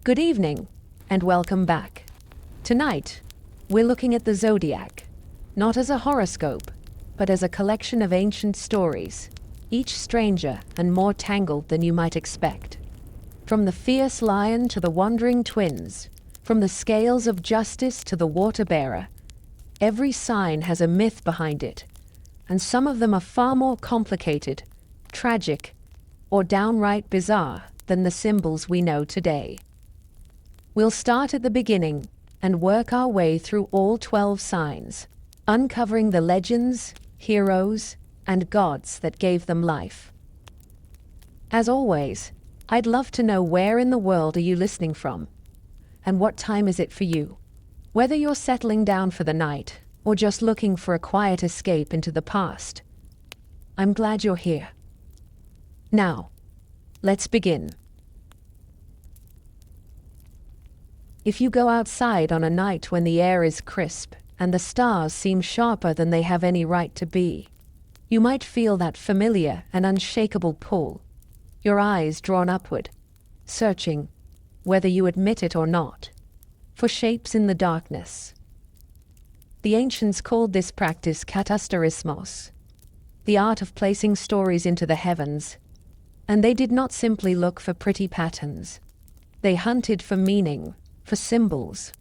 Good evening, and welcome back. Tonight, we're looking at the Zodiac, not as a horoscope, but as a collection of ancient stories, each stranger and more tangled than you might expect. From the fierce lion to the wandering twins, from the scales of justice to the water-bearer, every sign has a myth behind it, and some of them are far more complicated, tragic, or downright bizarre than the symbols we know today. We'll start at the beginning and work our way through all 12 signs, uncovering the legends, heroes, and gods that gave them life. As always, I'd love to know where in the world are you listening from, and what time is it for you? Whether you're settling down for the night or just looking for a quiet escape into the past, I'm glad you're here. Now, let's begin. If you go outside on a night when the air is crisp and the stars seem sharper than they have any right to be, you might feel that familiar and unshakable pull, your eyes drawn upward, searching, whether you admit it or not, for shapes in the darkness. The ancients called this practice katasterismos, the art of placing stories into the heavens, and they did not simply look for pretty patterns. They hunted for meaning, for symbols,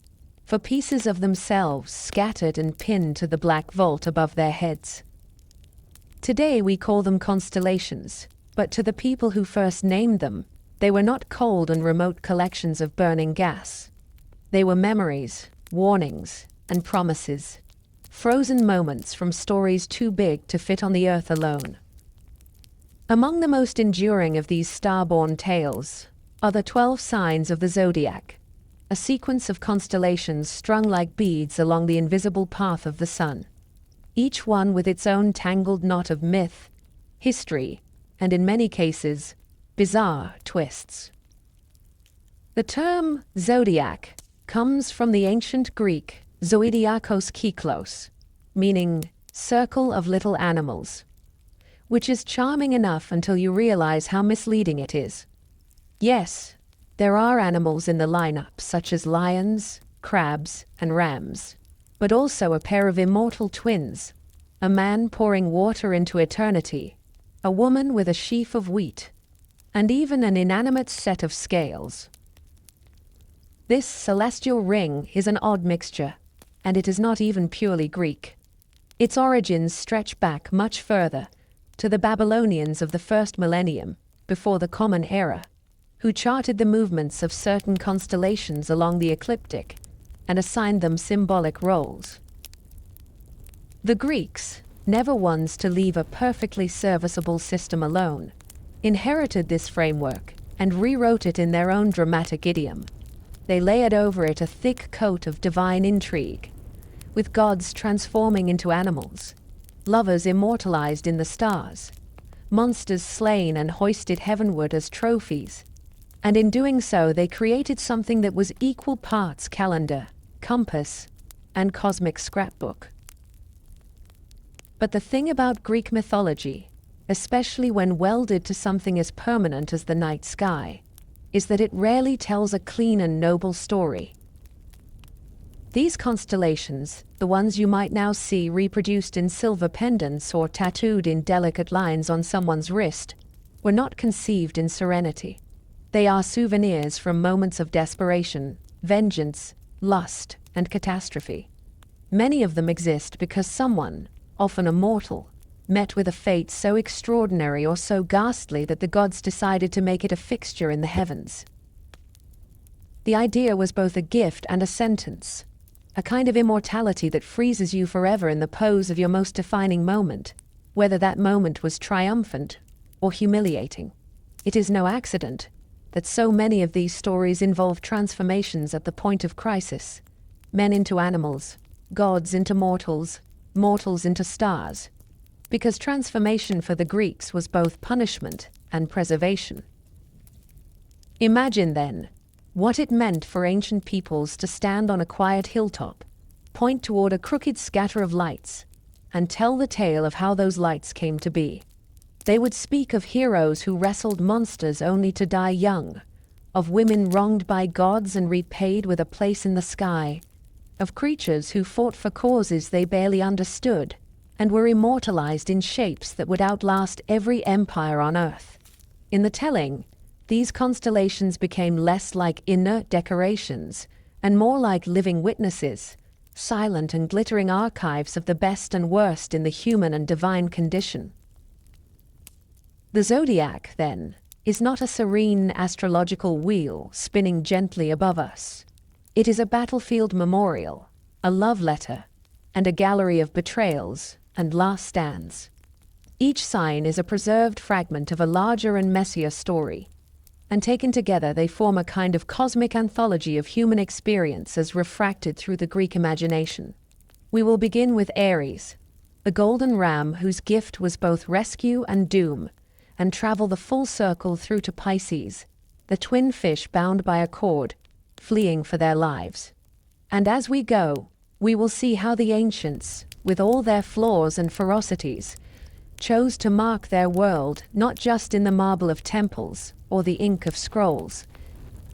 for pieces of themselves scattered and pinned to the black vault above their heads. Today we call them constellations, but to the people who first named them, they were not cold and remote collections of burning gas. They were memories, warnings, and promises, frozen moments from stories too big to fit on the earth alone. Among the most enduring of these star-born tales are the 12 signs of the Zodiac, a sequence of constellations strung like beads along the invisible path of the sun, each one with its own tangled knot of myth, history, and in many cases, bizarre twists. The term zodiac comes from the ancient Greek zoidiakos kyklos, meaning circle of little animals, which is charming enough until you realize how misleading it is. Yes, there are animals in the lineup such as lions, crabs, and rams, but also a pair of immortal twins, a man pouring water into eternity, a woman with a sheaf of wheat, and even an inanimate set of scales. This celestial ring is an odd mixture, and it is not even purely Greek. Its origins stretch back much further, to the Babylonians of the first millennium, before the Common Era, who charted the movements of certain constellations along the ecliptic and assigned them symbolic roles. The Greeks, never ones to leave a perfectly serviceable system alone, inherited this framework and rewrote it in their own dramatic idiom. They layered over it a thick coat of divine intrigue, with gods transforming into animals, lovers immortalized in the stars, monsters slain and hoisted heavenward as trophies, and in doing so they created something that was equal parts calendar, compass, and cosmic scrapbook. But the thing about Greek mythology, especially when welded to something as permanent as the night sky, is that it rarely tells a clean and noble story. These constellations, the ones you might now see reproduced in silver pendants or tattooed in delicate lines on someone's wrist, were not conceived in serenity. They are souvenirs from moments of desperation, vengeance, lust, and catastrophe. Many of them exist because someone, often a mortal, met with a fate so extraordinary or so ghastly that the gods decided to make it a fixture in the heavens. The idea was both a gift and a sentence, a kind of immortality that freezes you forever in the pose of your most defining moment, whether that moment was triumphant or humiliating. It is no accident that so many of these stories involve transformations at the point of crisis, men into animals, gods into mortals, mortals into stars, because transformation for the Greeks was both punishment and preservation. Imagine, then, what it meant for ancient peoples to stand on a quiet hilltop, point toward a crooked scatter of lights, and tell the tale of how those lights came to be. They would speak of heroes who wrestled monsters only to die young, of women wronged by gods and repaid with a place in the sky, of creatures who fought for causes they barely understood and were immortalized in shapes that would outlast every empire on earth. In the telling, these constellations became less like inert decorations and more like living witnesses, silent and glittering archives of the best and worst in the human and divine condition. The zodiac, then, is not a serene astrological wheel spinning gently above us. It is a battlefield memorial, a love letter, and a gallery of betrayals and last stands. Each sign is a preserved fragment of a larger and messier story, and taken together they form a kind of cosmic anthology of human experience as refracted through the Greek imagination. We will begin with Aries, the golden ram whose gift was both rescue and doom, and travel the full circle through to Pisces, the twin fish bound by a cord, fleeing for their lives. And as we go, we will see how the ancients, with all their flaws and ferocities, chose to mark their world not just in the marble of temples or the ink of scrolls,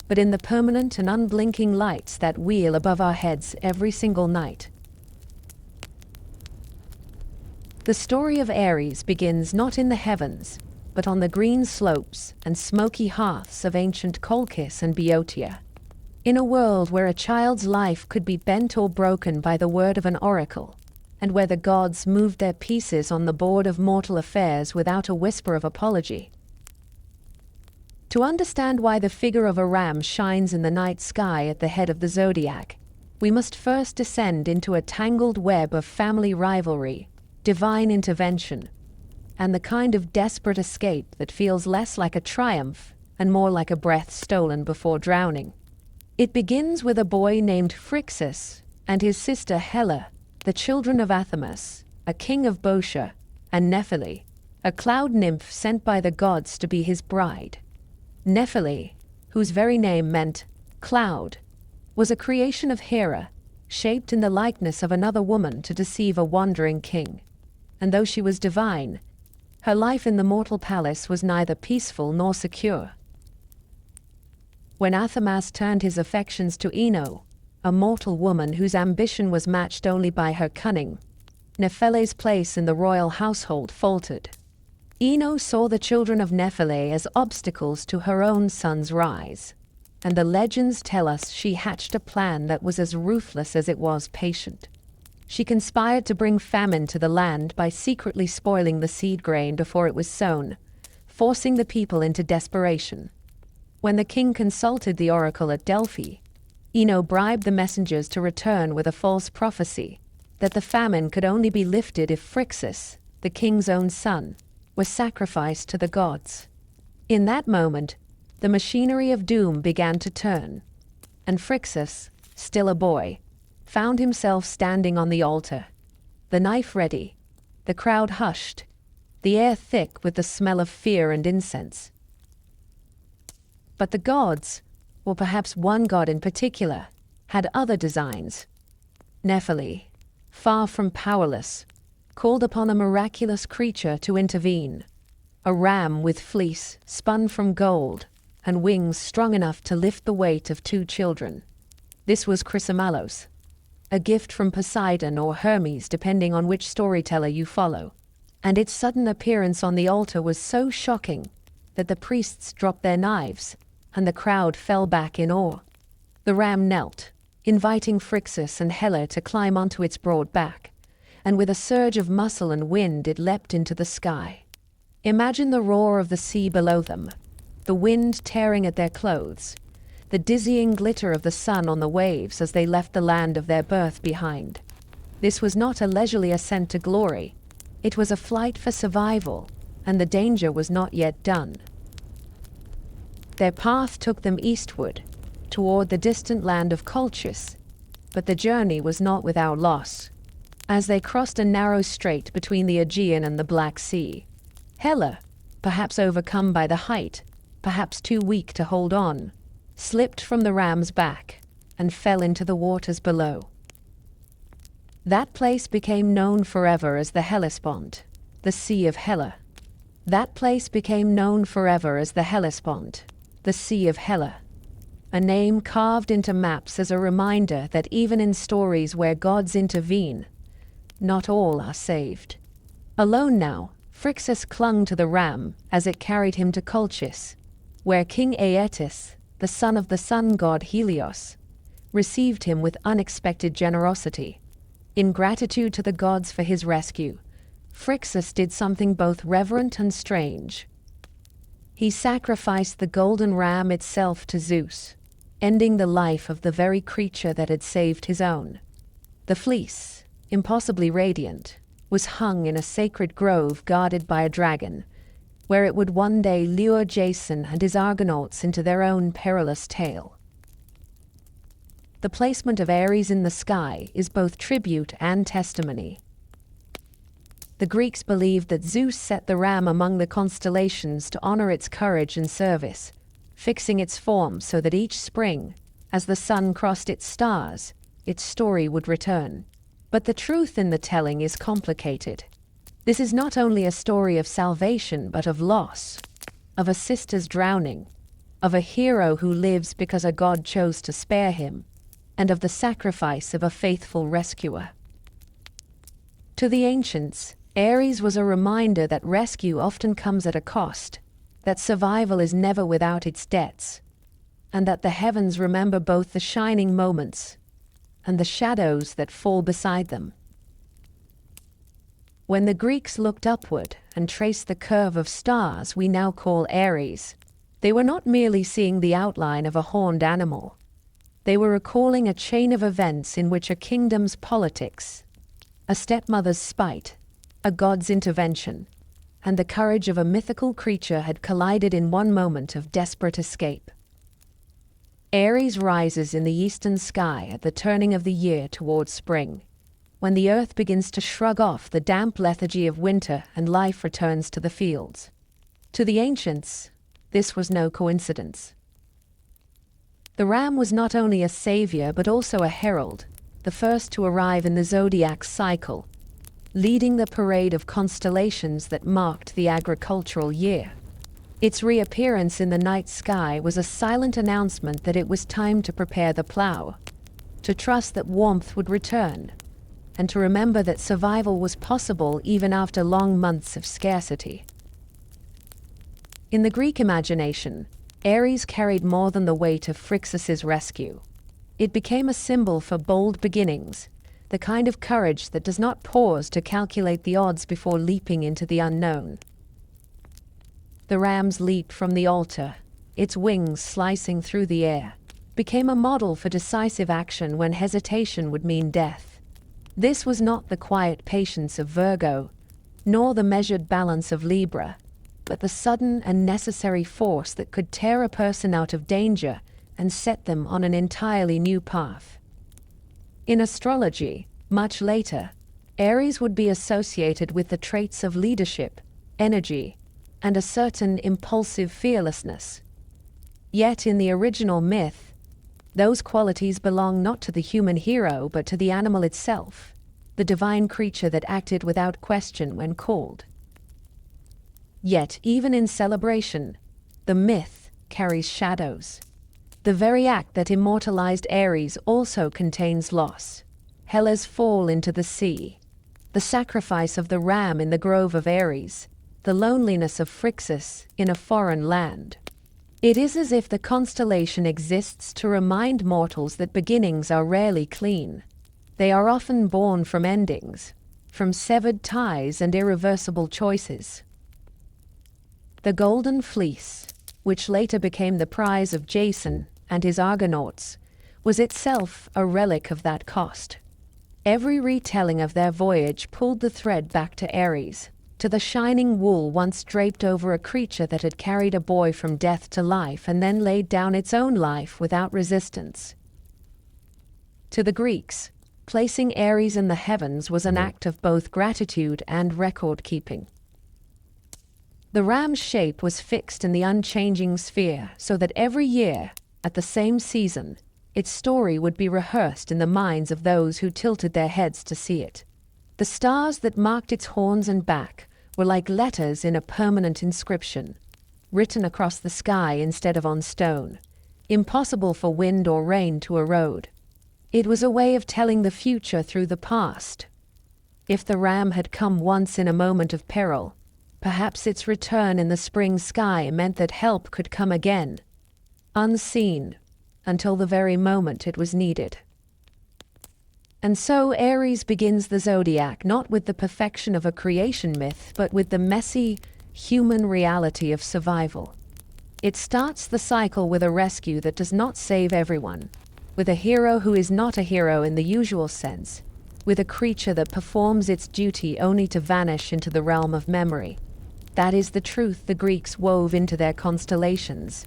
but in the permanent and unblinking lights that wheel above our heads every single night. The story of Aries begins not in the heavens, but on the green slopes and smoky hearths of ancient Colchis and Boeotia. In a world where a child's life could be bent or broken by the word of an oracle, and where the gods moved their pieces on the board of mortal affairs without a whisper of apology. To understand why the figure of a ram shines in the night sky at the head of the zodiac, we must first descend into a tangled web of family rivalry, divine intervention, and the kind of desperate escape that feels less like a triumph and more like a breath stolen before drowning. It begins with a boy named Phrixus and his sister Helle, the children of Athamas, a king of Boeotia, and Nephele, a cloud nymph sent by the gods to be his bride. Nephele, whose very name meant cloud, was a creation of Hera, shaped in the likeness of another woman to deceive a wandering king. And though she was divine, her life in the mortal palace was neither peaceful nor secure. When Athamas turned his affections to Ino, a mortal woman whose ambition was matched only by her cunning, Nephele's place in the royal household faltered. Ino saw the children of Nephele as obstacles to her own son's rise, and the legends tell us she hatched a plan that was as ruthless as it was patient. She conspired to bring famine to the land by secretly spoiling the seed grain before it was sown, forcing the people into desperation. When the king consulted the oracle at Delphi, Ino bribed the messengers to return with a false prophecy that the famine could only be lifted if Phrixus, the king's own son, was sacrificed to the gods. In that moment, the machinery of doom began to turn, and Phrixus, still a boy, found himself standing on the altar, the knife ready, the crowd hushed, the air thick with the smell of fear and incense. But the gods, or perhaps one god in particular, had other designs. Nephele, far from powerless, called upon a miraculous creature to intervene, a ram with fleece spun from gold and wings strong enough to lift the weight of 2 children. This was Chrysomalos, a gift from Poseidon or Hermes depending on which storyteller you follow, and its sudden appearance on the altar was so shocking that the priests dropped their knives and the crowd fell back in awe. The ram knelt, inviting Phrixus and Helle to climb onto its broad back, and with a surge of muscle and wind it leapt into the sky. Imagine the roar of the sea below them, the wind tearing at their clothes, the dizzying glitter of the sun on the waves as they left the land of their birth behind. This was not a leisurely ascent to glory. It was a flight for survival, and the danger was not yet done. Their path took them eastward, toward the distant land of Colchis, but the journey was not without loss. As they crossed a narrow strait between the Aegean and the Black Sea, Helle, perhaps overcome by the height, perhaps too weak to hold on, slipped from the ram's back and fell into the waters below. That place became known forever as the Hellespont, the Sea of Helle. That place became known forever as the Hellespont, the Sea of Helle. a name carved into maps as a reminder that even in stories where gods intervene, not all are saved. Alone now, Phrixus clung to the ram as it carried him to Colchis, where King Aeetes, the son of the sun god Helios, received him with unexpected generosity. In gratitude to the gods for his rescue, Phrixus did something both reverent and strange. He sacrificed the golden ram itself to Zeus, ending the life of the very creature that had saved his own. The fleece, impossibly radiant, was hung in a sacred grove guarded by a dragon, where it would one day lure Jason and his Argonauts into their own perilous tale. The placement of Aries in the sky is both tribute and testimony. The Greeks believed that Zeus set the ram among the constellations to honor its courage and service, fixing its form so that each spring, as the sun crossed its stars, its story would return. But the truth in the telling is complicated. This is not only a story of salvation but of loss, of a sister's drowning, of a hero who lives because a god chose to spare him, and of the sacrifice of a faithful rescuer. To the ancients, Aries was a reminder that rescue often comes at a cost, that survival is never without its debts, and that the heavens remember both the shining moments and the shadows that fall beside them. When the Greeks looked upward and traced the curve of stars we now call Aries, they were not merely seeing the outline of a horned animal. They were recalling a chain of events in which a kingdom's politics, a stepmother's spite, a god's intervention, and the courage of a mythical creature had collided in one moment of desperate escape. Aries rises in the eastern sky at the turning of the year towards spring, when the earth begins to shrug off the damp lethargy of winter and life returns to the fields. To the ancients, this was no coincidence. The ram was not only a savior but also a herald, the first to arrive in the Zodiac cycle, leading the parade of constellations that marked the agricultural year. Its reappearance in the night sky was a silent announcement that it was time to prepare the plow, to trust that warmth would return, and to remember that survival was possible even after long months of scarcity. In the Greek imagination, Aries carried more than the weight of Phrixus's rescue. It became a symbol for bold beginnings, the kind of courage that does not pause to calculate the odds before leaping into the unknown. The ram's leap from the altar, its wings slicing through the air, became a model for decisive action when hesitation would mean death. This was not the quiet patience of Virgo, nor the measured balance of Libra, but the sudden and necessary force that could tear a person out of danger and set them on an entirely new path. In astrology, much later, Aries would be associated with the traits of leadership, energy, and a certain impulsive fearlessness. Yet in the original myth, those qualities belong not to the human hero but to the animal itself, the divine creature that acted without question when called. Yet even in celebration, the myth carries shadows. The very act that immortalized Aries also contains loss. Hela's fall into the sea, the sacrifice of the ram in the grove of Aries, the loneliness of Phrixus in a foreign land. It is as if the constellation exists to remind mortals that beginnings are rarely clean. They are often born from endings, from severed ties and irreversible choices. The Golden Fleece, which later became the prize of Jason and his Argonauts, was itself a relic of that cost. Every retelling of their voyage pulled the thread back to Aries, to the shining wool once draped over a creature that had carried a boy from death to life and then laid down its own life without resistance. To the Greeks, placing Aries in the heavens was an act of both gratitude and record-keeping. The ram's shape was fixed in the unchanging sphere so that every year, at the same season, its story would be rehearsed in the minds of those who tilted their heads to see it. The stars that marked its horns and back were like letters in a permanent inscription, written across the sky instead of on stone, impossible for wind or rain to erode. It was a way of telling the future through the past. If the ram had come once in a moment of peril, perhaps its return in the spring sky meant that help could come again, unseen, until the very moment it was needed. And so Aries begins the zodiac not with the perfection of a creation myth, but with the messy, human reality of survival. It starts the cycle with a rescue that does not save everyone, with a hero who is not a hero in the usual sense, with a creature that performs its duty only to vanish into the realm of memory. That is the truth the Greeks wove into their constellations,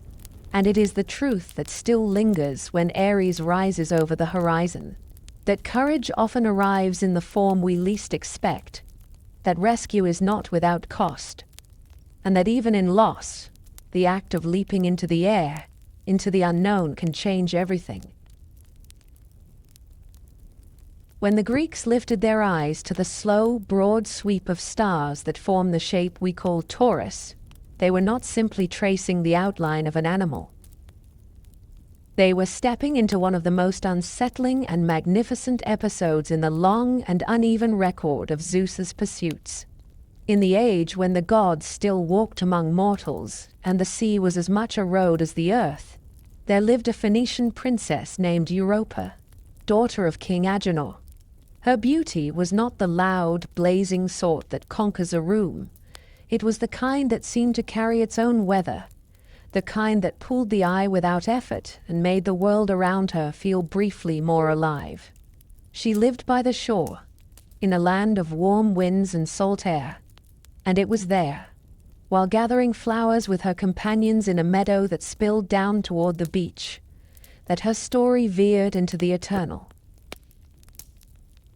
and it is the truth that still lingers when Aries rises over the horizon. That courage often arrives in the form we least expect, that rescue is not without cost, and that even in loss, the act of leaping into the air, into the unknown, can change everything. When the Greeks lifted their eyes to the slow, broad sweep of stars that form the shape we call Taurus, they were not simply tracing the outline of an animal. They were stepping into one of the most unsettling and magnificent episodes in the long and uneven record of Zeus's pursuits. In the age when the gods still walked among mortals and the sea was as much a road as the earth, there lived a Phoenician princess named Europa, daughter of King Agenor. Her beauty was not the loud, blazing sort that conquers a room. It was the kind that seemed to carry its own weather, the kind that pulled the eye without effort and made the world around her feel briefly more alive. She lived by the shore, in a land of warm winds and salt air, and it was there, while gathering flowers with her companions in a meadow that spilled down toward the beach, that her story veered into the eternal.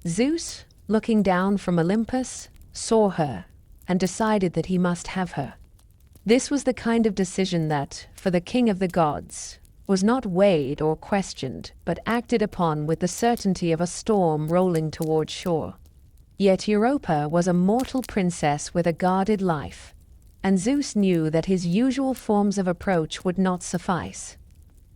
Zeus, looking down from Olympus, saw her and decided that he must have her. This was the kind of decision that, for the king of the gods, was not weighed or questioned, but acted upon with the certainty of a storm rolling toward shore. Yet Europa was a mortal princess with a guarded life, and Zeus knew that his usual forms of approach would not suffice.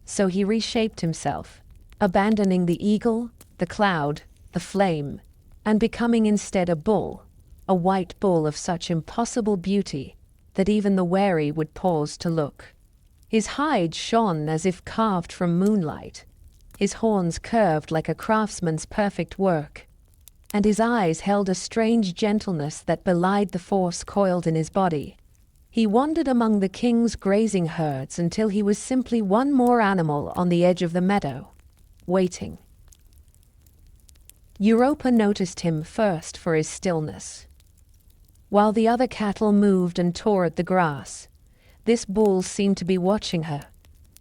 So he reshaped himself, abandoning the eagle, the cloud, the flame, and becoming instead a bull, a white bull of such impossible beauty that even the wary would pause to look. His hide shone as if carved from moonlight, his horns curved like a craftsman's perfect work, and his eyes held a strange gentleness that belied the force coiled in his body. He wandered among the king's grazing herds until he was simply one more animal on the edge of the meadow, waiting. Europa noticed him first for his stillness. While the other cattle moved and tore at the grass, this bull seemed to be watching her,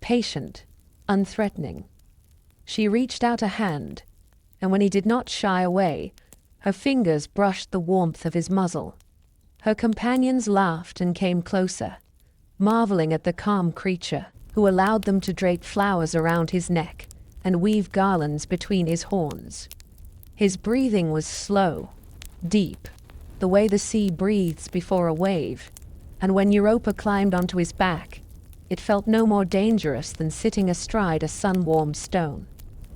patient, unthreatening. She reached out a hand, and when he did not shy away, her fingers brushed the warmth of his muzzle. Her companions laughed and came closer, marveling at the calm creature who allowed them to drape flowers around his neck and weave garlands between his horns. His breathing was slow, deep, the way the sea breathes before a wave, and when Europa climbed onto his back, it felt no more dangerous than sitting astride a sun-warmed stone.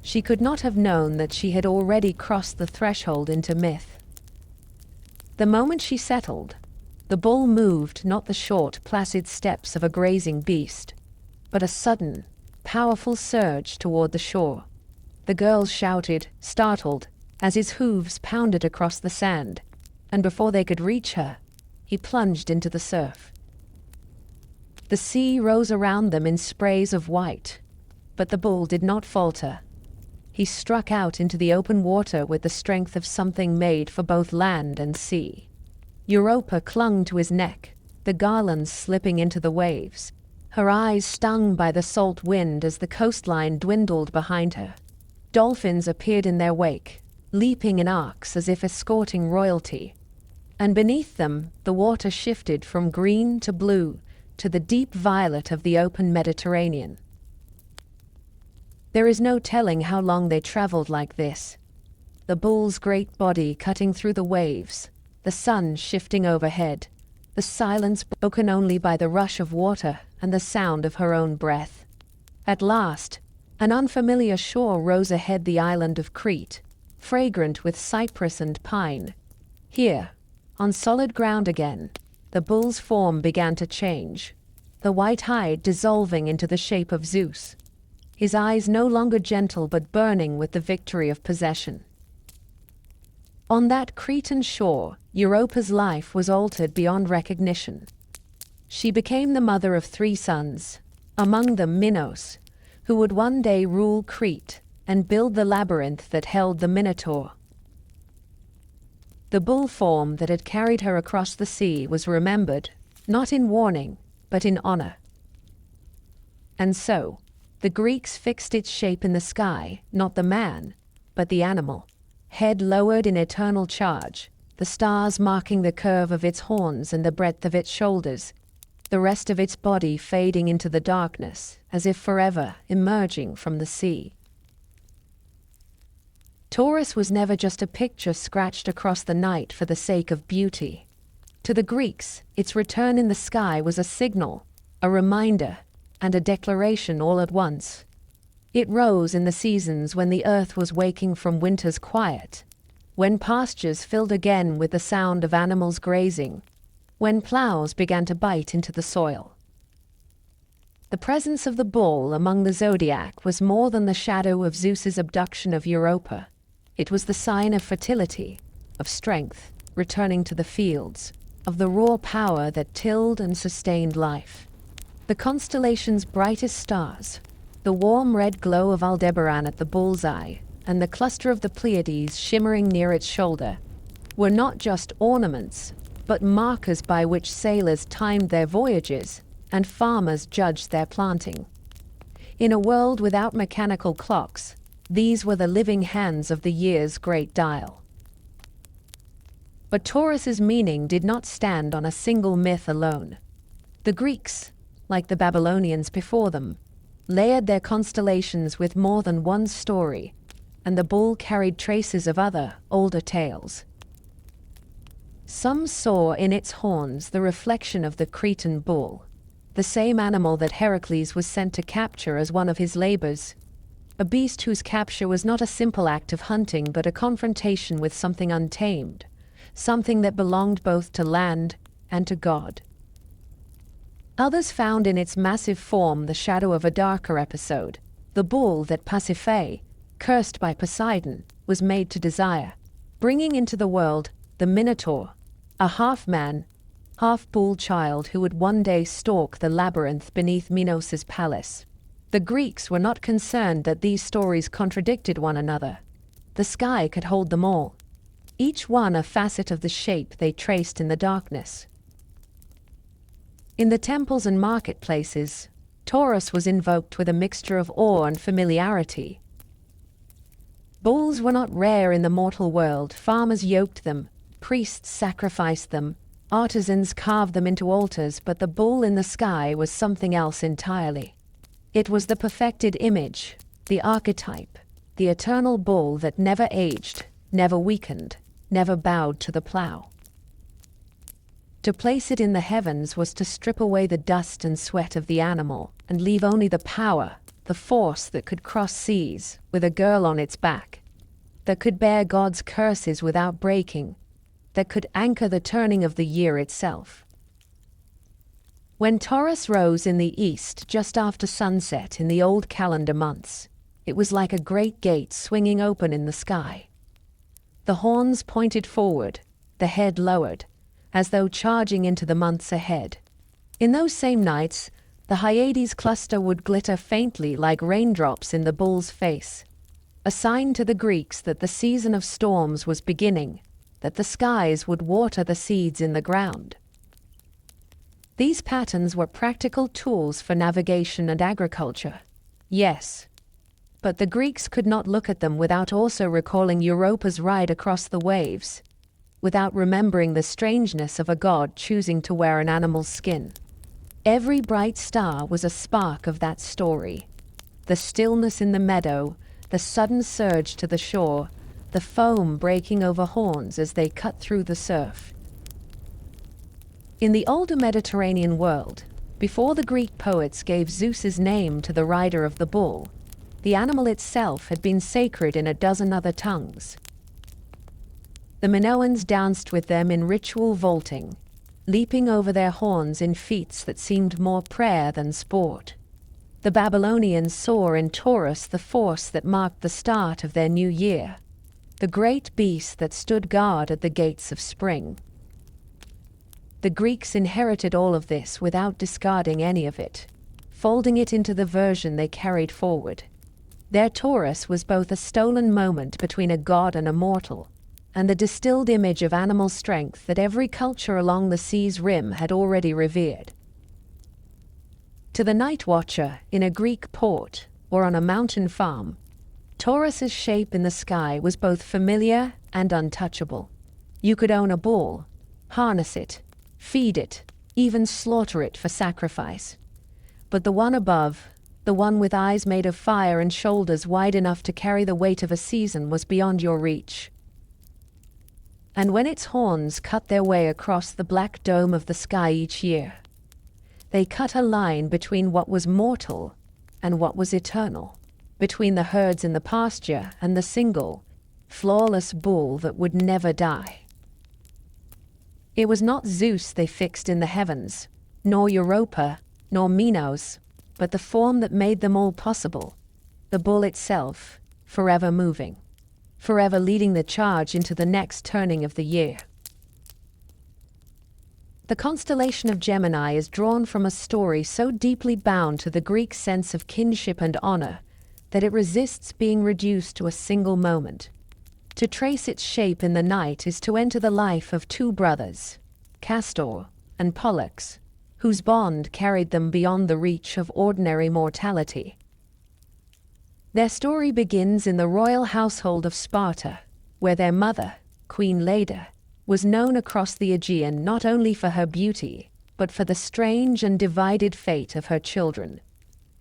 She could not have known that she had already crossed the threshold into myth. The moment she settled, the bull moved not the short, placid steps of a grazing beast, but a sudden, powerful surge toward the shore. The girls shouted, startled, as his hooves pounded across the sand, and before they could reach her, he plunged into the surf. The sea rose around them in sprays of white, but the bull did not falter. He struck out into the open water with the strength of something made for both land and sea. Europa clung to his neck, the garlands slipping into the waves, her eyes stung by the salt wind as the coastline dwindled behind her. Dolphins appeared in their wake, leaping in arcs as if escorting royalty, and beneath them the water shifted from green to blue to the deep violet of the open Mediterranean. There is no telling how long they traveled like this, the bull's great body cutting through the waves, the sun shifting overhead, the silence broken only by the rush of water and the sound of her own breath. At last, an unfamiliar shore rose ahead, the island of Crete, fragrant with cypress and pine. Here, on solid ground again, the bull's form began to change, the white hide dissolving into the shape of Zeus, his eyes no longer gentle but burning with the victory of possession. On that Cretan shore, Europa's life was altered beyond recognition. She became the mother of 3 sons, among them Minos, who would one day rule Crete and build the labyrinth that held the Minotaur. The bull form that had carried her across the sea was remembered, not in warning, but in honor. And so, the Greeks fixed its shape in the sky, not the man, but the animal, head lowered in eternal charge, the stars marking the curve of its horns and the breadth of its shoulders, the rest of its body fading into the darkness, as if forever emerging from the sea. Taurus was never just a picture scratched across the night for the sake of beauty. To the Greeks, its return in the sky was a signal, a reminder, and a declaration all at once. It rose in the seasons when the earth was waking from winter's quiet, when pastures filled again with the sound of animals grazing, when plows began to bite into the soil. The presence of the bull among the zodiac was more than the shadow of Zeus's abduction of Europa. It was the sign of fertility, of strength, returning to the fields, of the raw power that tilled and sustained life. The constellation's brightest stars, the warm red glow of Aldebaran at the bullseye, and the cluster of the Pleiades shimmering near its shoulder, were not just ornaments, but markers by which sailors timed their voyages and farmers judged their planting. In a world without mechanical clocks, these were the living hands of the year's great dial. But Taurus's meaning did not stand on a single myth alone. The Greeks, like the Babylonians before them, layered their constellations with more than one story, and the bull carried traces of other, older tales. Some saw in its horns the reflection of the Cretan bull, the same animal that Heracles was sent to capture as one of his labors, a beast whose capture was not a simple act of hunting but a confrontation with something untamed, something that belonged both to land and to God. Others found in its massive form the shadow of a darker episode, the bull that Pasiphae, cursed by Poseidon, was made to desire, bringing into the world the Minotaur, a half-man, half-bull child who would one day stalk the labyrinth beneath Minos's palace. The Greeks were not concerned that these stories contradicted one another. The sky could hold them all, each one a facet of the shape they traced in the darkness. In the temples and marketplaces, Taurus was invoked with a mixture of awe and familiarity. Bulls were not rare in the mortal world. Farmers yoked them, priests sacrificed them, artisans carved them into altars, but the bull in the sky was something else entirely. It was the perfected image, the archetype, the eternal bull that never aged, never weakened, never bowed to the plow. To place it in the heavens was to strip away the dust and sweat of the animal and leave only the power, the force that could cross seas with a girl on its back, that could bear God's curses without breaking, that could anchor the turning of the year itself. When Taurus rose in the east just after sunset in the old calendar months, it was like a great gate swinging open in the sky. The horns pointed forward, the head lowered, as though charging into the months ahead. In those same nights, the Hyades cluster would glitter faintly like raindrops in the bull's face, a sign to the Greeks that the season of storms was beginning, that the skies would water the seeds in the ground. These patterns were practical tools for navigation and agriculture. Yes, but the Greeks could not look at them without also recalling Europa's ride across the waves, without remembering the strangeness of a god choosing to wear an animal's skin. Every bright star was a spark of that story. The stillness in the meadow, the sudden surge to the shore, the foam breaking over horns as they cut through the surf. In the older Mediterranean world, Before the Greek poets gave Zeus's name to the rider of the bull, the animal itself had been sacred in a dozen other tongues. The Minoans danced with them in ritual vaulting, leaping over their horns in feats that seemed more prayer than sport. The Babylonians saw in Taurus the force that marked the start of their new year, the great beast that stood guard at the gates of spring. The Greeks inherited all of this without discarding any of it, folding it into the version they carried forward. Their Taurus was both a stolen moment between a god and a mortal, and the distilled image of animal strength that every culture along the sea's rim had already revered. To the night watcher in a Greek port or on a mountain farm, Taurus's shape in the sky was both familiar and untouchable. You could own a bull, harness it, feed it, even slaughter it for sacrifice. But the one above, the one with eyes made of fire and shoulders wide enough to carry the weight of a season, was beyond your reach. And when its horns cut their way across the black dome of the sky each year, they cut a line between what was mortal and what was eternal, between the herds in the pasture and the single, flawless bull that would never die. It was not Zeus they fixed in the heavens, nor Europa, nor Minos, but the form that made them all possible, the bull itself, forever moving, forever leading the charge into the next turning of the year. The constellation of Gemini is drawn from a story so deeply bound to the Greek sense of kinship and honor that it resists being reduced to a single moment. To trace its shape in the night is to enter the life of two brothers, Castor and Pollux, whose bond carried them beyond the reach of ordinary mortality. Their story begins in the royal household of Sparta, where their mother, Queen Leda, was known across the Aegean not only for her beauty, but for the strange and divided fate of her children.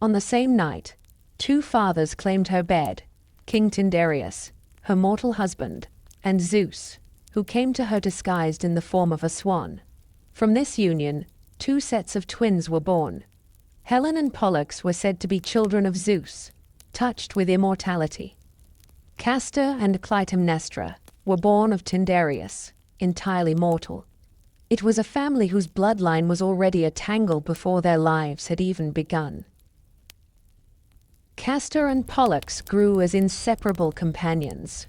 On the same night, two fathers claimed her bed, King Tyndareus, her mortal husband, and Zeus, who came to her disguised in the form of a swan. From this union, two sets of twins were born. Helen and Pollux were said to be children of Zeus, touched with immortality. Castor and Clytemnestra were born of Tyndareus, entirely mortal. It was a family whose bloodline was already a tangle before their lives had even begun. Castor and Pollux grew as inseparable companions.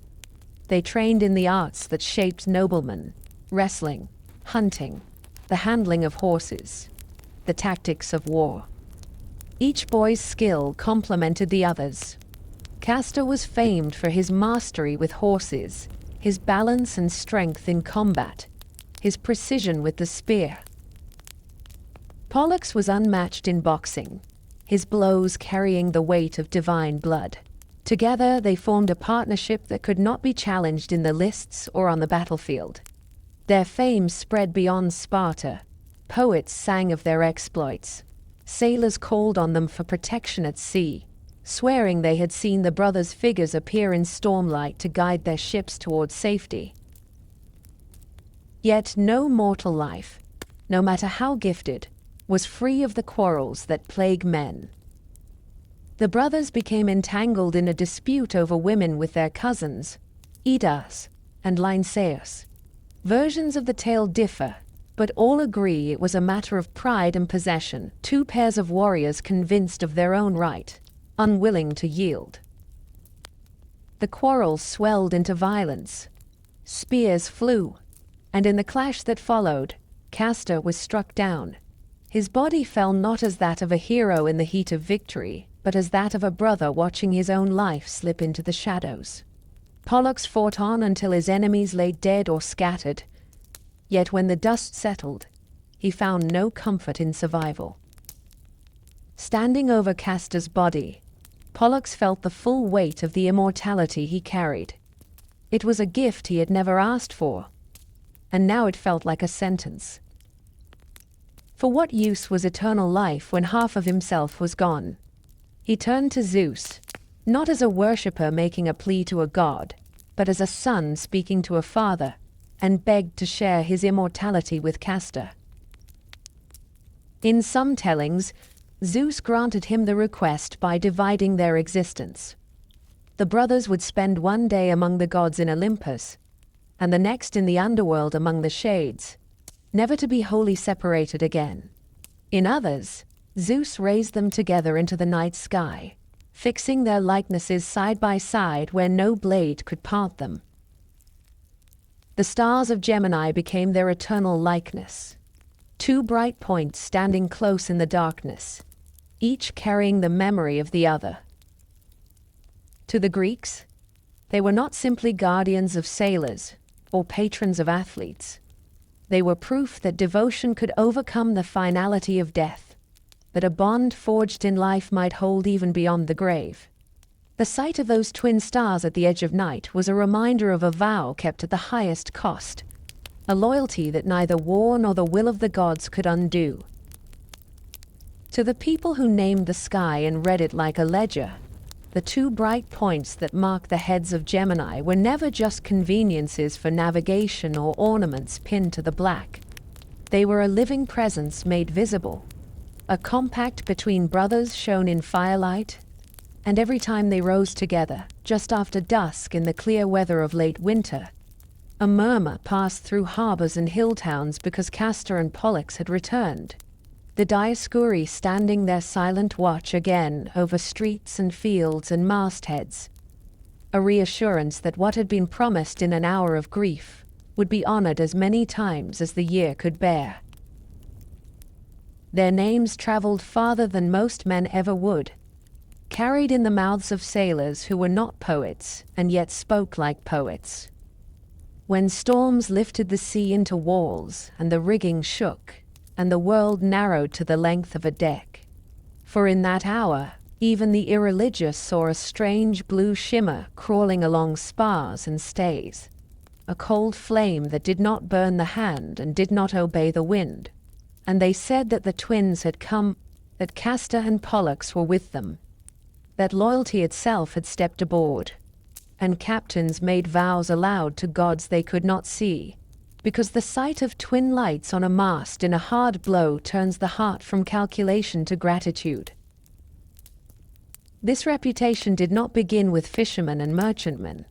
They trained in the arts that shaped noblemen, wrestling, hunting, the handling of horses, the tactics of war. Each boy's skill complemented the other's. Castor was famed for his mastery with horses, his balance and strength in combat, his precision with the spear. Pollux was unmatched in boxing, his blows carrying the weight of divine blood. Together they formed a partnership that could not be challenged in the lists or on the battlefield. Their fame spread beyond Sparta. Poets sang of their exploits. Sailors called on them for protection at sea, swearing they had seen the brothers' figures appear in stormlight to guide their ships towards safety. Yet no mortal life, no matter how gifted, was free of the quarrels that plague men. The brothers became entangled in a dispute over women with their cousins, Idas and Lynceus. Versions of the tale differ, but all agree it was a matter of pride and possession, two pairs of warriors convinced of their own right, unwilling to yield. The quarrel swelled into violence. Spears flew, and in the clash that followed, Castor was struck down. His body fell not as that of a hero in the heat of victory, but as that of a brother watching his own life slip into the shadows. Pollux fought on until his enemies lay dead or scattered. Yet when the dust settled, he found no comfort in survival. Standing over Castor's body, Pollux felt the full weight of the immortality he carried. It was a gift he had never asked for, and now it felt like a sentence. For what use was eternal life when half of himself was gone? He turned to Zeus, not as a worshipper making a plea to a god, but as a son speaking to a father, and begged to share his immortality with Castor. In some tellings, Zeus granted him the request by dividing their existence. The brothers would spend one day among the gods in Olympus, and the next in the underworld among the shades, never to be wholly separated again. In others, Zeus raised them together into the night sky, fixing their likenesses side by side where no blade could part them. The stars of Gemini became their eternal likeness, two bright points standing close in the darkness, each carrying the memory of the other. To the Greeks, they were not simply guardians of sailors or patrons of athletes. They were proof that devotion could overcome the finality of death, that a bond forged in life might hold even beyond the grave. The sight of those twin stars at the edge of night was a reminder of a vow kept at the highest cost, a loyalty that neither war nor the will of the gods could undo. To the people who named the sky and read it like a ledger, the two bright points that mark the heads of Gemini were never just conveniences for navigation or ornaments pinned to the black. They were a living presence made visible, a compact between brothers shown in firelight, and every time they rose together, just after dusk in the clear weather of late winter, a murmur passed through harbors and hill towns because Castor and Pollux had returned, the Dioscuri standing their silent watch again over streets and fields and mastheads, a reassurance that what had been promised in an hour of grief would be honored as many times as the year could bear. Their names traveled farther than most men ever would, carried in the mouths of sailors who were not poets and yet spoke like poets. When storms lifted the sea into walls and the rigging shook and the world narrowed to the length of a deck, for in that hour even the irreligious saw a strange blue shimmer crawling along spars and stays, a cold flame that did not burn the hand and did not obey the wind, and they said that the twins had come, that Castor and Pollux were with them, that loyalty itself had stepped aboard, and captains made vows aloud to gods they could not see, because the sight of twin lights on a mast in a hard blow turns the heart from calculation to gratitude. This reputation did not begin with fishermen and merchantmen.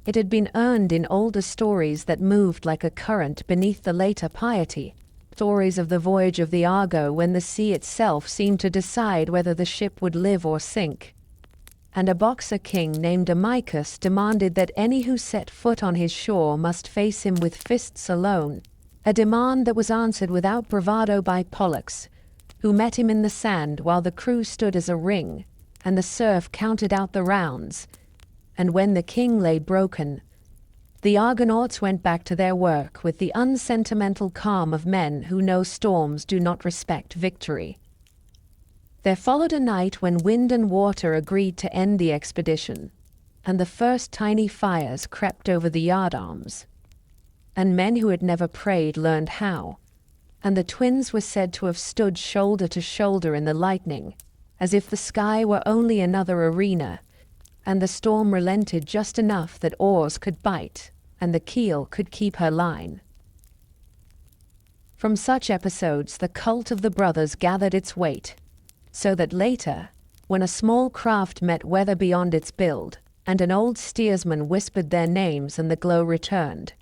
It had been earned in older stories that moved like a current beneath the later piety, stories of the voyage of the Argo when the sea itself seemed to decide whether the ship would live or sink. And a boxer king named Amycus demanded that any who set foot on his shore must face him with fists alone, a demand that was answered without bravado by Pollux, who met him in the sand while the crew stood as a ring, and the surf counted out the rounds, and when the king lay broken, the Argonauts went back to their work with the unsentimental calm of men who know storms do not respect victory. There followed a night when wind and water agreed to end the expedition, and the first tiny fires crept over the yardarms. And men who had never prayed learned how, and the twins were said to have stood shoulder to shoulder in the lightning, as if the sky were only another arena, and the storm relented just enough that oars could bite and the keel could keep her line. From such episodes the cult of the brothers gathered its weight, so that later, when a small craft met weather beyond its build, and an old steersman whispered their names and the glow returned,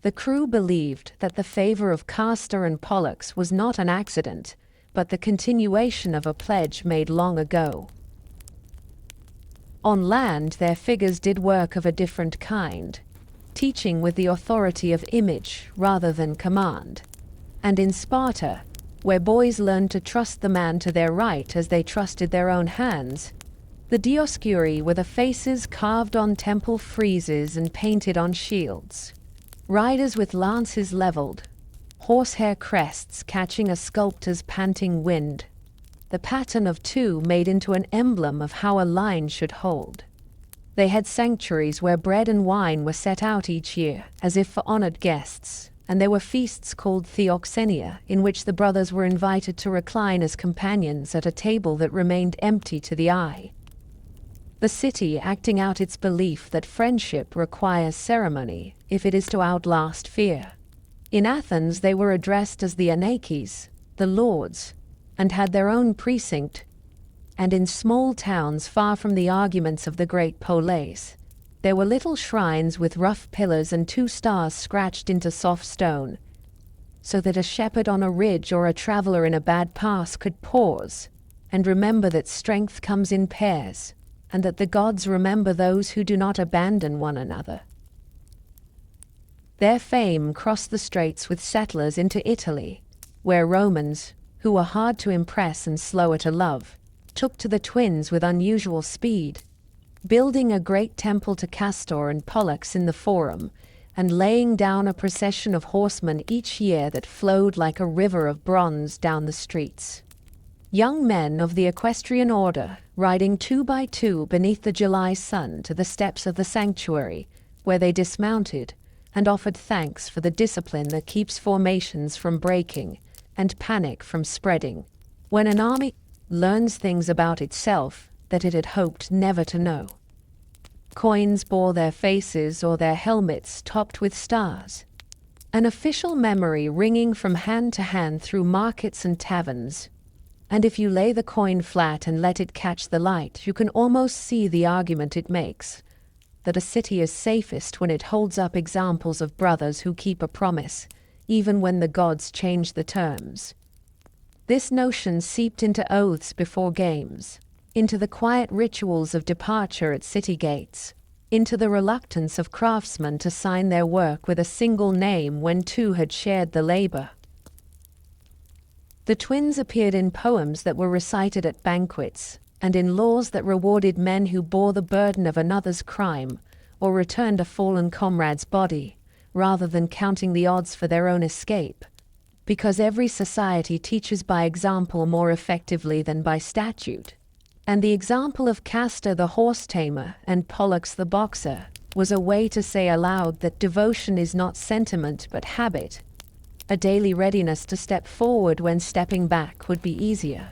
the crew believed that the favor of Castor and Pollux was not an accident, but the continuation of a pledge made long ago. On land, their figures did work of a different kind, teaching with the authority of image rather than command. And in Sparta, where boys learned to trust the man to their right as they trusted their own hands, the Dioscuri were the faces carved on temple friezes and painted on shields, riders with lances leveled, horsehair crests catching a sculptor's panting wind, the pattern of two made into an emblem of how a line should hold. They had sanctuaries where bread and wine were set out each year, as if for honored guests, and there were feasts called theoxenia, in which the brothers were invited to recline as companions at a table that remained empty to the eye. The city acting out its belief that friendship requires ceremony if it is to outlast fear. In Athens they were addressed as the Anakes, the lords, and had their own precinct, and in small towns far from the arguments of the great polis, there were little shrines with rough pillars and 2 stars scratched into soft stone, so that a shepherd on a ridge or a traveler in a bad pass could pause and remember that strength comes in pairs, and that the gods remember those who do not abandon one another. Their fame crossed the straits with settlers into Italy, where Romans, who were hard to impress and slower to love, took to the twins with unusual speed, building a great temple to Castor and Pollux in the Forum, and laying down a procession of horsemen each year that flowed like a river of bronze down the streets. Young men of the equestrian order, riding 2 by 2 beneath the July sun to the steps of the sanctuary, where they dismounted and offered thanks for the discipline that keeps formations from breaking and panic from spreading, when an army learns things about itself that it had hoped never to know. Coins bore their faces or their helmets topped with stars. An official memory ringing from hand to hand through markets and taverns. And if you lay the coin flat and let it catch the light, you can almost see the argument it makes, that a city is safest when it holds up examples of brothers who keep a promise, even when the gods change the terms. This notion seeped into oaths before games, into the quiet rituals of departure at city gates, into the reluctance of craftsmen to sign their work with a single name when 2 had shared the labor. The twins appeared in poems that were recited at banquets, and in laws that rewarded men who bore the burden of another's crime or returned a fallen comrade's body, rather than counting the odds for their own escape, because every society teaches by example more effectively than by statute. And the example of Castor the horse-tamer and Pollux the boxer was a way to say aloud that devotion is not sentiment but habit, a daily readiness to step forward when stepping back would be easier.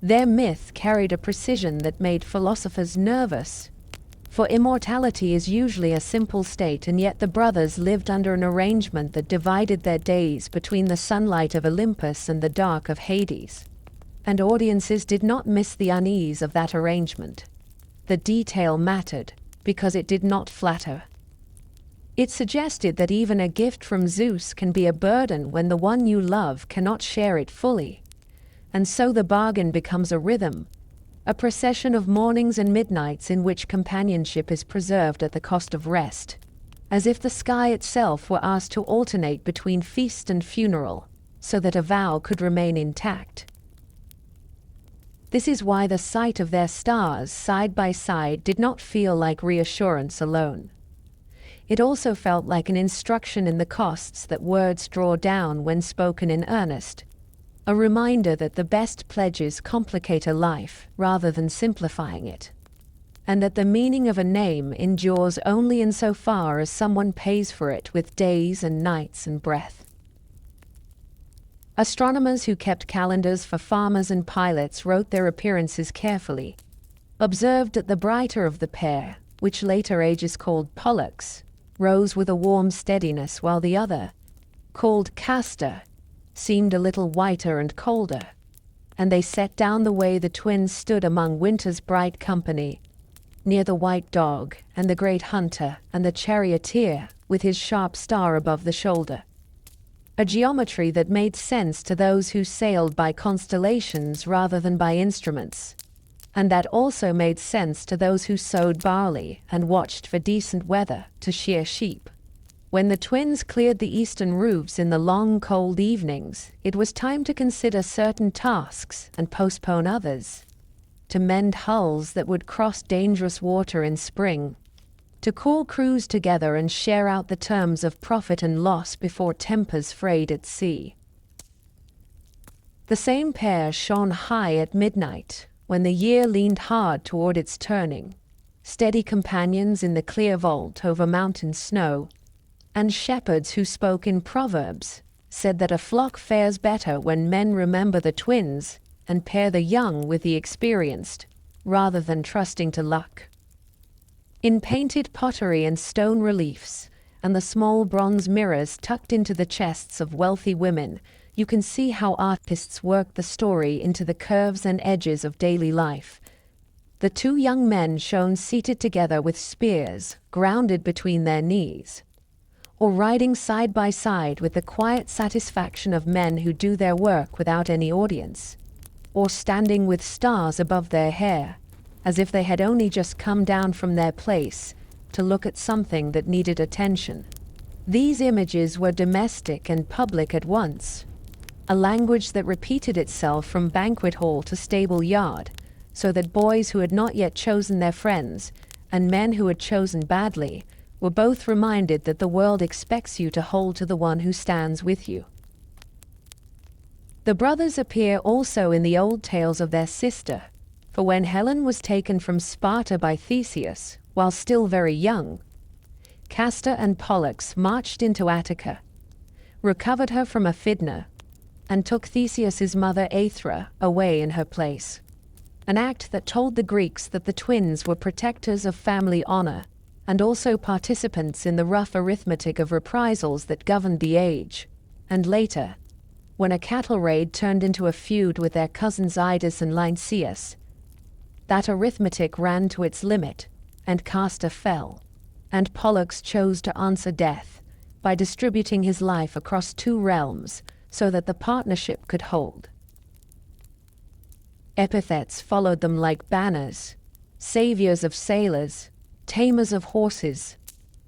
Their myth carried a precision that made philosophers nervous, for immortality is usually a simple state, and yet the brothers lived under an arrangement that divided their days between the sunlight of Olympus and the dark of Hades. And audiences did not miss the unease of that arrangement. The detail mattered, because it did not flatter. It suggested that even a gift from Zeus can be a burden when the one you love cannot share it fully. And so the bargain becomes a rhythm, a procession of mornings and midnights in which companionship is preserved at the cost of rest, as if the sky itself were asked to alternate between feast and funeral, so that a vow could remain intact. This is why the sight of their stars side by side did not feel like reassurance alone. It also felt like an instruction in the costs that words draw down when spoken in earnest, a reminder that the best pledges complicate a life rather than simplifying it, and that the meaning of a name endures only insofar as someone pays for it with days and nights and breath. Astronomers who kept calendars for farmers and pilots wrote their appearances carefully, observed that the brighter of the pair, which later ages called Pollux, rose with a warm steadiness, while the other, called Castor, seemed a little whiter and colder, and they set down the way the twins stood among winter's bright company, near the white dog and the great hunter and the charioteer with his sharp star above the shoulder. A geometry that made sense to those who sailed by constellations rather than by instruments, and that also made sense to those who sowed barley and watched for decent weather to shear sheep. When the twins cleared the eastern roofs in the long cold evenings, it was time to consider certain tasks and postpone others, to mend hulls that would cross dangerous water in spring, to call crews together and share out the terms of profit and loss before tempers frayed at sea. The same pair shone high at midnight, when the year leaned hard toward its turning, steady companions in the clear vault over mountain snow, and shepherds who spoke in proverbs said that a flock fares better when men remember the twins and pair the young with the experienced, rather than trusting to luck. In painted pottery and stone reliefs, and the small bronze mirrors tucked into the chests of wealthy women, you can see how artists work the story into the curves and edges of daily life. The two young men shown seated together with spears grounded between their knees, or riding side by side with the quiet satisfaction of men who do their work without any audience, or standing with stars above their hair, as if they had only just come down from their place to look at something that needed attention. These images were domestic and public at once, a language that repeated itself from banquet hall to stable yard, so that boys who had not yet chosen their friends and men who had chosen badly were both reminded that the world expects you to hold to the one who stands with you. The brothers appear also in the old tales of their sister, for when Helen was taken from Sparta by Theseus, while still very young, Castor and Pollux marched into Attica, recovered her from Aphidna, and took Theseus's mother Aethra away in her place, an act that told the Greeks that the twins were protectors of family honor and also participants in the rough arithmetic of reprisals that governed the age. And later, when a cattle raid turned into a feud with their cousins Idas and Lynceus, that arithmetic ran to its limit, and Castor fell, and Pollux chose to answer death by distributing his life across two realms so that the partnership could hold. Epithets followed them like banners: saviors of sailors, tamers of horses,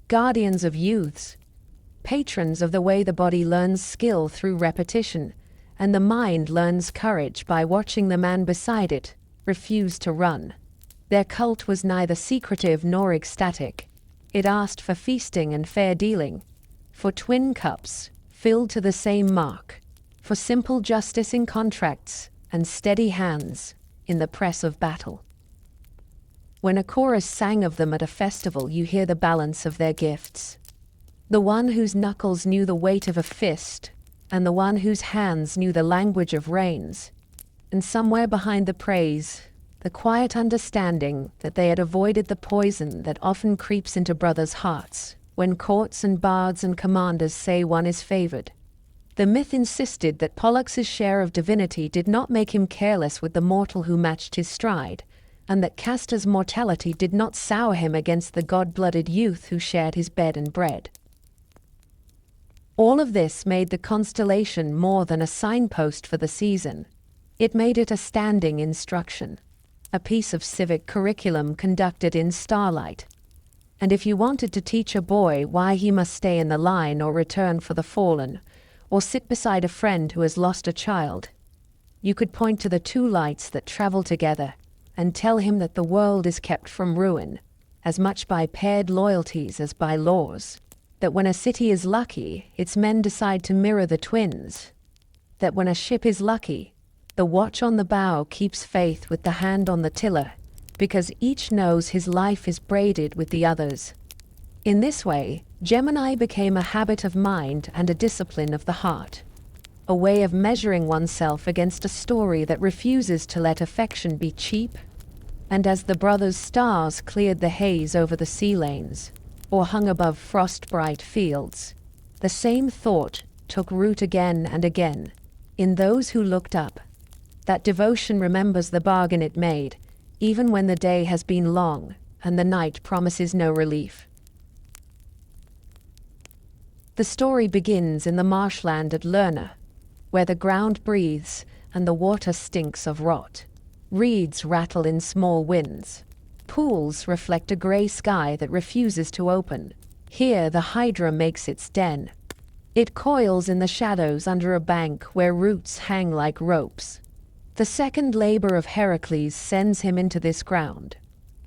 guardians of youths, patrons of the way the body learns skill through repetition, and the mind learns courage by watching the man beside it refuse to run. Their cult was neither secretive nor ecstatic. It asked for feasting and fair dealing, for twin cups filled to the same mark, for simple justice in contracts and steady hands in the press of battle. When a chorus sang of them at a festival, you hear the balance of their gifts. The one whose knuckles knew the weight of a fist, and the one whose hands knew the language of reins. And somewhere behind the praise, the quiet understanding that they had avoided the poison that often creeps into brothers' hearts when courts and bards and commanders say one is favored. The myth insisted that Pollux's share of divinity did not make him careless with the mortal who matched his stride, and that Castor's mortality did not sour him against the god-blooded youth who shared his bed and bread. All of this made the constellation more than a signpost for the season. It made it a standing instruction, a piece of civic curriculum conducted in starlight. And if you wanted to teach a boy why he must stay in the line or return for the fallen, or sit beside a friend who has lost a child, you could point to the two lights that travel together and tell him that the world is kept from ruin, as much by paired loyalties as by laws. That when a city is lucky, its men decide to mirror the twins. That when a ship is lucky, the watch on the bow keeps faith with the hand on the tiller, because each knows his life is braided with the other's. In this way, Gemini became a habit of mind and a discipline of the heart, a way of measuring oneself against a story that refuses to let affection be cheap. And as the brothers' stars cleared the haze over the sea lanes, or hung above frost-bright fields, the same thought took root again and again in those who looked up, that devotion remembers the bargain it made, even when the day has been long and the night promises no relief. The story begins in the marshland at Lerna, where the ground breathes and the water stinks of rot. Reeds rattle in small winds. Pools reflect a gray sky that refuses to open. Here the hydra makes its den. It coils in the shadows under a bank where roots hang like ropes. The second labor of Heracles sends him into this ground.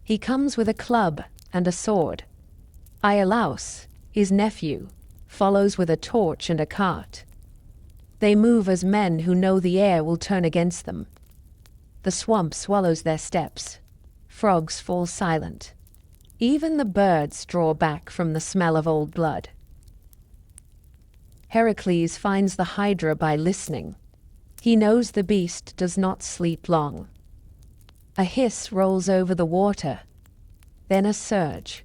He comes with a club and a sword. Iolaus, his nephew, follows with a torch and a cart. They move as men who know the air will turn against them. The swamp swallows their steps. Frogs fall silent. Even the birds draw back from the smell of old blood. Heracles finds the hydra by listening. He knows the beast does not sleep long. A hiss rolls over the water, then a surge.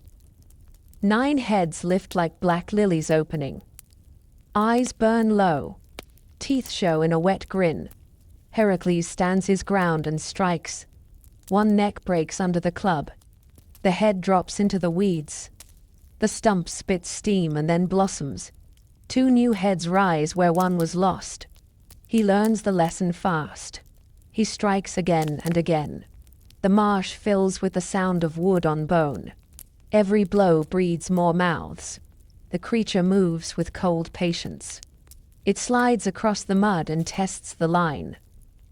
9 heads lift like black lilies opening. Eyes burn low. Teeth show in a wet grin. Heracles stands his ground and strikes. One neck breaks under the club. The head drops into the weeds. The stump spits steam and then blossoms. Two new heads rise where one was lost. He learns the lesson fast. He strikes again and again. The marsh fills with the sound of wood on bone. Every blow breeds more mouths. The creature moves with cold patience. It slides across the mud and tests the line.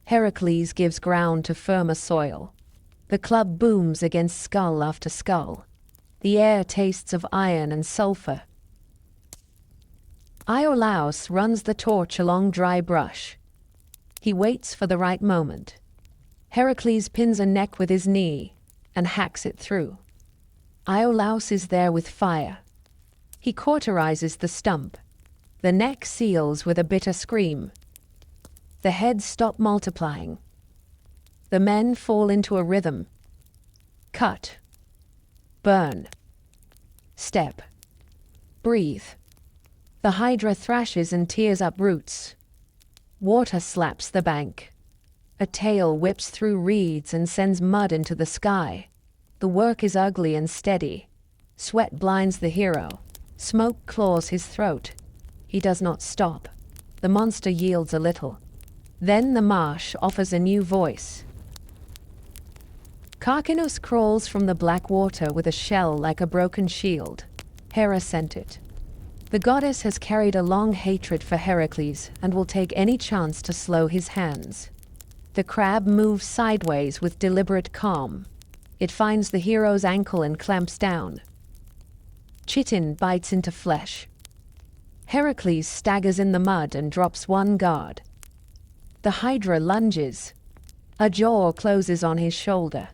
Heracles gives ground to firmer soil. The club booms against skull after skull. The air tastes of iron and sulfur. Iolaus runs the torch along dry brush. He waits for the right moment. Heracles pins a neck with his knee and hacks it through. Iolaus is there with fire. He cauterizes the stump. The neck seals with a bitter scream. The heads stop multiplying. The men fall into a rhythm. Cut. Burn. Step. Breathe. The hydra thrashes and tears up roots. Water slaps the bank. A tail whips through reeds and sends mud into the sky. The work is ugly and steady. Sweat blinds the hero. Smoke claws his throat. He does not stop. The monster yields a little. Then the marsh offers a new voice. Carcinus crawls from the black water with a shell like a broken shield. Hera sent it. The goddess has carried a long hatred for Heracles and will take any chance to slow his hands. The crab moves sideways with deliberate calm. It finds the hero's ankle and clamps down. Chitin bites into flesh. Heracles staggers in the mud and drops one guard. The hydra lunges. A jaw closes on his shoulder.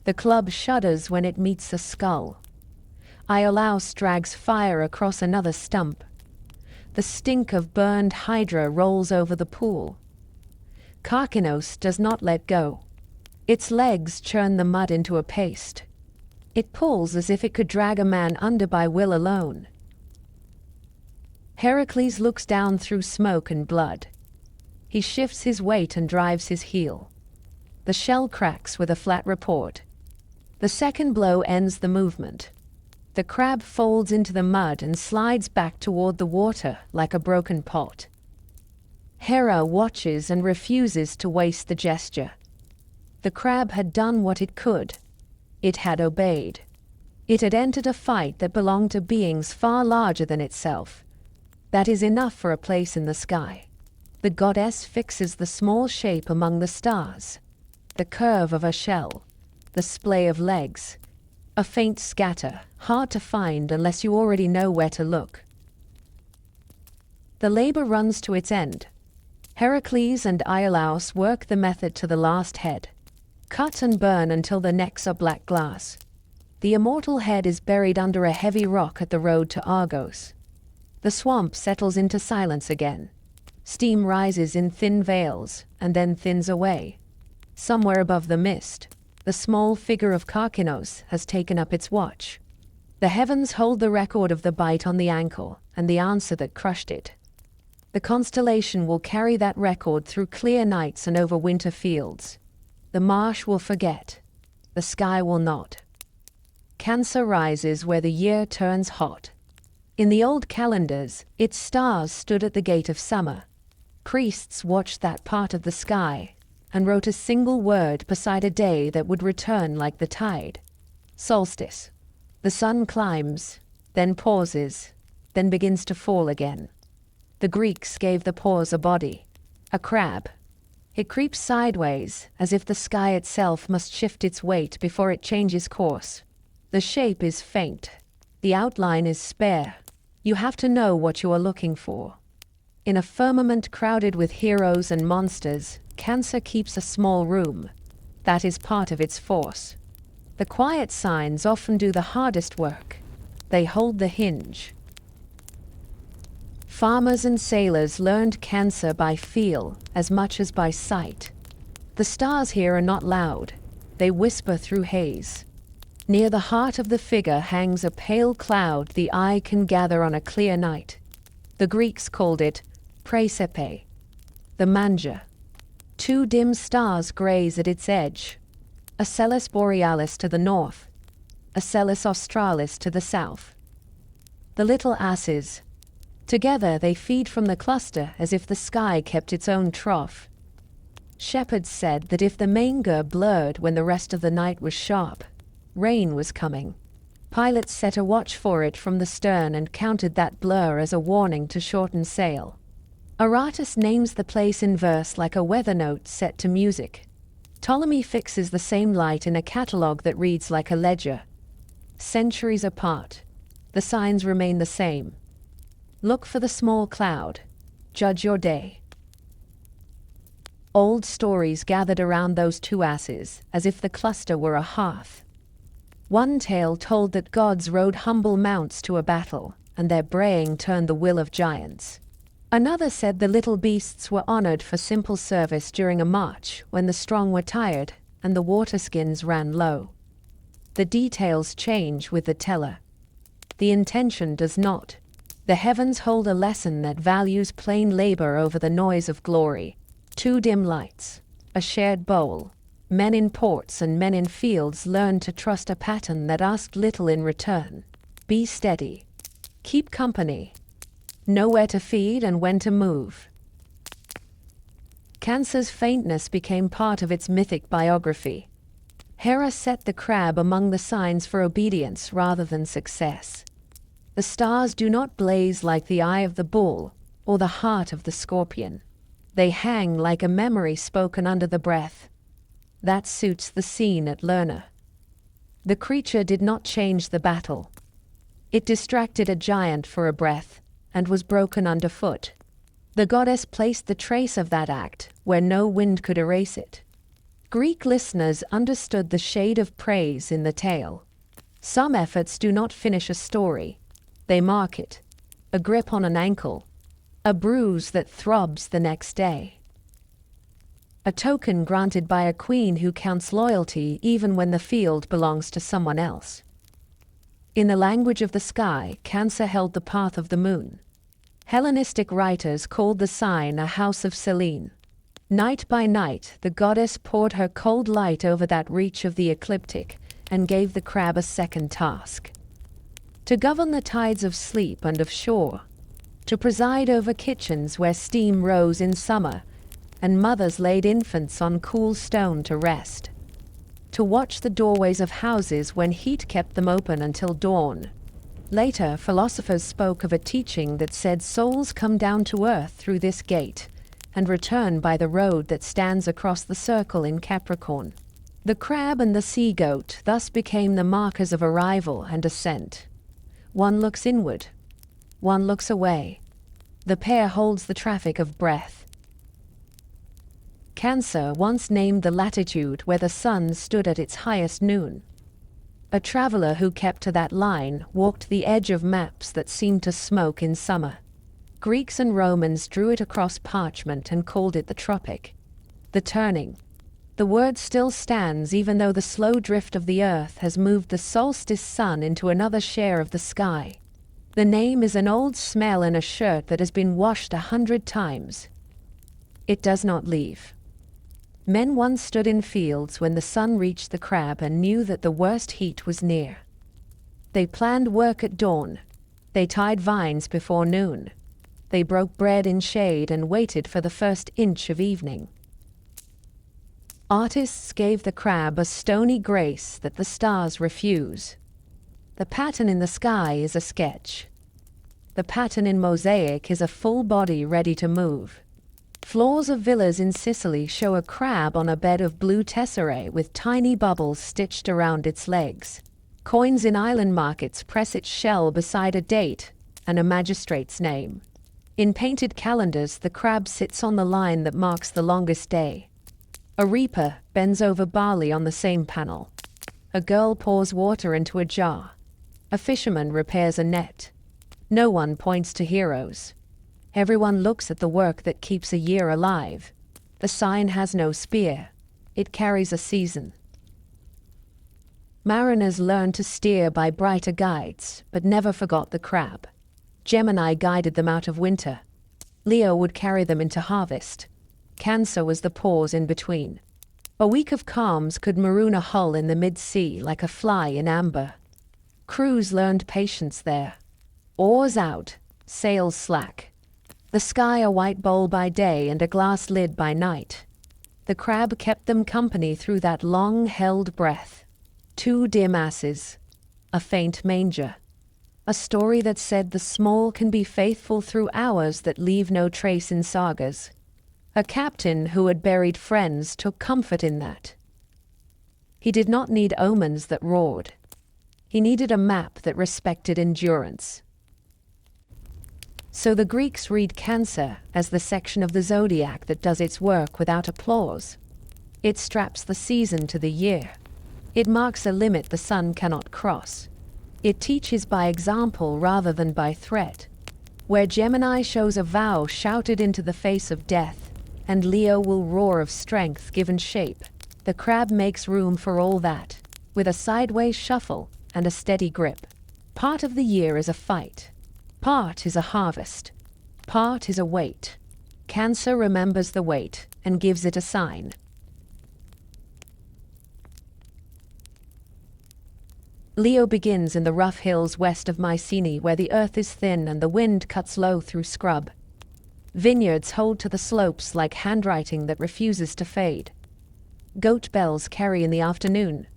The club shudders when it meets a skull. Iolaus drags fire across another stump. The stink of burned hydra rolls over the pool. Carcinus does not let go. Its legs churn the mud into a paste. It pulls as if it could drag a man under by will alone. Heracles looks down through smoke and blood. He shifts his weight and drives his heel. The shell cracks with a flat report. The second blow ends the movement. The crab folds into the mud and slides back toward the water like a broken pot. Hera watches and refuses to waste the gesture. The crab had done what it could. It had obeyed. It had entered a fight that belonged to beings far larger than itself. That is enough for a place in the sky. The goddess fixes the small shape among the stars. The curve of a shell. The splay of legs. A faint scatter, hard to find unless you already know where to look. The labor runs to its end. Heracles and Iolaus work the method to the last head. Cut and burn until the necks are black glass. The immortal head is buried under a heavy rock at the road to Argos. The swamp settles into silence again. Steam rises in thin veils and then thins away. Somewhere above the mist, the small figure of Carcinus has taken up its watch. The heavens hold the record of the bite on the ankle and the answer that crushed it. The constellation will carry that record through clear nights and over winter fields. The marsh will forget. The sky will not. Cancer rises where the year turns hot. In the old calendars, its stars stood at the gate of summer. Priests watched that part of the sky and wrote a single word beside a day that would return like the tide. Solstice. The sun climbs, then pauses, then begins to fall again. The Greeks gave the pause a body, a crab. It creeps sideways, as if the sky itself must shift its weight before it changes course. The shape is faint. The outline is spare. You have to know what you are looking for. In a firmament crowded with heroes and monsters, Cancer keeps a small room. That is part of its force. The quiet signs often do the hardest work. They hold the hinge. Farmers and sailors learned Cancer by feel as much as by sight. The stars here are not loud. They whisper through haze. Near the heart of the figure hangs a pale cloud the eye can gather on a clear night. The Greeks called it praesepe. the manger. Two dim stars graze at its edge, a Celis borealis to the north, a Celis australis to the south. The little asses. Together they feed from the cluster as if the sky kept its own trough. Shepherds said that if the manger blurred when the rest of the night was sharp, rain was coming. Pilots set a watch for it from the stern and counted that blur as a warning to shorten sail. Aratus names the place in verse like a weather note set to music. Ptolemy fixes the same light in a catalogue that reads like a ledger. Centuries apart, the signs remain the same. Look for the small cloud. Judge your day. Old stories gathered around those two asses, as if the cluster were a hearth. One tale told that gods rode humble mounts to a battle, and their braying turned the will of giants. Another said the little beasts were honored for simple service during a march when the strong were tired and the waterskins ran low. The details change with the teller. The intention does not. The heavens hold a lesson that values plain labor over the noise of glory. Two dim lights, a shared bowl. Men in ports and men in fields learn to trust a pattern that asked little in return. Be steady. Keep company. Know where to feed and when to move. Cancer's faintness became part of its mythic biography. Hera set the crab among the signs for obedience rather than success. The stars do not blaze like the eye of the bull or the heart of the scorpion. They hang like a memory spoken under the breath. That suits the scene at Lerna. The creature did not change the battle. It distracted a giant for a breath and was broken underfoot. The goddess placed the trace of that act where no wind could erase it. Greek listeners understood the shade of praise in the tale. Some efforts do not finish a story. They mark it. A grip on an ankle. A bruise that throbs the next day. A token granted by a queen who counts loyalty even when the field belongs to someone else. In the language of the sky, Cancer held the path of the moon. Hellenistic writers called the sign a house of Selene. Night by night, the goddess poured her cold light over that reach of the ecliptic and gave the crab a second task. To govern the tides of sleep and of shore. To preside over kitchens where steam rose in summer and mothers laid infants on cool stone to rest. To watch the doorways of houses when heat kept them open until dawn. Later, philosophers spoke of a teaching that said souls come down to earth through this gate and return by the road that stands across the circle in Capricorn. The crab and the sea goat thus became the markers of arrival and ascent. One looks inward, one looks away. The pair holds the traffic of breath. Cancer once named the latitude where the sun stood at its highest noon. A traveler who kept to that line walked the edge of maps that seemed to smoke in summer. Greeks and Romans drew it across parchment and called it the tropic. The turning. The word still stands even though the slow drift of the earth has moved the solstice sun into another share of the sky. The name is an old smell in a shirt that has been washed 100 times. It does not leave. Men once stood in fields when the sun reached the crab and knew that the worst heat was near. They planned work at dawn. They tied vines before noon. They broke bread in shade and waited for the first inch of evening. Artists gave the crab a stony grace that the stars refuse. The pattern in the sky is a sketch. The pattern in mosaic is a full body ready to move. Floors of villas in Sicily show a crab on a bed of blue tesserae with tiny bubbles stitched around its legs. Coins in island markets press its shell beside a date and a magistrate's name. In painted calendars, the crab sits on the line that marks the longest day. A reaper bends over barley on the same panel. A girl pours water into a jar. A fisherman repairs a net. No one points to heroes. Everyone looks at the work that keeps a year alive. The sign has no spear. It carries a season. Mariners learned to steer by brighter guides, but never forgot the crab. Gemini guided them out of winter. Leo would carry them into harvest. Cancer was the pause in between. A week of calms could maroon a hull in the mid-sea like a fly in amber. Crews learned patience there. Oars out, sails slack. The sky a white bowl by day and a glass lid by night. The crab kept them company through that long-held breath. 2 dear masses. A faint manger. A story that said the small can be faithful through hours that leave no trace in sagas. A captain who had buried friends took comfort in that. He did not need omens that roared. He needed a map that respected endurance. So the Greeks read Cancer as the section of the zodiac that does its work without applause. It straps the season to the year. It marks a limit the sun cannot cross. It teaches by example rather than by threat. Where Gemini shows a vow shouted into the face of death, and Leo will roar of strength given shape, the crab makes room for all that, with a sideways shuffle and a steady grip. Part of the year is a fight. Part is a harvest. Part is a wait. Cancer remembers the wait and gives it a sign. Leo begins in the rough hills west of Mycenae, where the earth is thin and the wind cuts low through scrub. Vineyards hold to the slopes like handwriting that refuses to fade. Goat bells carry in the afternoon.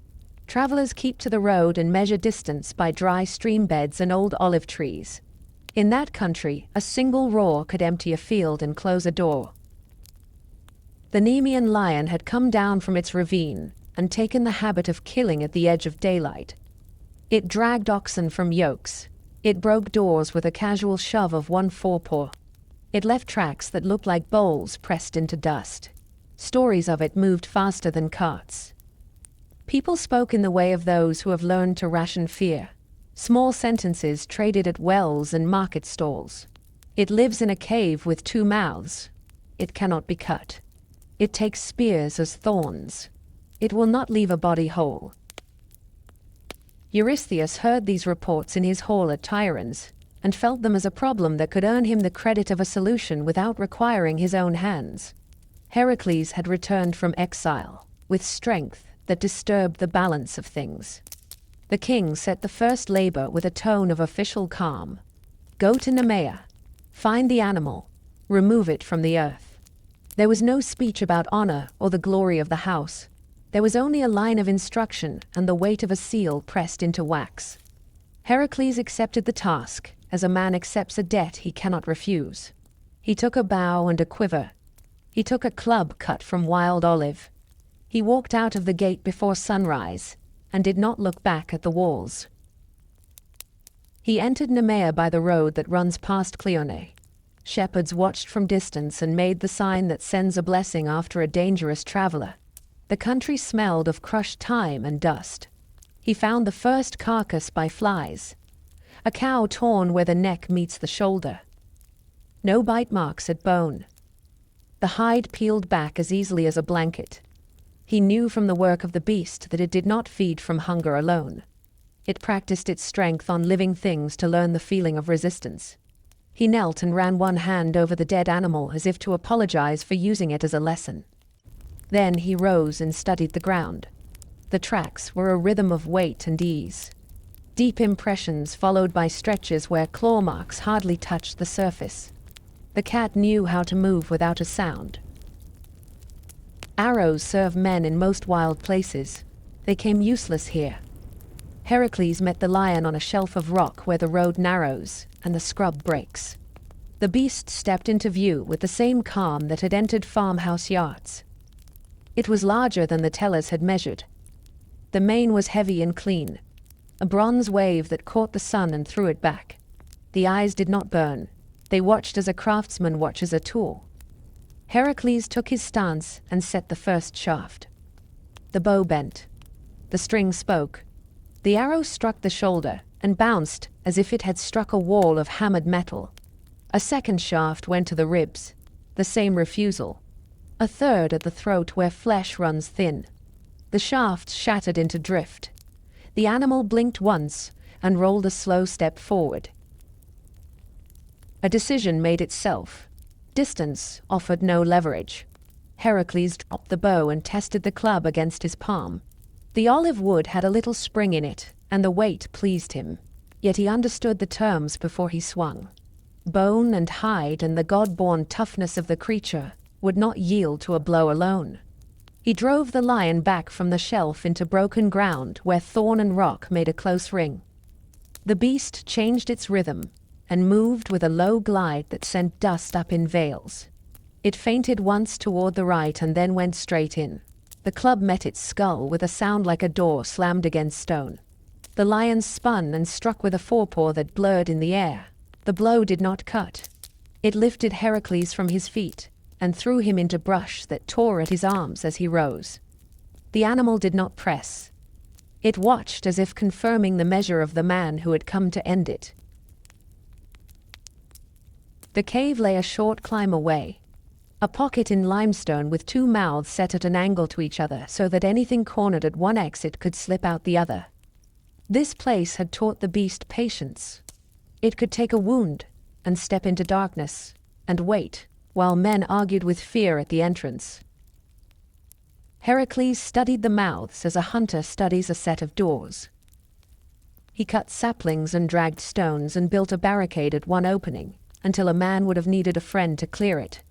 Travelers keep to the road and measure distance by dry stream beds and old olive trees. In that country, a single roar could empty a field and close a door. The Nemean lion had come down from its ravine and taken the habit of killing at the edge of daylight. It dragged oxen from yokes. It broke doors with a casual shove of one forepaw. It left tracks that looked like bowls pressed into dust. Stories of it moved faster than carts. People spoke in the way of those who have learned to ration fear. Small sentences traded at wells and market stalls. It lives in a cave with 2 mouths. It cannot be cut. It takes spears as thorns. It will not leave a body whole. Eurystheus heard these reports in his hall at Tiryns, and felt them as a problem that could earn him the credit of a solution without requiring his own hands. Heracles had returned from exile, with strength that disturbed the balance of things. The king set the first labor with a tone of official calm. Go to Nemea. Find the animal. Remove it from the earth. There was no speech about honor or the glory of the house. There was only a line of instruction and the weight of a seal pressed into wax. Heracles accepted the task, as a man accepts a debt he cannot refuse. He took a bow and a quiver. He took a club cut from wild olive. He walked out of the gate before sunrise, and did not look back at the walls. He entered Nemea by the road that runs past Cleone. Shepherds watched from distance and made the sign that sends a blessing after a dangerous traveler. The country smelled of crushed thyme and dust. He found the first carcass by flies. A cow torn where the neck meets the shoulder. No bite marks at bone. The hide peeled back as easily as a blanket. He knew from the work of the beast that it did not feed from hunger alone. It practiced its strength on living things to learn the feeling of resistance. He knelt and ran one hand over the dead animal as if to apologize for using it as a lesson. Then he rose and studied the ground. The tracks were a rhythm of weight and ease. Deep impressions followed by stretches where claw marks hardly touched the surface. The cat knew how to move without a sound. Arrows serve men in most wild places. They came useless here. Heracles met the lion on a shelf of rock where the road narrows and the scrub breaks. The beast stepped into view with the same calm that had entered farmhouse yards. It was larger than the tellers had measured. The mane was heavy and clean, a bronze wave that caught the sun and threw it back. The eyes did not burn. They watched as a craftsman watches a tool. Heracles took his stance and set the first shaft. The bow bent. The string spoke. The arrow struck the shoulder and bounced as if it had struck a wall of hammered metal. A second shaft went to the ribs. The same refusal. A third at the throat where flesh runs thin. The shaft shattered into drift. The animal blinked once and rolled a slow step forward. A decision made itself. Distance offered no leverage. Heracles dropped the bow and tested the club against his palm. The olive wood had a little spring in it, and the weight pleased him. Yet he understood the terms before he swung. Bone and hide and the god-born toughness of the creature would not yield to a blow alone. He drove the lion back from the shelf into broken ground where thorn and rock made a close ring. The beast changed its rhythm and moved with a low glide that sent dust up in veils. It feinted once toward the right and then went straight in. The club met its skull with a sound like a door slammed against stone. The lion spun and struck with a forepaw that blurred in the air. The blow did not cut. It lifted Heracles from his feet and threw him into brush that tore at his arms as he rose. The animal did not press. It watched as if confirming the measure of the man who had come to end it. The cave lay a short climb away. A pocket in limestone with two mouths set at an angle to each other so that anything cornered at one exit could slip out the other. This place had taught the beast patience. It could take a wound and step into darkness and wait while men argued with fear at the entrance. Heracles studied the mouths as a hunter studies a set of doors. He cut saplings and dragged stones and built a barricade at one opening until a man would have needed a friend to clear it.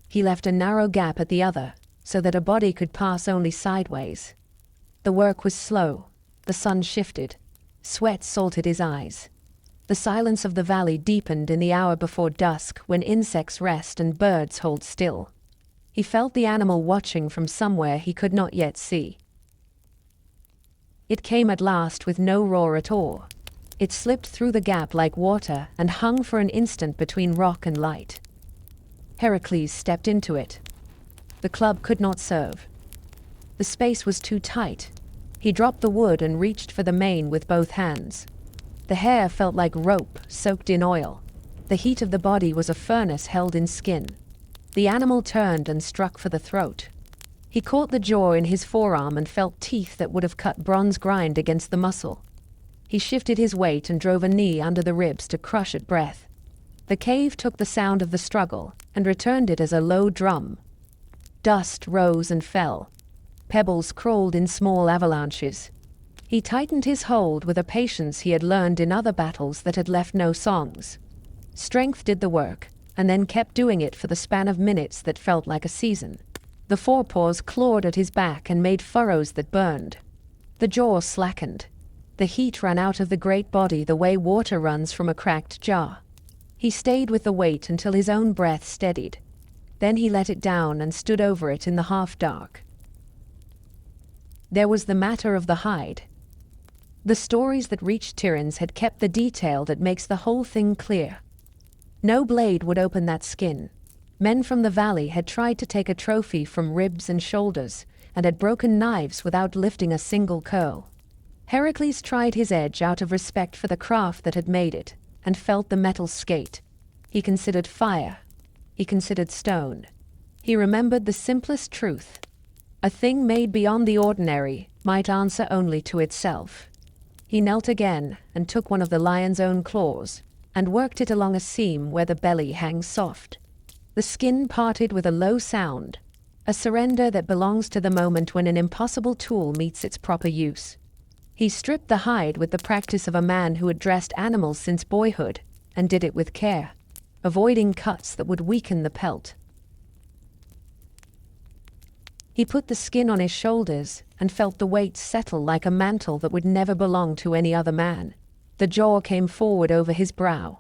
He left a narrow gap at the other so that a body could pass only sideways. The work was slow. The sun shifted. Sweat salted his eyes. The silence of the valley deepened in the hour before dusk when insects rest and birds hold still. He felt the animal watching from somewhere he could not yet see. It came at last with no roar at all. It slipped through the gap like water and hung for an instant between rock and light. Heracles stepped into it. The club could not serve. The space was too tight. He dropped the wood and reached for the mane with both hands. The hair felt like rope soaked in oil. The heat of the body was a furnace held in skin. The animal turned and struck for the throat. He caught the jaw in his forearm and felt teeth that would have cut bronze grind against the muscle. He shifted his weight and drove a knee under the ribs to crush at breath. The cave took the sound of the struggle and returned it as a low drum. Dust rose and fell. Pebbles crawled in small avalanches. He tightened his hold with a patience he had learned in other battles that had left no songs. Strength did the work, and then kept doing it for the span of minutes that felt like a season. The forepaws clawed at his back and made furrows that burned. The jaw slackened. The heat ran out of the great body the way water runs from a cracked jar. He stayed with the weight until his own breath steadied. Then he let it down and stood over it in the half-dark. There was the matter of the hide. The stories that reached Tiryns had kept the detail that makes the whole thing clear. No blade would open that skin. Men from the valley had tried to take a trophy from ribs and shoulders, and had broken knives without lifting a single curl. Heracles tried his edge out of respect for the craft that had made it, and felt the metal skate. He considered fire. He considered stone. He remembered the simplest truth. A thing made beyond the ordinary might answer only to itself. He knelt again and took one of the lion's own claws and worked it along a seam where the belly hangs soft. The skin parted with a low sound, a surrender that belongs to the moment when an impossible tool meets its proper use. He stripped the hide with the practice of a man who had dressed animals since boyhood and did it with care, avoiding cuts that would weaken the pelt. He put the skin on his shoulders and felt the weight settle like a mantle that would never belong to any other man. The jaw came forward over his brow.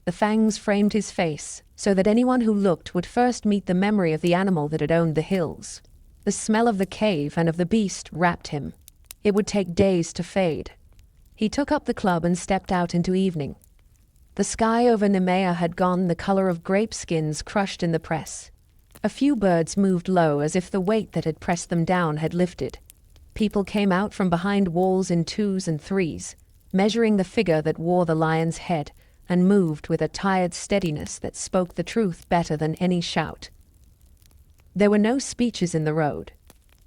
The fangs framed his face so that anyone who looked would first meet the memory of the animal that had owned the hills. The smell of the cave and of the beast wrapped him. It would take days to fade. He took up the club and stepped out into evening. The sky over Nemea had gone the color of grape skins crushed in the press. A few birds moved low as if the weight that had pressed them down had lifted. People came out from behind walls in twos and threes, measuring the figure that wore the lion's head, and moved with a tired steadiness that spoke the truth better than any shout. There were no speeches in the road.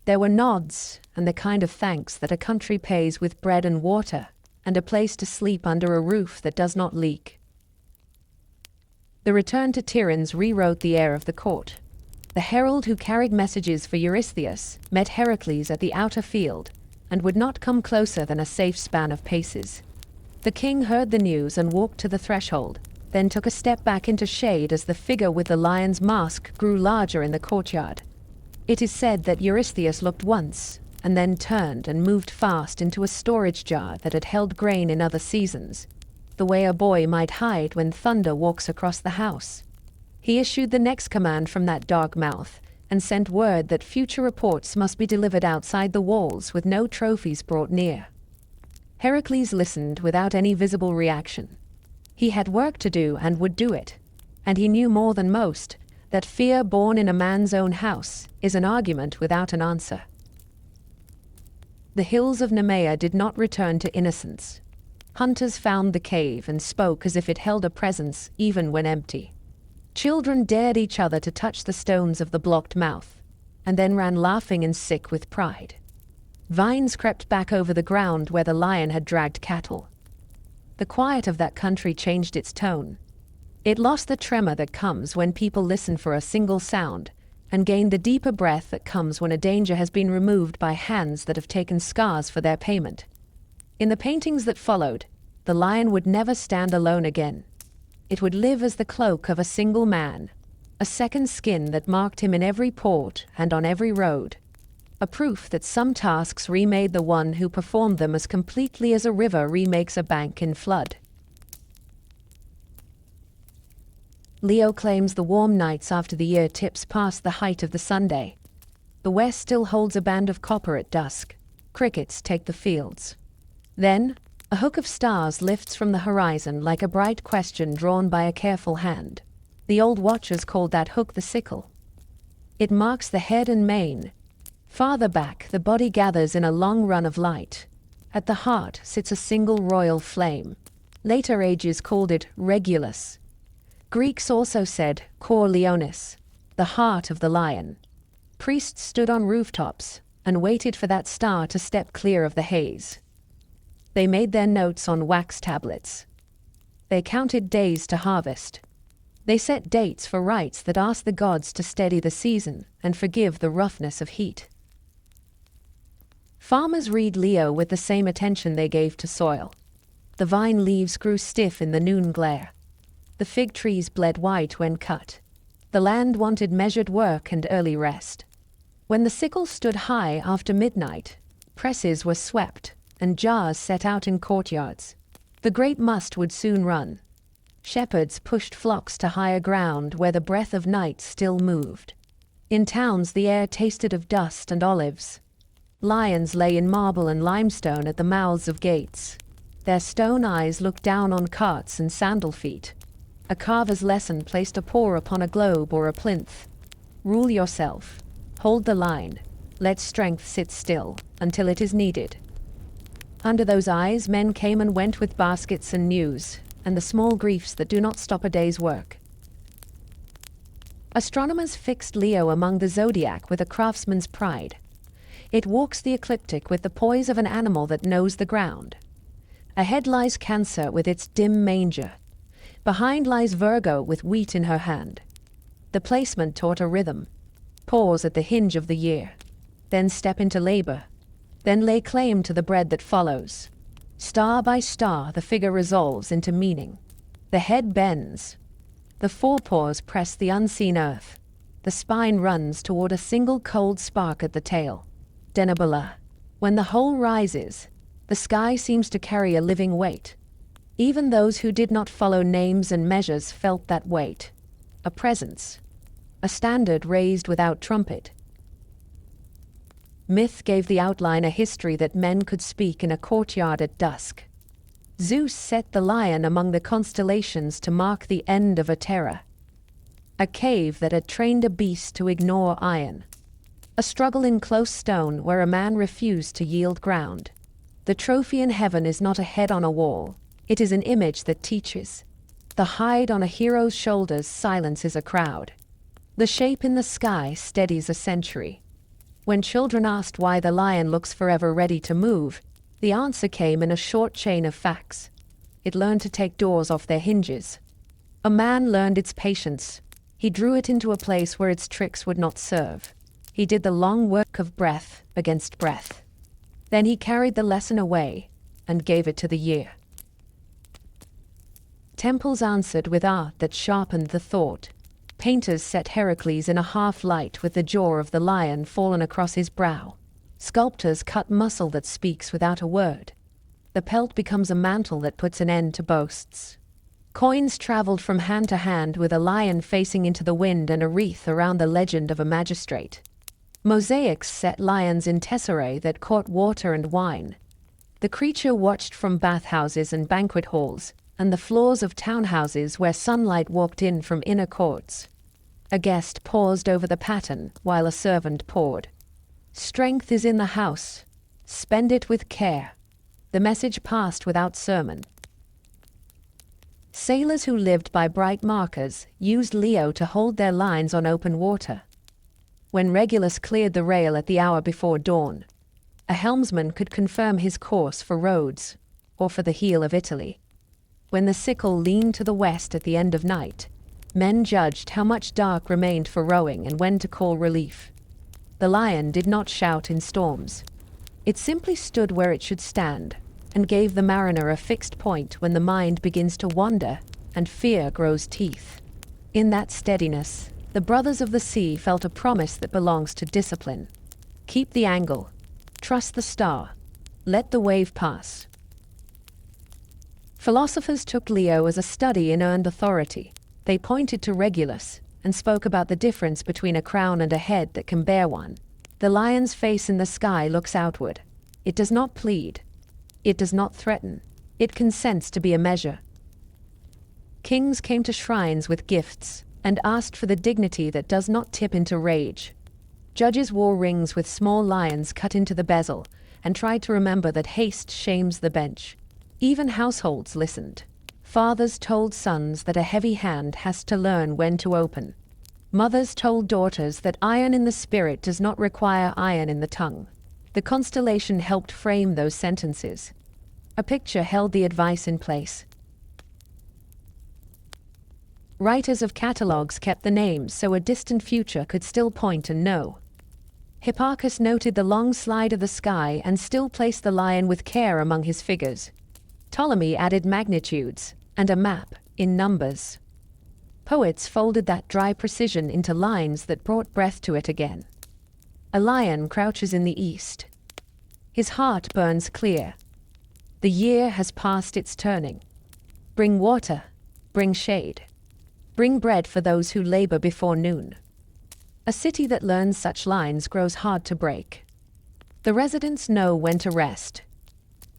There were nods and the kind of thanks that a country pays with bread and water, and a place to sleep under a roof that does not leak. The return to Tiryns rewrote the air of the court. The herald who carried messages for Eurystheus met Heracles at the outer field and would not come closer than a safe span of paces. The king heard the news and walked to the threshold, then took a step back into shade as the figure with the lion's mask grew larger in the courtyard. It is said that Eurystheus looked once, and then turned and moved fast into a storage jar that had held grain in other seasons, the way a boy might hide when thunder walks across the house. He issued the next command from that dark mouth, and sent word that future reports must be delivered outside the walls with no trophies brought near. Heracles listened without any visible reaction. He had work to do and would do it, and he knew more than most that fear born in a man's own house is an argument without an answer. The hills of Nemea did not return to innocence. Hunters found the cave and spoke as if it held a presence even when empty. Children dared each other to touch the stones of the blocked mouth, and then ran laughing and sick with pride. Vines crept back over the ground where the lion had dragged cattle. The quiet of that country changed its tone. It lost the tremor that comes when people listen for a single sound, and gained the deeper breath that comes when a danger has been removed by hands that have taken scars for their payment. In the paintings that followed, the lion would never stand alone again. It would live as the cloak of a single man, a second skin that marked him in every port and on every road, a proof that some tasks remade the one who performed them as completely as a river remakes a bank in flood. Leo claims the warm nights after the year tips past the height of the Sunday. The west still holds a band of copper at dusk. Crickets take the fields. Then, a hook of stars lifts from the horizon like a bright question drawn by a careful hand. The old watchers called that hook the sickle. It marks the head and mane. Farther back, the body gathers in a long run of light. At the heart sits a single royal flame. Later ages called it Regulus. Greeks also said Cor Leonis, the heart of the lion. Priests stood on rooftops and waited for that star to step clear of the haze. They made their notes on wax tablets. They counted days to harvest. They set dates for rites that asked the gods to steady the season and forgive the roughness of heat. Farmers read Leo with the same attention they gave to soil. The vine leaves grew stiff in the noon glare. The fig trees bled white when cut. The land wanted measured work and early rest. When the sickle stood high after midnight, presses were swept and jars set out in courtyards. The great must would soon run. Shepherds pushed flocks to higher ground where the breath of night still moved. In towns the air tasted of dust and olives. Lions lay in marble and limestone at the mouths of gates. Their stone eyes looked down on carts and sandal feet. A carver's lesson placed a paw upon a globe or a plinth. Rule yourself. Hold the line. Let strength sit still until it is needed. Under those eyes, men came and went with baskets and news, and the small griefs that do not stop a day's work. Astronomers fixed Leo among the Zodiac with a craftsman's pride. It walks the ecliptic with the poise of an animal that knows the ground. Ahead lies Cancer with its dim manger. Behind lies Virgo with wheat in her hand. The placement taught a rhythm. Pause at the hinge of the year. Then step into labor. Then lay claim to the bread that follows. Star by star, the figure resolves into meaning. The head bends. The forepaws press the unseen earth. The spine runs toward a single cold spark at the tail. Denabula. When the whole rises, the sky seems to carry a living weight. Even those who did not follow names and measures felt that weight. A presence. A standard raised without trumpet. Myth gave the outline a history that men could speak in a courtyard at dusk. Zeus set the lion among the constellations to mark the end of a terror. A cave that had trained a beast to ignore iron. A struggle in close stone where a man refused to yield ground. The trophy in heaven is not a head on a wall. It is an image that teaches. The hide on a hero's shoulders silences a crowd. The shape in the sky steadies a century. When children asked why the lion looks forever ready to move, the answer came in a short chain of facts. It learned to take doors off their hinges. A man learned its patience. He drew it into a place where its tricks would not serve. He did the long work of breath against breath. Then he carried the lesson away and gave it to the year. Temples answered with art that sharpened the thought. Painters set Heracles in a half-light with the jaw of the lion fallen across his brow. Sculptors cut muscle that speaks without a word. The pelt becomes a mantle that puts an end to boasts. Coins traveled from hand to hand with a lion facing into the wind and a wreath around the legend of a magistrate. Mosaics set lions in tesserae that caught water and wine. The creature watched from bathhouses and banquet halls, and the floors of townhouses where sunlight walked in from inner courts. A guest paused over the pattern while a servant poured. Strength is in the house. Spend it with care. The message passed without sermon. Sailors who lived by bright markers used Leo to hold their lines on open water. When Regulus cleared the rail at the hour before dawn, a helmsman could confirm his course for Rhodes or for the heel of Italy. When the sickle leaned to the west at the end of night, men judged how much dark remained for rowing and when to call relief. The lion did not shout in storms. It simply stood where it should stand and gave the mariner a fixed point when the mind begins to wander and fear grows teeth. In that steadiness, the brothers of the sea felt a promise that belongs to discipline. Keep the angle. Trust the star. Let the wave pass. Philosophers took Leo as a study in earned authority. They pointed to Regulus and spoke about the difference between a crown and a head that can bear one. The lion's face in the sky looks outward. It does not plead. It does not threaten. It consents to be a measure. Kings came to shrines with gifts and asked for the dignity that does not tip into rage. Judges wore rings with small lions cut into the bezel and tried to remember that haste shames the bench. Even households listened. Fathers told sons that a heavy hand has to learn when to open. Mothers told daughters that iron in the spirit does not require iron in the tongue. The constellation helped frame those sentences. A picture held the advice in place. Writers of catalogues kept the names so a distant future could still point and know. Hipparchus noted the long slide of the sky and still placed the lion with care among his figures. Ptolemy added magnitudes and a map in numbers. Poets folded that dry precision into lines that brought breath to it again. A lion crouches in the east. His heart burns clear. The year has passed its turning. Bring water, bring shade. Bring bread for those who labor before noon. A city that learns such lines grows hard to break. The residents know when to rest.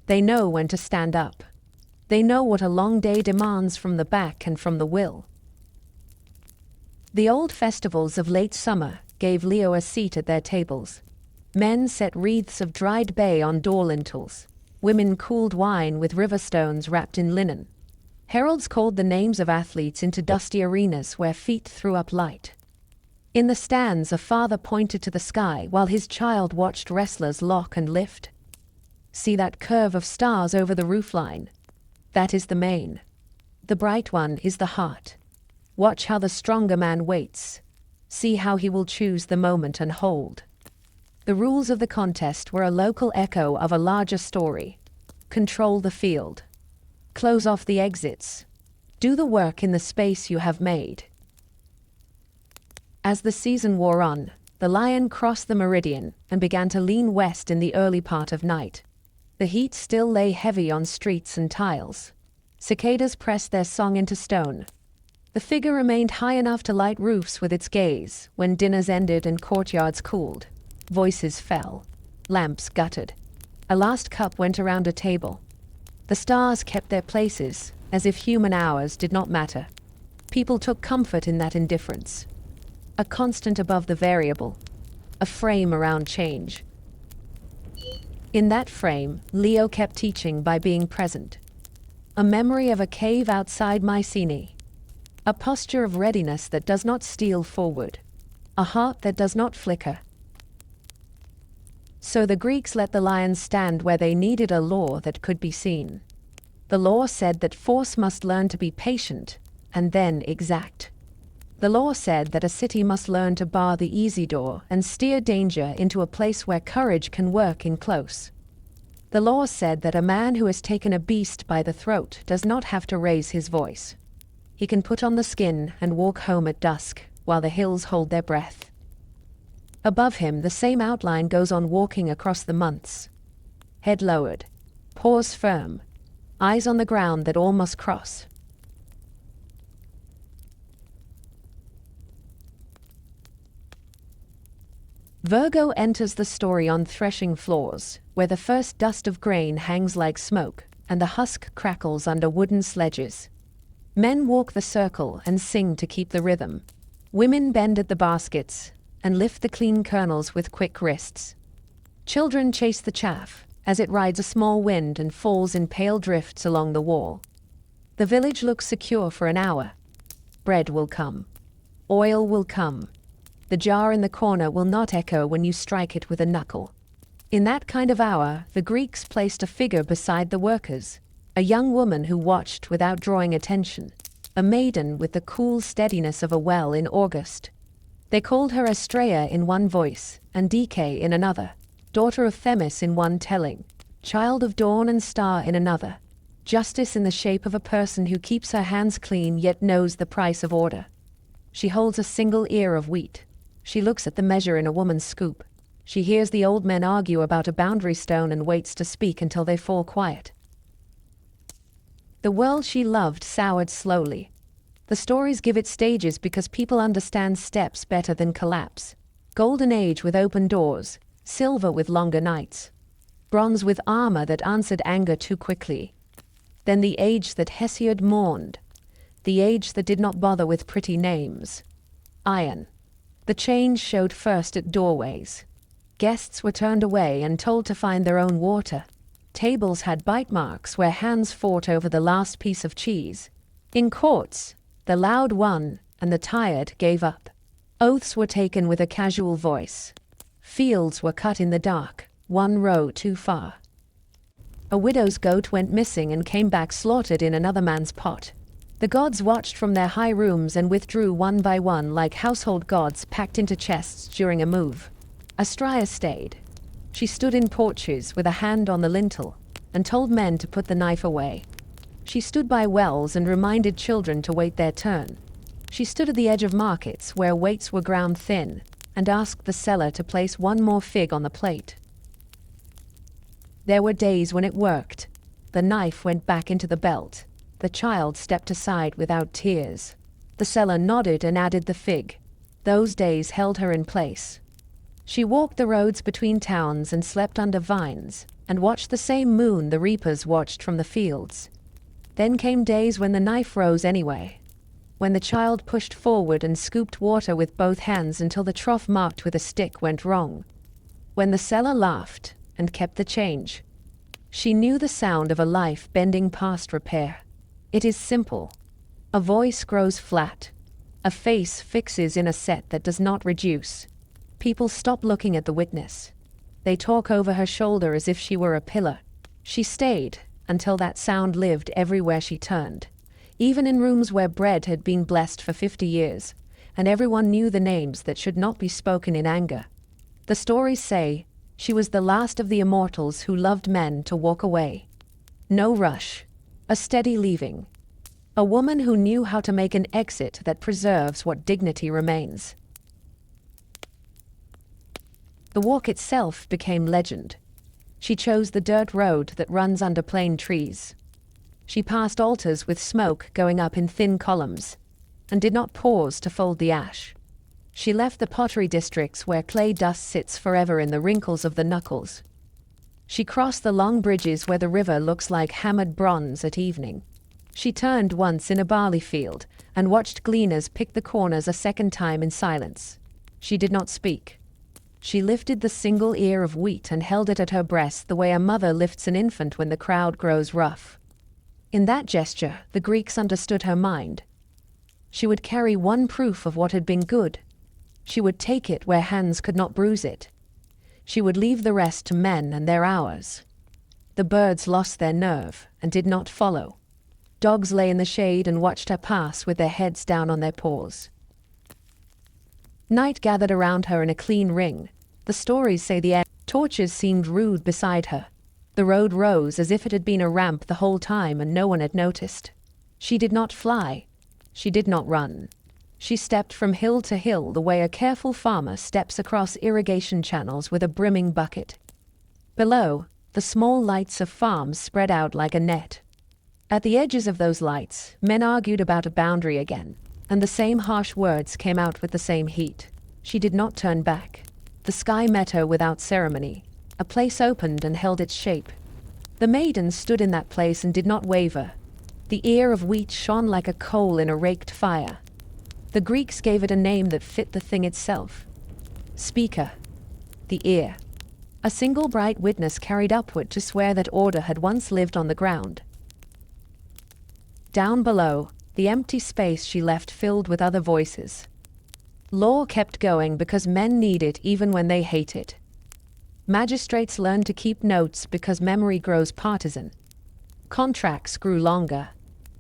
They know when to stand up. They know what a long day demands from the back and from the will. The old festivals of late summer gave Leo a seat at their tables. Men set wreaths of dried bay on door lintels. Women cooled wine with river stones wrapped in linen. Heralds called the names of athletes into dusty arenas where feet threw up light. In the stands, a father pointed to the sky while his child watched wrestlers lock and lift. See that curve of stars over the roofline? That is the mane. The bright one is the heart. Watch how the stronger man waits. See how he will choose the moment and hold. The rules of the contest were a local echo of a larger story. Control the field. Close off the exits. Do the work in the space you have made. As the season wore on, the lion crossed the meridian and began to lean west in the early part of night. The heat still lay heavy on streets and tiles. Cicadas pressed their song into stone. The figure remained high enough to light roofs with its gaze when dinners ended and courtyards cooled. Voices fell. Lamps guttered. A last cup went around a table. The stars kept their places, as if human hours did not matter. People took comfort in that indifference. A constant above the variable. A frame around change. In that frame, Leo kept teaching by being present. A memory of a cave outside Mycenae. A posture of readiness that does not steal forward. A heart that does not flicker. So the Greeks let the lions stand where they needed a law that could be seen. The law said that force must learn to be patient and then exact. The law said that a city must learn to bar the easy door and steer danger into a place where courage can work in close. The law said that a man who has taken a beast by the throat does not have to raise his voice. He can put on the skin and walk home at dusk, while the hills hold their breath. Above him, the same outline goes on walking across the months. Head lowered, paws firm, eyes on the ground that all must cross. Virgo enters the story on threshing floors, where the first dust of grain hangs like smoke, and the husk crackles under wooden sledges. Men walk the circle and sing to keep the rhythm. Women bend at the baskets and lift the clean kernels with quick wrists. Children chase the chaff as it rides a small wind and falls in pale drifts along the wall. The village looks secure for an hour. Bread will come. Oil will come. The jar in the corner will not echo when you strike it with a knuckle. In that kind of hour, the Greeks placed a figure beside the workers, a young woman who watched without drawing attention, a maiden with the cool steadiness of a well in August. They called her Astraea in one voice, and Dike in another, daughter of Themis in one telling, child of dawn and star in another, justice in the shape of a person who keeps her hands clean yet knows the price of order. She holds a single ear of wheat. She looks at the measure in a woman's scoop. She hears the old men argue about a boundary stone and waits to speak until they fall quiet. The world she loved soured slowly. The stories give it stages because people understand steps better than collapse. Golden age with open doors, silver with longer nights, bronze with armor that answered anger too quickly. Then the age that Hesiod mourned, the age that did not bother with pretty names. Iron. The change showed first at doorways. Guests were turned away and told to find their own water. Tables had bite marks where hands fought over the last piece of cheese. In courts, the loud won and the tired gave up. Oaths were taken with a casual voice. Fields were cut in the dark, one row too far. A widow's goat went missing and came back slaughtered in another man's pot. The gods watched from their high rooms and withdrew one by one like household gods packed into chests during a move. Astraea stayed. She stood in porches with a hand on the lintel and told men to put the knife away. She stood by wells and reminded children to wait their turn. She stood at the edge of markets where weights were ground thin and asked the seller to place one more fig on the plate. There were days when it worked. The knife went back into the belt. The child stepped aside without tears. The seller nodded and added the fig. Those days held her in place. She walked the roads between towns and slept under vines, and watched the same moon the reapers watched from the fields. Then came days when the knife rose anyway, when the child pushed forward and scooped water with both hands until the trough marked with a stick went wrong, when the seller laughed and kept the change. She knew the sound of a life bending past repair. It is simple. A voice grows flat. A face fixes in a set that does not reduce. People stop looking at the witness. They talk over her shoulder as if she were a pillar. She stayed until that sound lived everywhere she turned, even in rooms where bread had been blessed for 50 years, and everyone knew the names that should not be spoken in anger. The stories say she was the last of the immortals who loved men to walk away. No rush. A steady leaving. A woman who knew how to make an exit that preserves what dignity remains. The walk itself became legend. She chose the dirt road that runs under plane trees. She passed altars with smoke going up in thin columns, and did not pause to fold the ash. She left the pottery districts where clay dust sits forever in the wrinkles of the knuckles. She crossed the long bridges where the river looks like hammered bronze at evening. She turned once in a barley field and watched gleaners pick the corners a second time in silence. She did not speak. She lifted the single ear of wheat and held it at her breast the way a mother lifts an infant when the crowd grows rough. In that gesture, the Greeks understood her mind. She would carry one proof of what had been good. She would take it where hands could not bruise it. She would leave the rest to men and their hours. The birds lost their nerve and did not follow. Dogs lay in the shade and watched her pass with their heads down on their paws. Night gathered around her in a clean ring. The stories say the air torches seemed rude beside her. The road rose as if it had been a ramp the whole time and no one had noticed. She did not fly. She did not run. She stepped from hill to hill the way a careful farmer steps across irrigation channels with a brimming bucket. Below, the small lights of farms spread out like a net. At the edges of those lights, men argued about a boundary again, and the same harsh words came out with the same heat. She did not turn back. The sky met her without ceremony. A place opened and held its shape. The maiden stood in that place and did not waver. The ear of wheat shone like a coal in a raked fire. The Greeks gave it a name that fit the thing itself. Speaker. The ear. A single bright witness carried upward to swear that order had once lived on the ground. Down below, the empty space she left filled with other voices. Law kept going because men need it even when they hate it. Magistrates learned to keep notes because memory grows partisan. Contracts grew longer.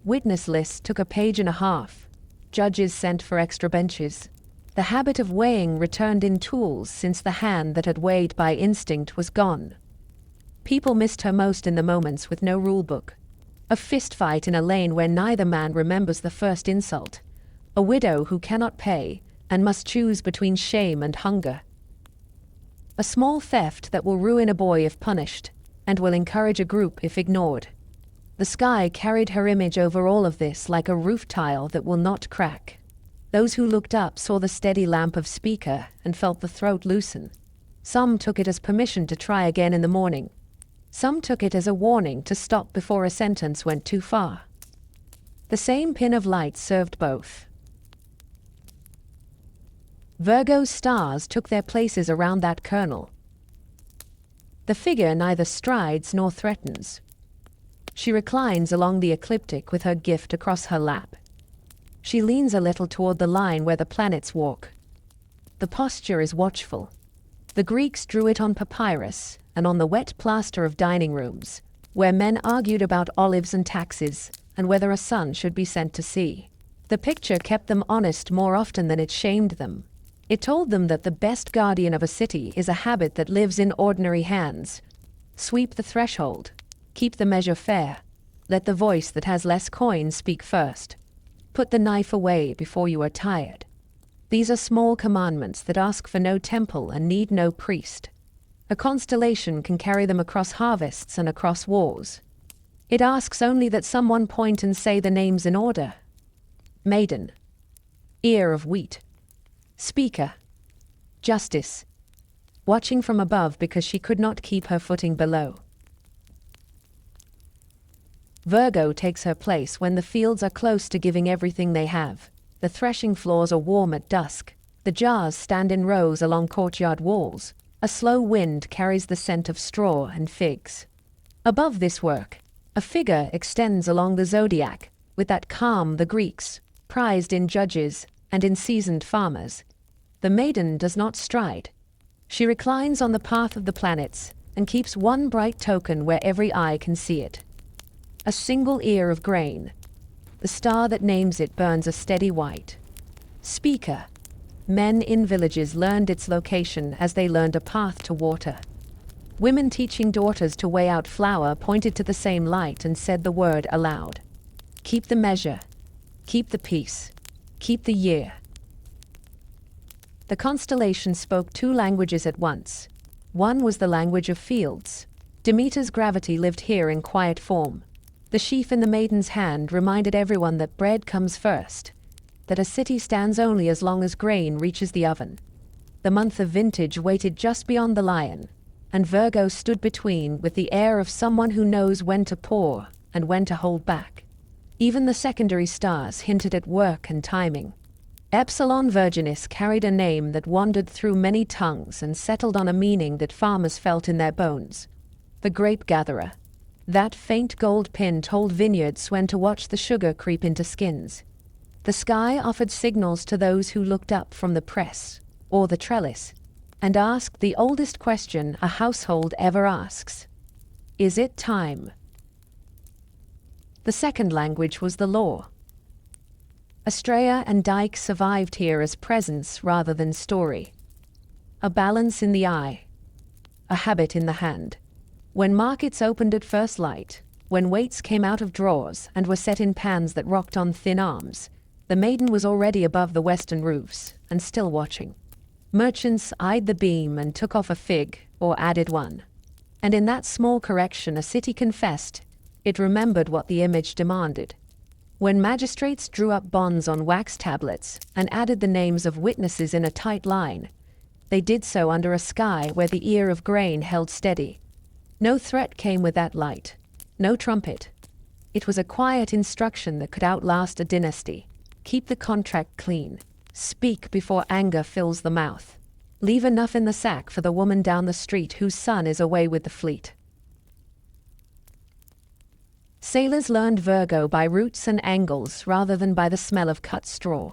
Witness lists took a page and a half. Judges sent for extra benches. The habit of weighing returned in tools since the hand that had weighed by instinct was gone. People missed her most in the moments with no rulebook. A fistfight in a lane where neither man remembers the first insult. A widow who cannot pay and must choose between shame and hunger. A small theft that will ruin a boy if punished, and will encourage a group if ignored. The sky carried her image over all of this like a roof tile that will not crack. Those who looked up saw the steady lamp of speaker and felt the throat loosen. Some took it as permission to try again in the morning. Some took it as a warning to stop before a sentence went too far. The same pin of light served both. Virgo's stars took their places around that kernel. The figure neither strides nor threatens. She reclines along the ecliptic with her gift across her lap. She leans a little toward the line where the planets walk. The posture is watchful. The Greeks drew it on papyrus and on the wet plaster of dining rooms, where men argued about olives and taxes and whether a son should be sent to sea. The picture kept them honest more often than it shamed them. It told them that the best guardian of a city is a habit that lives in ordinary hands. Sweep the threshold. Keep the measure fair. Let the voice that has less coin speak first. Put the knife away before you are tired. These are small commandments that ask for no temple and need no priest. A constellation can carry them across harvests and across wars. It asks only that someone point and say the names in order. Maiden. Ear of wheat. Speaker. Justice. Watching from above because she could not keep her footing below. Virgo takes her place when the fields are close to giving everything they have. The threshing floors are warm at dusk. The jars stand in rows along courtyard walls. A slow wind carries the scent of straw and figs. Above this work, a figure extends along the Zodiac, with that calm the Greeks prized in judges and in seasoned farmers. The maiden does not stride. She reclines on the path of the planets and keeps one bright token where every eye can see it. A single ear of grain. The star that names it burns a steady white. Speaker. Men in villages learned its location as they learned a path to water. Women teaching daughters to weigh out flour pointed to the same light and said the word aloud. Keep the measure. Keep the peace. Keep the year. The constellation spoke two languages at once. One was the language of fields. Demeter's gravity lived here in quiet form. The sheaf in the maiden's hand reminded everyone that bread comes first, that a city stands only as long as grain reaches the oven. The month of vintage waited just beyond the lion, and Virgo stood between with the air of someone who knows when to pour and when to hold back. Even the secondary stars hinted at work and timing. Epsilon Virginis carried a name that wandered through many tongues and settled on a meaning that farmers felt in their bones. The grape gatherer. That faint gold pin told vineyards when to watch the sugar creep into skins. The sky offered signals to those who looked up from the press, or the trellis, and asked the oldest question a household ever asks. Is it time? The second language was the law. Estrella and Dyke survived here as presence rather than story. A balance in the eye, a habit in the hand. When markets opened at first light, when weights came out of drawers and were set in pans that rocked on thin arms, the maiden was already above the western roofs and still watching. Merchants eyed the beam and took off a fig or added one. And in that small correction a city confessed it remembered what the image demanded. When magistrates drew up bonds on wax tablets and added the names of witnesses in a tight line, they did so under a sky where the ear of grain held steady. No threat came with that light, no trumpet. It was a quiet instruction that could outlast a dynasty. Keep the contract clean. Speak before anger fills the mouth. Leave enough in the sack for the woman down the street whose son is away with the fleet. Sailors learned Virgo by roots and angles rather than by the smell of cut straw.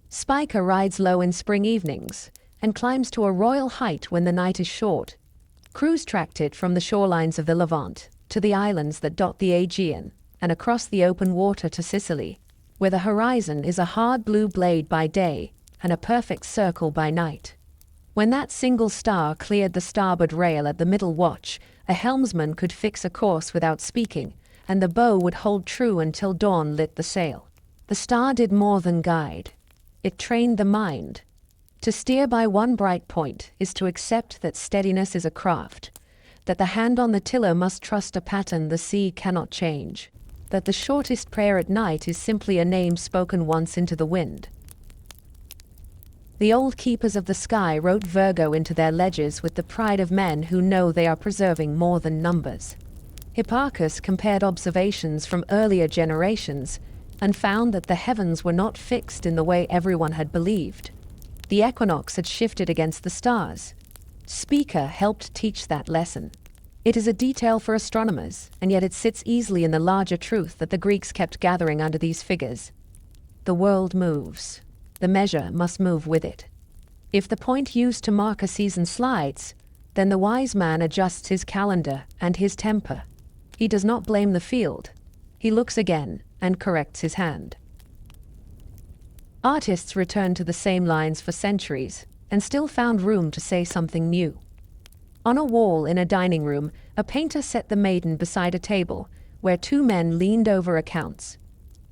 Spiker rides low in spring evenings and climbs to a royal height when the night is short. Crews tracked it from the shorelines of the Levant to the islands that dot the Aegean and across the open water to Sicily, where the horizon is a hard blue blade by day and a perfect circle by night. When that single star cleared the starboard rail at the middle watch, a helmsman could fix a course without speaking, and the bow would hold true until dawn lit the sail. The star did more than guide. It trained the mind. To steer by one bright point is to accept that steadiness is a craft, that the hand on the tiller must trust a pattern the sea cannot change, that the shortest prayer at night is simply a name spoken once into the wind. The old keepers of the sky wrote Virgo into their ledgers with the pride of men who know they are preserving more than numbers. Hipparchus compared observations from earlier generations and found that the heavens were not fixed in the way everyone had believed. The equinox had shifted against the stars. Spica helped teach that lesson. It is a detail for astronomers, and yet it sits easily in the larger truth that the Greeks kept gathering under these figures. The world moves. The measure must move with it. If the point used to mark a season slides, then the wise man adjusts his calendar and his temper. He does not blame the field. He looks again and corrects his hand. Artists returned to the same lines for centuries and still found room to say something new. On a wall in a dining room, a painter set the maiden beside a table where two men leaned over accounts.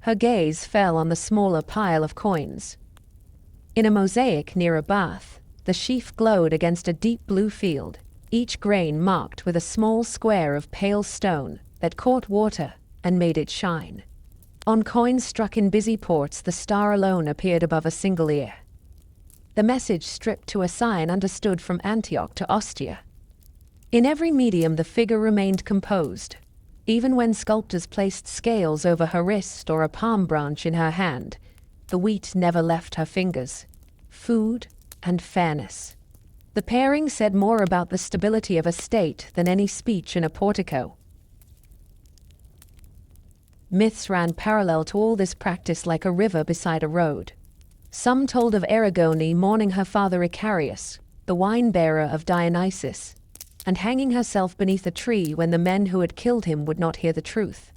Her gaze fell on the smaller pile of coins. In a mosaic near a bath, the sheaf glowed against a deep blue field, each grain marked with a small square of pale stone that caught water and made it shine. On coins struck in busy ports, the star alone appeared above a single ear. The message stripped to a sign understood from Antioch to Ostia. In every medium the figure remained composed. Even when sculptors placed scales over her wrist or a palm branch in her hand, the wheat never left her fingers. Food and fairness. The pairing said more about the stability of a state than any speech in a portico. Myths ran parallel to all this practice like a river beside a road. Some told of Erigone mourning her father Icarius, the wine-bearer of Dionysus, and hanging herself beneath a tree when the men who had killed him would not hear the truth.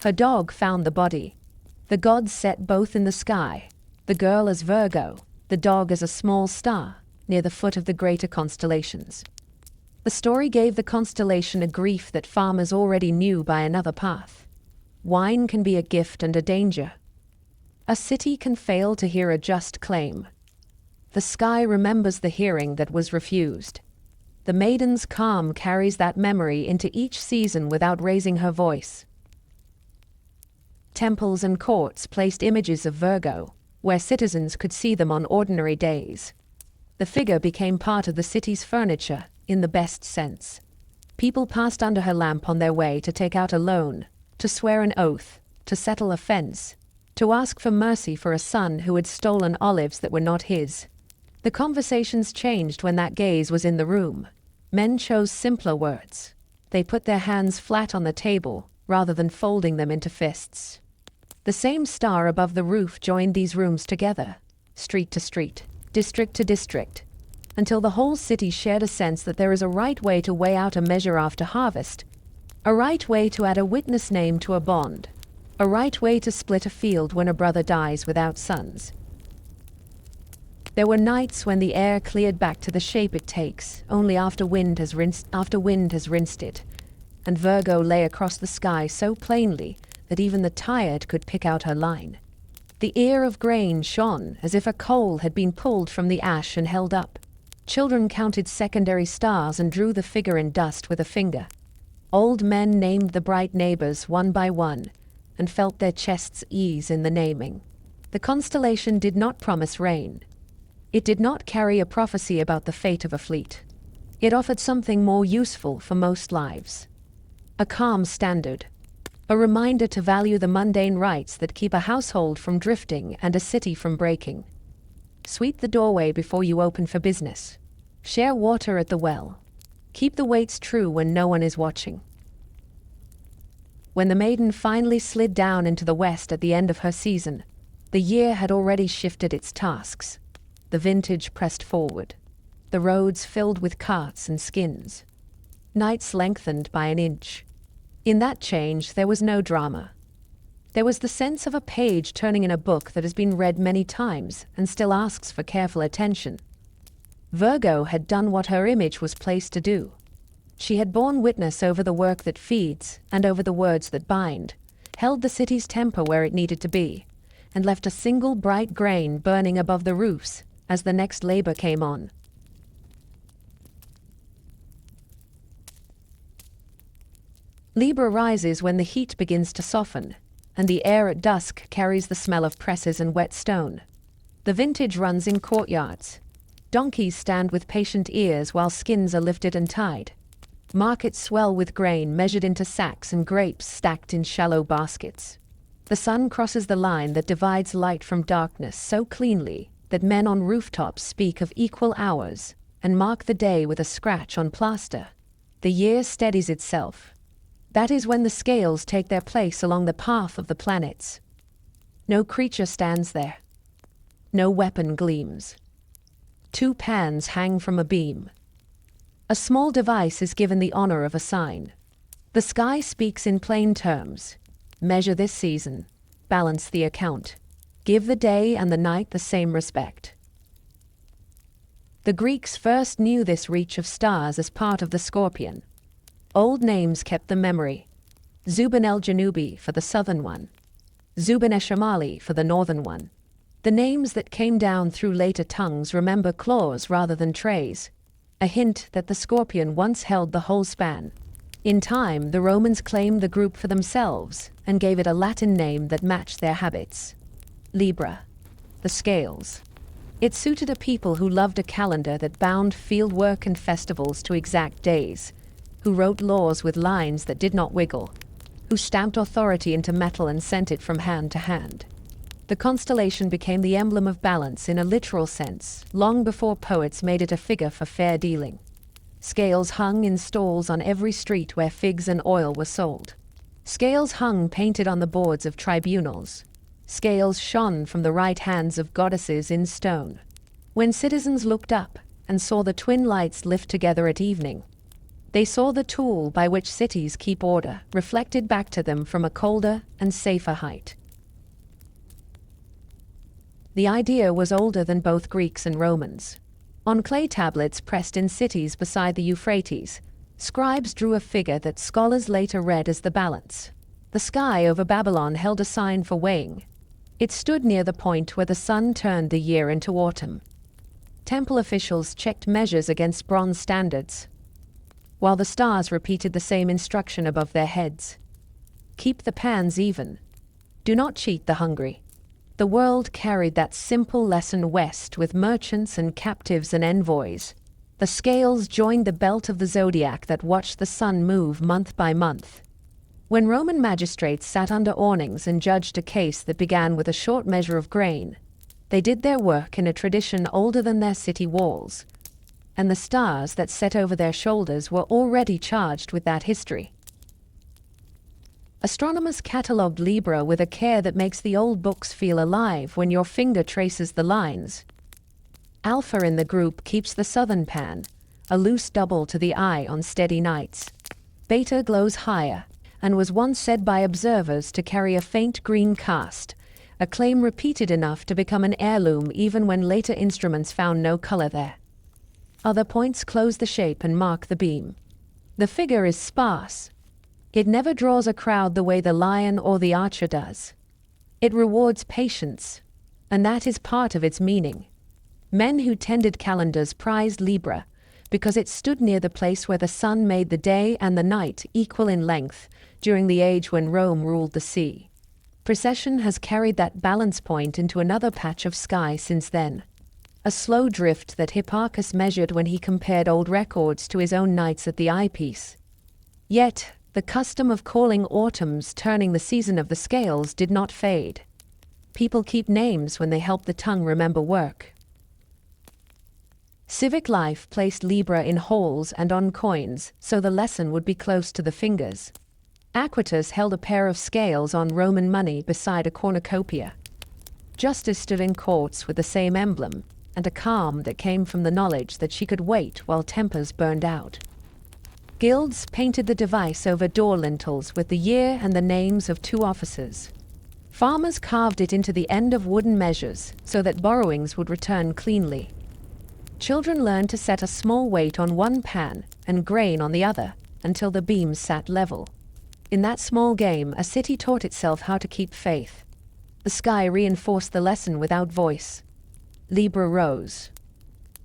Her dog found the body. The gods set both in the sky, the girl as Virgo, the dog as a small star, near the foot of the greater constellations. The story gave the constellation a grief that farmers already knew by another path. Wine can be a gift and a danger. A city can fail to hear a just claim. The sky remembers the hearing that was refused. The maiden's calm carries that memory into each season without raising her voice. Temples and courts placed images of Virgo, where citizens could see them on ordinary days. The figure became part of the city's furniture, in the best sense. People passed under her lamp on their way to take out a loan, to swear an oath, to settle a fence, to ask for mercy for a son who had stolen olives that were not his. The conversations changed when that gaze was in the room. Men chose simpler words. They put their hands flat on the table, rather than folding them into fists. The same star above the roof joined these rooms together, street to street, district to district, until the whole city shared a sense that there is a right way to weigh out a measure after harvest, a right way to add a witness name to a bond. a right way to split a field when a brother dies without sons. There were nights when the air cleared back to the shape it takes, only after wind has rinsed it, and Virgo lay across the sky so plainly that even the tired could pick out her line. The ear of grain shone as if a coal had been pulled from the ash and held up. Children counted secondary stars and drew the figure in dust with a finger. Old men named the bright neighbors one by one and felt their chests ease in the naming. The constellation did not promise rain. It did not carry a prophecy about the fate of a fleet. It offered something more useful for most lives. A calm standard. A reminder to value the mundane rites that keep a household from drifting and a city from breaking. Sweep the doorway before you open for business. Share water at the well. Keep the weights true when no one is watching. When the maiden finally slid down into the west at the end of her season, the year had already shifted its tasks. The vintage pressed forward. The roads filled with carts and skins. Nights lengthened by an inch. In that change, there was no drama. There was the sense of a page turning in a book that has been read many times and still asks for careful attention. Virgo had done what her image was placed to do. She had borne witness over the work that feeds and over the words that bind, held the city's temper where it needed to be, and left a single bright grain burning above the roofs as the next labor came on. Libra rises when the heat begins to soften, and the air at dusk carries the smell of presses and wet stone. The vintage runs in courtyards. Donkeys stand with patient ears while skins are lifted and tied. Markets swell with grain measured into sacks and grapes stacked in shallow baskets. The sun crosses the line that divides light from darkness so cleanly that men on rooftops speak of equal hours and mark the day with a scratch on plaster. The year steadies itself. That is when the scales take their place along the path of the planets. No creature stands there. No weapon gleams. 2 pans hang from a beam. A small device is given the honor of a sign. The sky speaks in plain terms. Measure this season. Balance the account. Give the day and the night the same respect. The Greeks first knew this reach of stars as part of the Scorpion. Old names kept the memory. Zubin el-Janubi for the southern one. Zubin esh-Shamali for the northern one. The names that came down through later tongues remember claws rather than trays, a hint that the Scorpion once held the whole span. In time, the Romans claimed the group for themselves and gave it a Latin name that matched their habits. Libra, the scales. It suited a people who loved a calendar that bound fieldwork and festivals to exact days, who wrote laws with lines that did not wiggle, who stamped authority into metal and sent it from hand to hand. The constellation became the emblem of balance in a literal sense, long before poets made it a figure for fair dealing. Scales hung in stalls on every street where figs and oil were sold. Scales hung painted on the boards of tribunals. Scales shone from the right hands of goddesses in stone. When citizens looked up and saw the twin lights lift together at evening, they saw the tool by which cities keep order, reflected back to them from a colder and safer height. The idea was older than both Greeks and Romans. On clay tablets pressed in cities beside the Euphrates, scribes drew a figure that scholars later read as the balance. The sky over Babylon held a sign for weighing. It stood near the point where the sun turned the year into autumn. Temple officials checked measures against bronze standards, while the stars repeated the same instruction above their heads. Keep the pans even. Do not cheat the hungry. The world carried that simple lesson west with merchants and captives and envoys. The scales joined the belt of the Zodiac that watched the sun move month by month. When Roman magistrates sat under awnings and judged a case that began with a short measure of grain, they did their work in a tradition older than their city walls, and the stars that set over their shoulders were already charged with that history. Astronomers catalogued Libra with a care that makes the old books feel alive when your finger traces the lines. Alpha in the group keeps the southern pan, a loose double to the eye on steady nights. Beta glows higher, and was once said by observers to carry a faint green cast, a claim repeated enough to become an heirloom even when later instruments found no color there. Other points close the shape and mark the beam. The figure is sparse. It never draws a crowd the way the lion or the archer does. It rewards patience, and that is part of its meaning. Men who tended calendars prized Libra because it stood near the place where the sun made the day and the night equal in length during the age when Rome ruled the sea. Precession has carried that balance point into another patch of sky since then. A slow drift that Hipparchus measured when he compared old records to his own nights at the eyepiece. Yet, the custom of calling autumns turning the season of the scales did not fade. People keep names when they help the tongue remember work. Civic life placed Libra in halls and on coins so the lesson would be close to the fingers. Aquitus held a pair of scales on Roman money beside a cornucopia. Justice stood in courts with the same emblem, and a calm that came from the knowledge that she could wait while tempers burned out. Guilds painted the device over door lintels with the year and the names of two officers. Farmers carved it into the end of wooden measures so that borrowings would return cleanly. Children learned to set a small weight on one pan and grain on the other until the beams sat level. In that small game, a city taught itself how to keep faith. The sky reinforced the lesson without voice. Libra rose.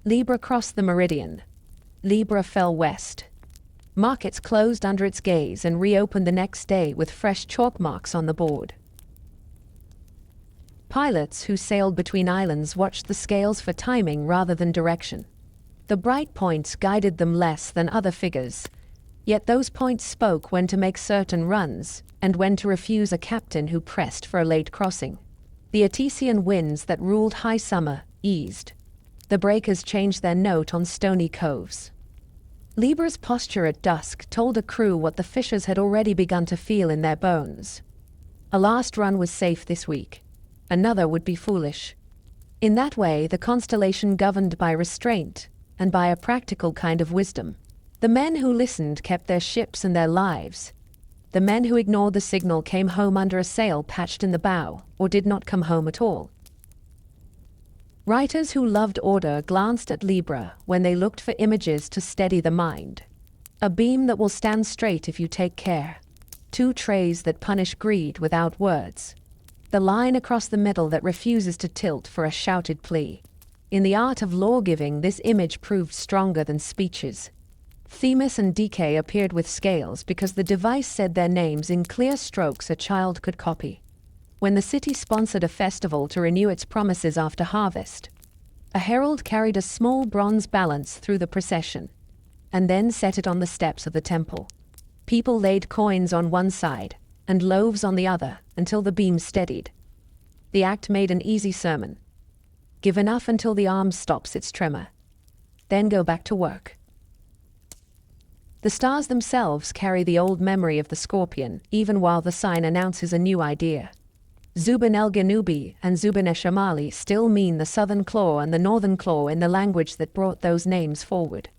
Libra crossed the meridian. Libra fell west. Markets closed under its gaze and reopened the next day with fresh chalk marks on the board. Pilots who sailed between islands watched the scales for timing rather than direction. The bright points guided them less than other figures, yet those points spoke when to make certain runs and when to refuse a captain who pressed for a late crossing. The Etesian winds that ruled high summer eased. The breakers changed their note on stony coves. Libra's posture at dusk told a crew what the fishers had already begun to feel in their bones. A last run was safe this week. Another would be foolish. In that way, the constellation governed by restraint and by a practical kind of wisdom. The men who listened kept their ships and their lives. The men who ignored the signal came home under a sail patched in the bow, or did not come home at all. Writers who loved order glanced at Libra when they looked for images to steady the mind. A beam that will stand straight if you take care. Two trays that punish greed without words. The line across the middle that refuses to tilt for a shouted plea. In the art of law-giving, this image proved stronger than speeches. Themis and Dike appeared with scales because the device said their names in clear strokes a child could copy. When the city sponsored a festival to renew its promises after harvest, a herald carried a small bronze balance through the procession, and then set it on the steps of the temple. People laid coins on one side and loaves on the other until the beam steadied. The act made an easy sermon. Give enough until the arm stops its tremor. Then go back to work. The stars themselves carry the old memory of the scorpion, even while the sign announces a new idea. Zubin el-Ganubi and Zubin Eshamali still mean the southern claw and the northern claw in the language that brought those names forward.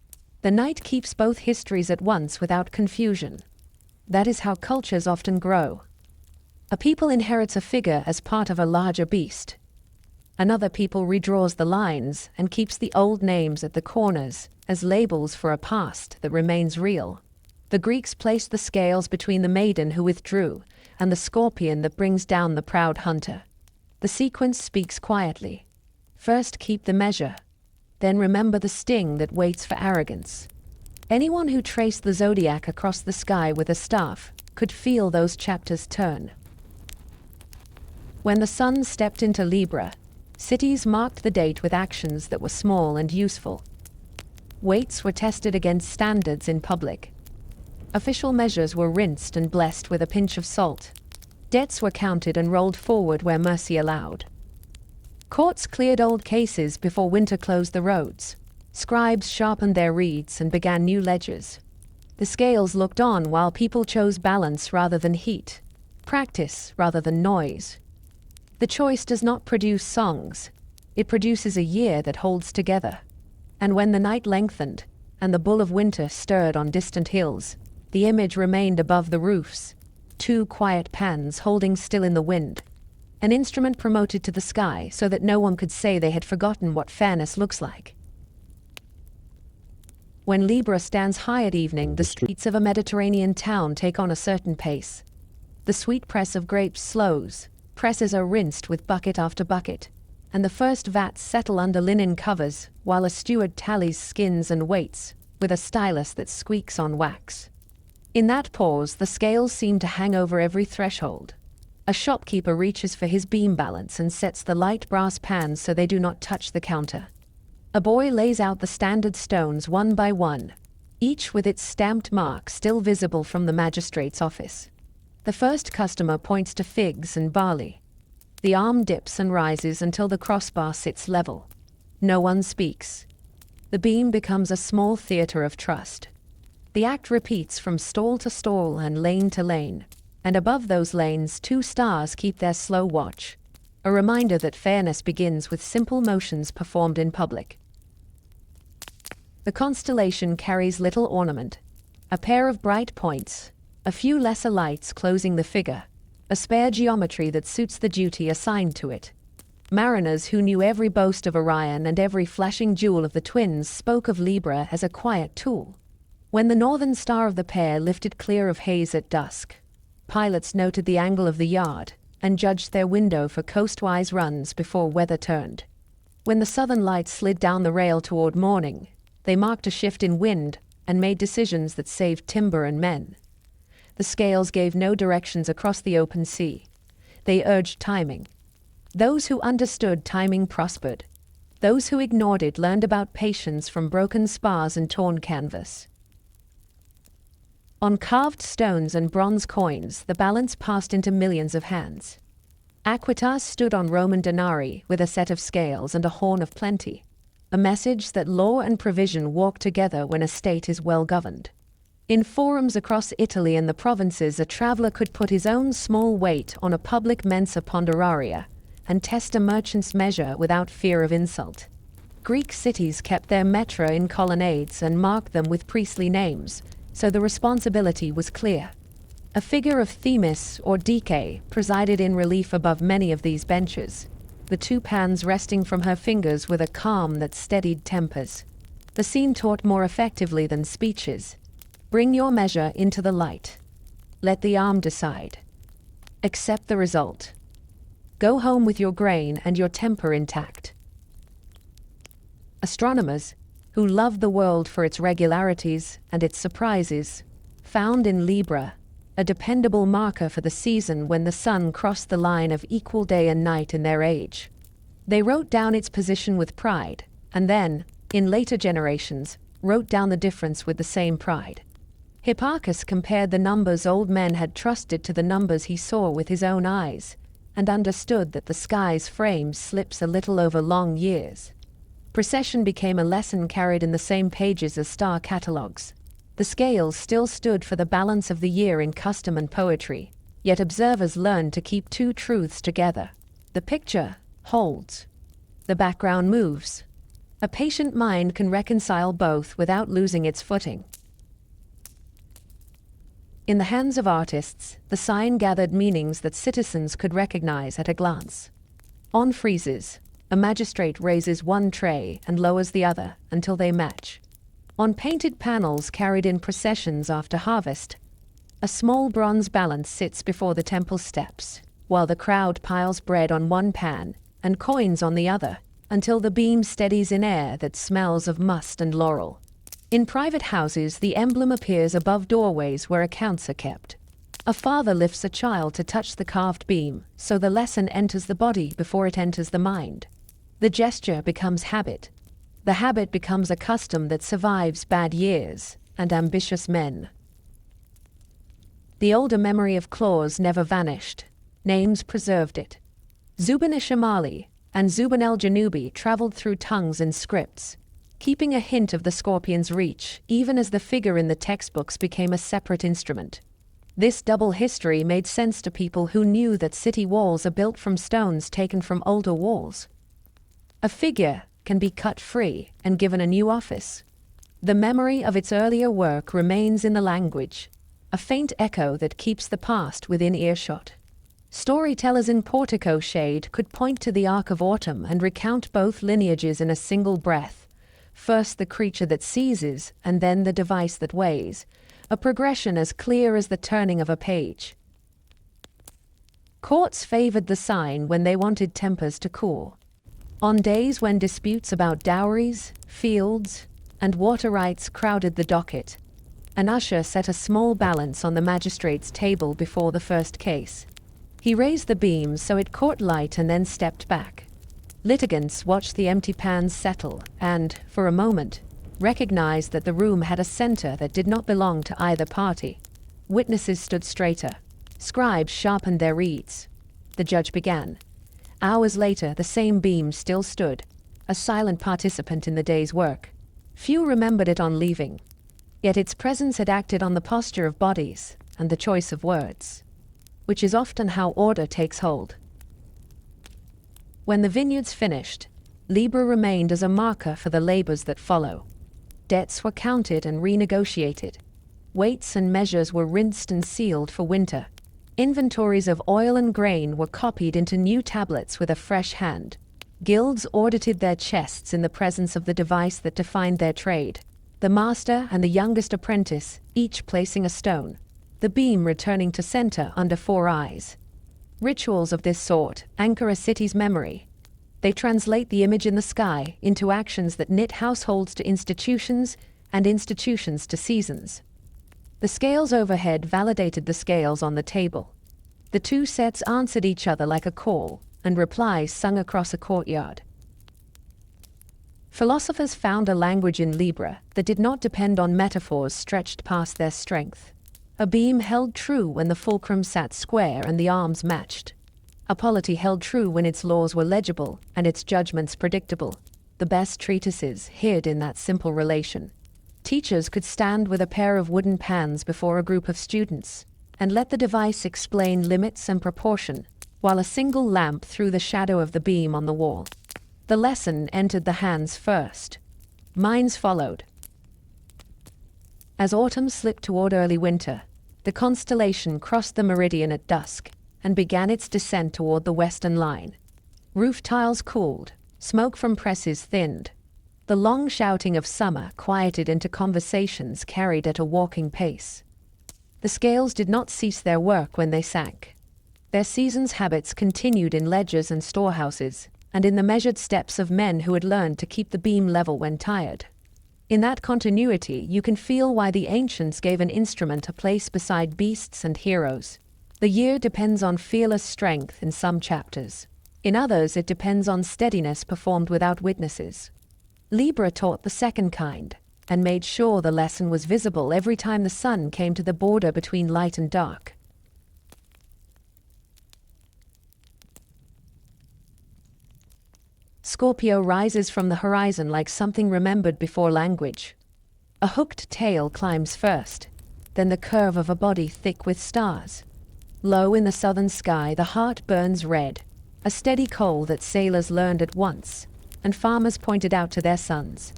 The night keeps both histories at once without confusion. That is how cultures often grow. A people inherits a figure as part of a larger beast. Another people redraws the lines and keeps the old names at the corners as labels for a past that remains real. The Greeks placed the scales between the maiden who withdrew and the scorpion that brings down the proud hunter. The sequence speaks quietly. First keep the measure, then remember the sting that waits for arrogance. Anyone who traced the zodiac across the sky with a staff could feel those chapters turn. When the sun stepped into Libra, cities marked the date with actions that were small and useful. Weights were tested against standards in public. Official measures were rinsed and blessed with a pinch of salt. Debts were counted and rolled forward where mercy allowed. Courts cleared old cases before winter closed the roads. Scribes sharpened their reeds and began new ledgers. The scales looked on while people chose balance rather than heat, practice rather than noise. The choice does not produce songs. It produces a year that holds together. And when the night lengthened and the bull of winter stirred on distant hills, the image remained above the roofs, 2 quiet pans holding still in the wind. An instrument promoted to the sky so that no one could say they had forgotten what fairness looks like. When Libra stands high at evening, the streets of a Mediterranean town take on a certain pace. The sweet press of grapes slows, presses are rinsed with bucket after bucket, and the first vats settle under linen covers while a steward tallies skins and weights with a stylus that squeaks on wax. In that pause, the scales seem to hang over every threshold. A shopkeeper reaches for his beam balance and sets the light brass pans so they do not touch the counter. A boy lays out the standard stones one by one, each with its stamped mark still visible from the magistrate's office. The first customer points to figs and barley. The arm dips and rises until the crossbar sits level. No one speaks. The beam becomes a small theater of trust. The act repeats from stall to stall and lane to lane, and above those lanes 2 stars keep their slow watch, a reminder that fairness begins with simple motions performed in public. The constellation carries little ornament, a pair of bright points, a few lesser lights closing the figure, a spare geometry that suits the duty assigned to it. Mariners who knew every boast of Orion and every flashing jewel of the twins spoke of Libra as a quiet tool. When the northern star of the pair lifted clear of haze at dusk, pilots noted the angle of the yard and judged their window for coastwise runs before weather turned. When the southern lights slid down the rail toward morning, they marked a shift in wind and made decisions that saved timber and men. The scales gave no directions across the open sea. They urged timing. Those who understood timing prospered. Those who ignored it learned about patience from broken spars and torn canvas. On carved stones and bronze coins, the balance passed into millions of hands. Aquitas stood on Roman denarii with a set of scales and a horn of plenty, a message that law and provision walk together when a state is well governed. In forums across Italy and the provinces, a traveler could put his own small weight on a public mensa ponderaria and test a merchant's measure without fear of insult. Greek cities kept their metra in colonnades and marked them with priestly names, so the responsibility was clear. A figure of Themis or Dike presided in relief above many of these benches, the 2 pans resting from her fingers with a calm that steadied tempers. The scene taught more effectively than speeches. Bring your measure into the light. Let the arm decide. Accept the result. Go home with your grain and your temper intact. Astronomers, who loved the world for its regularities and its surprises, found in Libra a dependable marker for the season when the sun crossed the line of equal day and night in their age. They wrote down its position with pride, and then, in later generations, wrote down the difference with the same pride. Hipparchus compared the numbers old men had trusted to the numbers he saw with his own eyes, and understood that the sky's frame slips a little over long years. Precession became a lesson carried in the same pages as star catalogues. The scales still stood for the balance of the year in custom and poetry, yet observers learned to keep 2 truths together. The picture holds. The background moves. A patient mind can reconcile both without losing its footing. In the hands of artists, the sign gathered meanings that citizens could recognize at a glance. On friezes, a magistrate raises one tray and lowers the other until they match. On painted panels carried in processions after harvest, a small bronze balance sits before the temple steps, while the crowd piles bread on one pan and coins on the other, until the beam steadies in air that smells of must and laurel. In private houses, the emblem appears above doorways where accounts are kept. A father lifts a child to touch the carved beam, so the lesson enters the body before it enters the mind. The gesture becomes habit. The habit becomes a custom that survives bad years and ambitious men. The older memory of claws never vanished. Names preserved it. Zuban Shamali and Zuban el-Janubi traveled through tongues and scripts, keeping a hint of the scorpion's reach, even as the figure in the textbooks became a separate instrument. This double history made sense to people who knew that city walls are built from stones taken from older walls. A figure can be cut free and given a new office. The memory of its earlier work remains in the language. A a faint echo that keeps the past within earshot. Storytellers in portico shade could point to the arc of autumn and recount both lineages in a single breath. First the creature that seizes, and then the device that weighs, a progression as clear as the turning of a page. Courts favored the sign when they wanted tempers to cool. On days when disputes about dowries, fields, and water rights crowded the docket, an usher set a small balance on the magistrate's table before the first case. He raised the beam so it caught light and then stepped back. Litigants watched the empty pans settle and, for a moment, recognized that the room had a center that did not belong to either party. Witnesses stood straighter. Scribes sharpened their reeds. The judge began. Hours later, the same beam still stood, a silent participant in the day's work. Few remembered it on leaving. Yet its presence had acted on the posture of bodies and the choice of words, which is often how order takes hold. When the vineyards finished, Libra remained as a marker for the labors that follow. Debts were counted and renegotiated. Weights and measures were rinsed and sealed for winter. Inventories of oil and grain were copied into new tablets with a fresh hand. Guilds audited their chests in the presence of the device that defined their trade. The master and the youngest apprentice, each placing a stone, the beam returning to center under 4 eyes. Rituals of this sort anchor a city's memory. They translate the image in the sky into actions that knit households to institutions and institutions to seasons. The scales overhead validated the scales on the table. The two sets answered each other like a call, and replies sung across a courtyard. Philosophers found a language in Libra that did not depend on metaphors stretched past their strength. A beam held true when the fulcrum sat square and the arms matched. A polity held true when its laws were legible and its judgments predictable. The best treatises hid in that simple relation. Teachers could stand with a pair of wooden pans before a group of students and let the device explain limits and proportion, while a single lamp threw the shadow of the beam on the wall. The lesson entered the hands first. Minds followed. As autumn slipped toward early winter, the constellation crossed the meridian at dusk and began its descent toward the western line. Roof tiles cooled, smoke from presses thinned. The long shouting of summer quieted into conversations carried at a walking pace. The scales did not cease their work when they sank. Their season's habits continued in ledgers and storehouses, and in the measured steps of men who had learned to keep the beam level when tired. In that continuity, you can feel why the ancients gave an instrument a place beside beasts and heroes. The year depends on fearless strength in some chapters. In others, it depends on steadiness performed without witnesses. Libra taught the second kind, and made sure the lesson was visible every time the sun came to the border between light and dark. Scorpio rises from the horizon like something remembered before language. A hooked tail climbs first, then the curve of a body thick with stars. Low in the southern sky, the heart burns red, a steady coal that sailors learned at once, and farmers pointed out to their sons.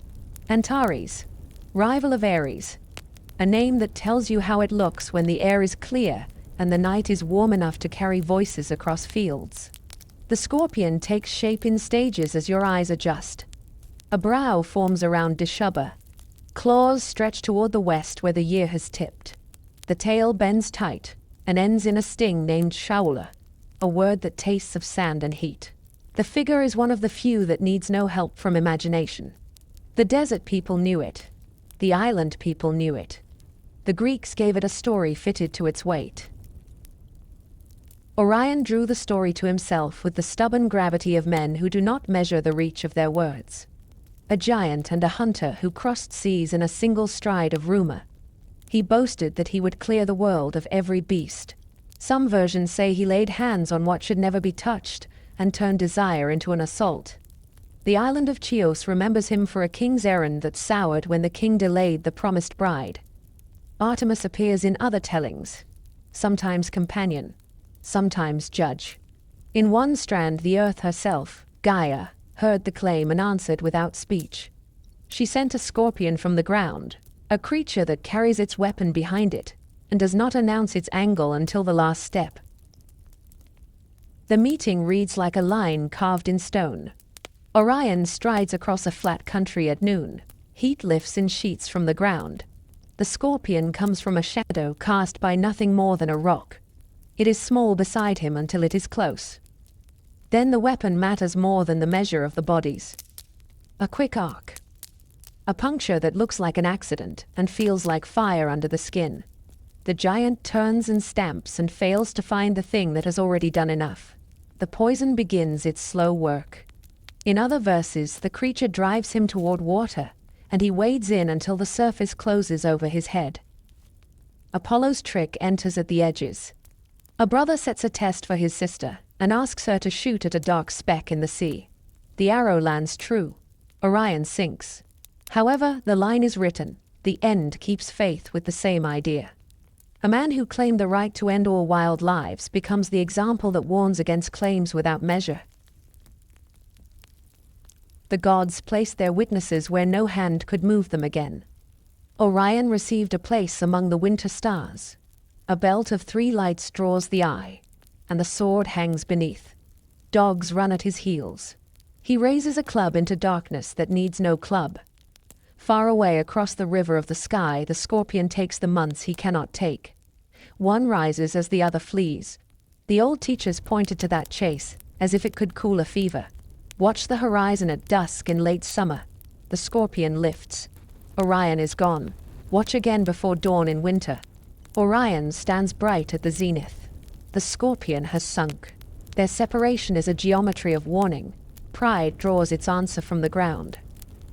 Antares, rival of Aries, a name that tells you how it looks when the air is clear and the night is warm enough to carry voices across fields. The scorpion takes shape in stages as your eyes adjust. A brow forms around Dishubba. Claws stretch toward the west where the year has tipped. The tail bends tight and ends in a sting named Shaula, a word that tastes of sand and heat. The figure is one of the few that needs no help from imagination. The desert people knew it. The island people knew it. The Greeks gave it a story fitted to its weight. Orion drew the story to himself with the stubborn gravity of men who do not measure the reach of their words. A giant and a hunter who crossed seas in a single stride of rumor. He boasted that he would clear the world of every beast. Some versions say he laid hands on what should never be touched and turned desire into an assault. The island of Chios remembers him for a king's errand that soured when the king delayed the promised bride. Artemis appears in other tellings, sometimes companion, sometimes judge. In one strand, the earth herself, Gaia, heard the claim and answered without speech. She sent a scorpion from the ground, a creature that carries its weapon behind it, and does not announce its angle until the last step. The meeting reads like a line carved in stone. Orion strides across a flat country at noon. Heat lifts in sheets from the ground. The Scorpion comes from a shadow cast by nothing more than a rock. It is small beside him until it is close. Then the weapon matters more than the measure of the bodies. A quick arc. A puncture that looks like an accident and feels like fire under the skin. The giant turns and stamps and fails to find the thing that has already done enough. The poison begins its slow work. In other verses, the creature drives him toward water, and he wades in until the surface closes over his head. Apollo's trick enters at the edges. A brother sets a test for his sister and asks her to shoot at a dark speck in the sea. The arrow lands true. Orion sinks. However, the line is written. The end keeps faith with the same idea. A man who claimed the right to end all wild lives becomes the example that warns against claims without measure. The gods placed their witnesses where no hand could move them again. Orion received a place among the winter stars. A belt of 3 lights draws the eye, and the sword hangs beneath. Dogs run at his heels. He raises a club into darkness that needs no club. Far away across the river of the sky, the Scorpion takes the months he cannot take. One rises as the other flees. The old teachers pointed to that chase, as if it could cool a fever. Watch the horizon at dusk in late summer. The Scorpion lifts. Orion is gone. Watch again before dawn in winter. Orion stands bright at the zenith. The Scorpion has sunk. Their separation is a geometry of warning. Pride draws its answer from the ground.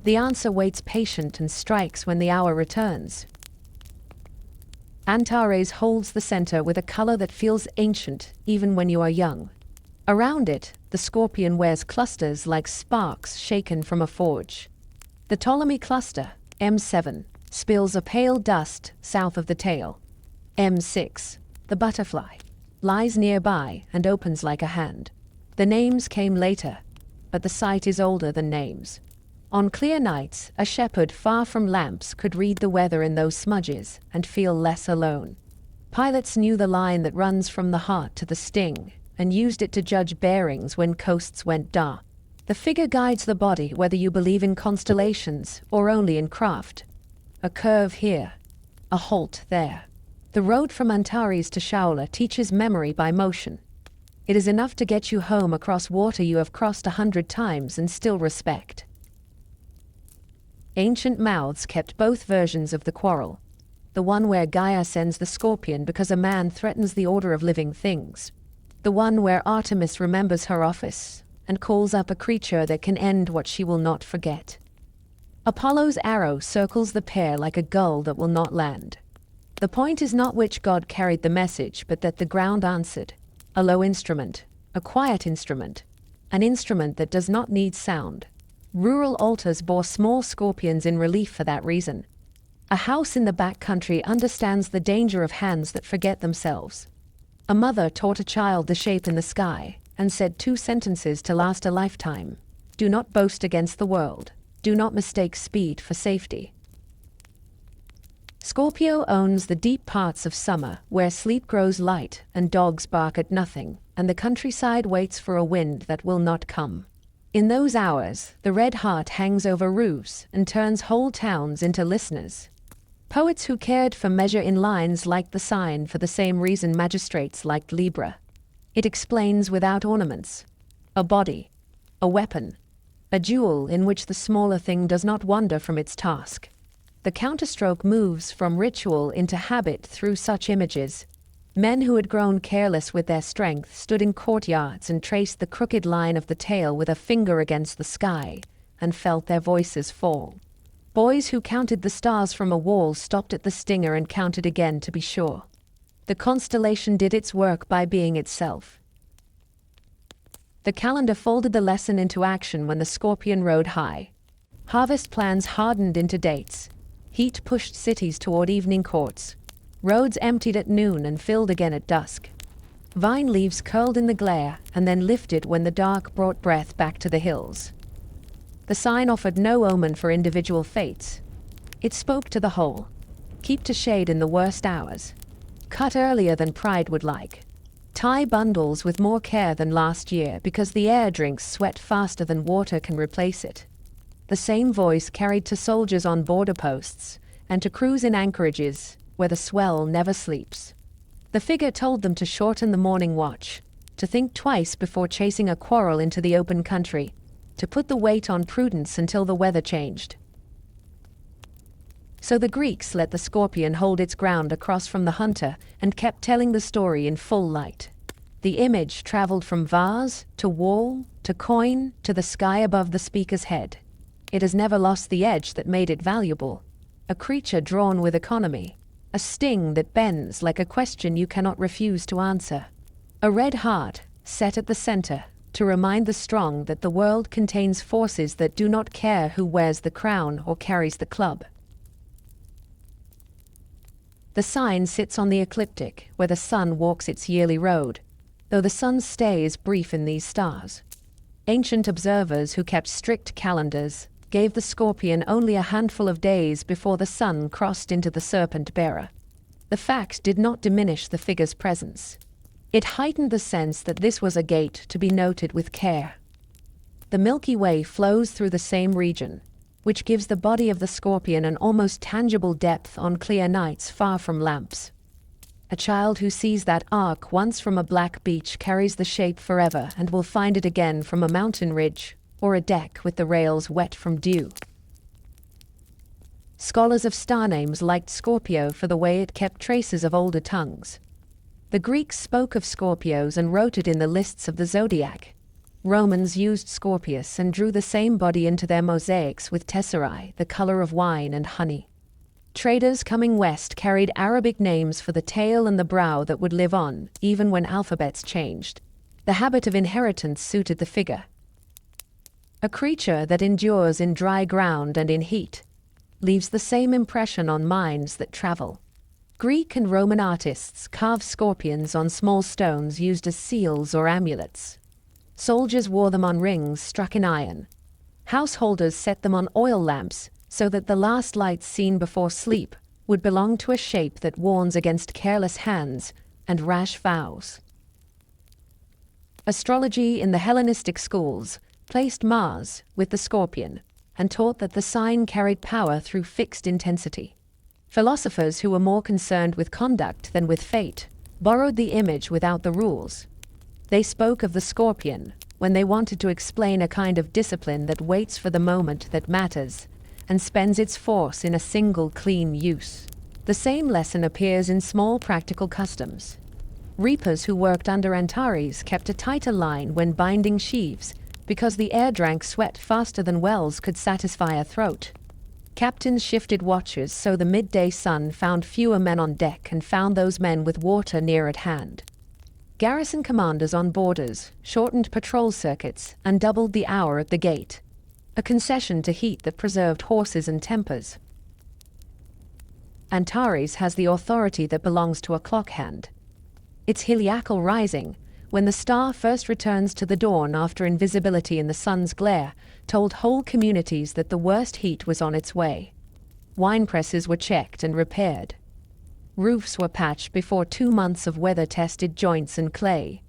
The answer waits patient and strikes when the hour returns. Antares holds the center with a color that feels ancient even when you are young. Around it, the Scorpion wears clusters like sparks shaken from a forge. The Ptolemy cluster, M7, spills a pale dust south of the tail. M6, the butterfly, lies nearby and opens like a hand. The names came later, but the sight is older than names. On clear nights, a shepherd far from lamps could read the weather in those smudges and feel less alone. Pilots knew the line that runs from the heart to the sting and used it to judge bearings when coasts went dark. The figure guides the body whether you believe in constellations or only in craft. A curve here, a halt there. The road from Antares to Shaula teaches memory by motion. It is enough to get you home across water you have crossed 100 times and still respect. Ancient mouths kept both versions of the quarrel. The one where Gaia sends the Scorpion because a man threatens the order of living things. The one where Artemis remembers her office and calls up a creature that can end what she will not forget. Apollo's arrow circles the pair like a gull that will not land. The point is not which god carried the message, but that the ground answered. A low instrument, a quiet instrument, an instrument that does not need sound. Rural altars bore small scorpions in relief for that reason. A house in the back country understands the danger of hands that forget themselves. A mother taught a child the shape in the sky and said 2 sentences to last a lifetime. Do not boast against the world. Do not mistake speed for safety. Scorpio owns the deep parts of summer where sleep grows light and dogs bark at nothing, and the countryside waits for a wind that will not come. In those hours, the red heart hangs over roofs and turns whole towns into listeners. Poets who cared for measure in lines liked the sign for the same reason magistrates liked Libra. It explains without ornaments. A body, a weapon, a jewel in which the smaller thing does not wander from its task. The counterstroke moves from ritual into habit through such images. Men who had grown careless with their strength stood in courtyards and traced the crooked line of the tail with a finger against the sky and felt their voices fall. Boys who counted the stars from a wall stopped at the stinger and counted again to be sure. The constellation did its work by being itself. The calendar folded the lesson into action when the Scorpion rode high. Harvest plans hardened into dates. Heat pushed cities toward evening courts. Roads emptied at noon and filled again at dusk. Vine leaves curled in the glare and then lifted when the dark brought breath back to the hills. The sign offered no omen for individual fates. It spoke to the whole. Keep to shade in the worst hours. Cut earlier than pride would like. Tie bundles with more care than last year because the air drinks sweat faster than water can replace it. The same voice carried to soldiers on border posts and to crews in anchorages where the swell never sleeps. The figure told them to shorten the morning watch, to think twice before chasing a quarrel into the open country, to put the weight on prudence until the weather changed. So the Greeks let the scorpion hold its ground across from the hunter and kept telling the story in full light. The image traveled from vase to wall to coin to the sky above the speaker's head. It has never lost the edge that made it valuable. A creature drawn with economy. A sting that bends like a question you cannot refuse to answer. A red heart set at the center to remind the strong that the world contains forces that do not care who wears the crown or carries the club. The sign sits on the ecliptic, where the sun walks its yearly road, though the sun's stay is brief in these stars. Ancient observers who kept strict calendars gave the scorpion only a handful of days before the sun crossed into the serpent-bearer. The fact did not diminish the figure's presence. It heightened the sense that this was a gate to be noted with care. The Milky Way flows through the same region, which gives the body of the scorpion an almost tangible depth on clear nights far from lamps. A child who sees that arc once from a black beach carries the shape forever and will find it again from a mountain ridge or a deck with the rails wet from dew. Scholars of star names liked Scorpio for the way it kept traces of older tongues. The Greeks spoke of Scorpios and wrote it in the lists of the Zodiac. Romans used Scorpius and drew the same body into their mosaics with tesserae, the color of wine and honey. Traders coming west carried Arabic names for the tail and the brow that would live on, even when alphabets changed. The habit of inheritance suited the figure. A creature that endures in dry ground and in heat, leaves the same impression on minds that travel. Greek and Roman artists carved scorpions on small stones used as seals or amulets. Soldiers wore them on rings struck in iron. Householders set them on oil lamps so that the last lights seen before sleep would belong to a shape that warns against careless hands and rash vows. Astrology in the Hellenistic schools placed Mars with the scorpion and taught that the sign carried power through fixed intensity. Philosophers who were more concerned with conduct than with fate borrowed the image without the rules. They spoke of the scorpion when they wanted to explain a kind of discipline that waits for the moment that matters and spends its force in a single clean use. The same lesson appears in small practical customs. Reapers who worked under Antares kept a tighter line when binding sheaves because the air drank sweat faster than wells could satisfy a throat. Captains shifted watches so the midday sun found fewer men on deck and found those men with water near at hand. Garrison commanders on borders shortened patrol circuits and doubled the hour at the gate, a concession to heat that preserved horses and tempers. Antares has the authority that belongs to a clock hand. Its heliacal rising, when the star first returns to the dawn after invisibility in the sun's glare, told whole communities that the worst heat was on its way. Wine presses were checked and repaired. Roofs were patched before 2 months of weather-tested joints and clay.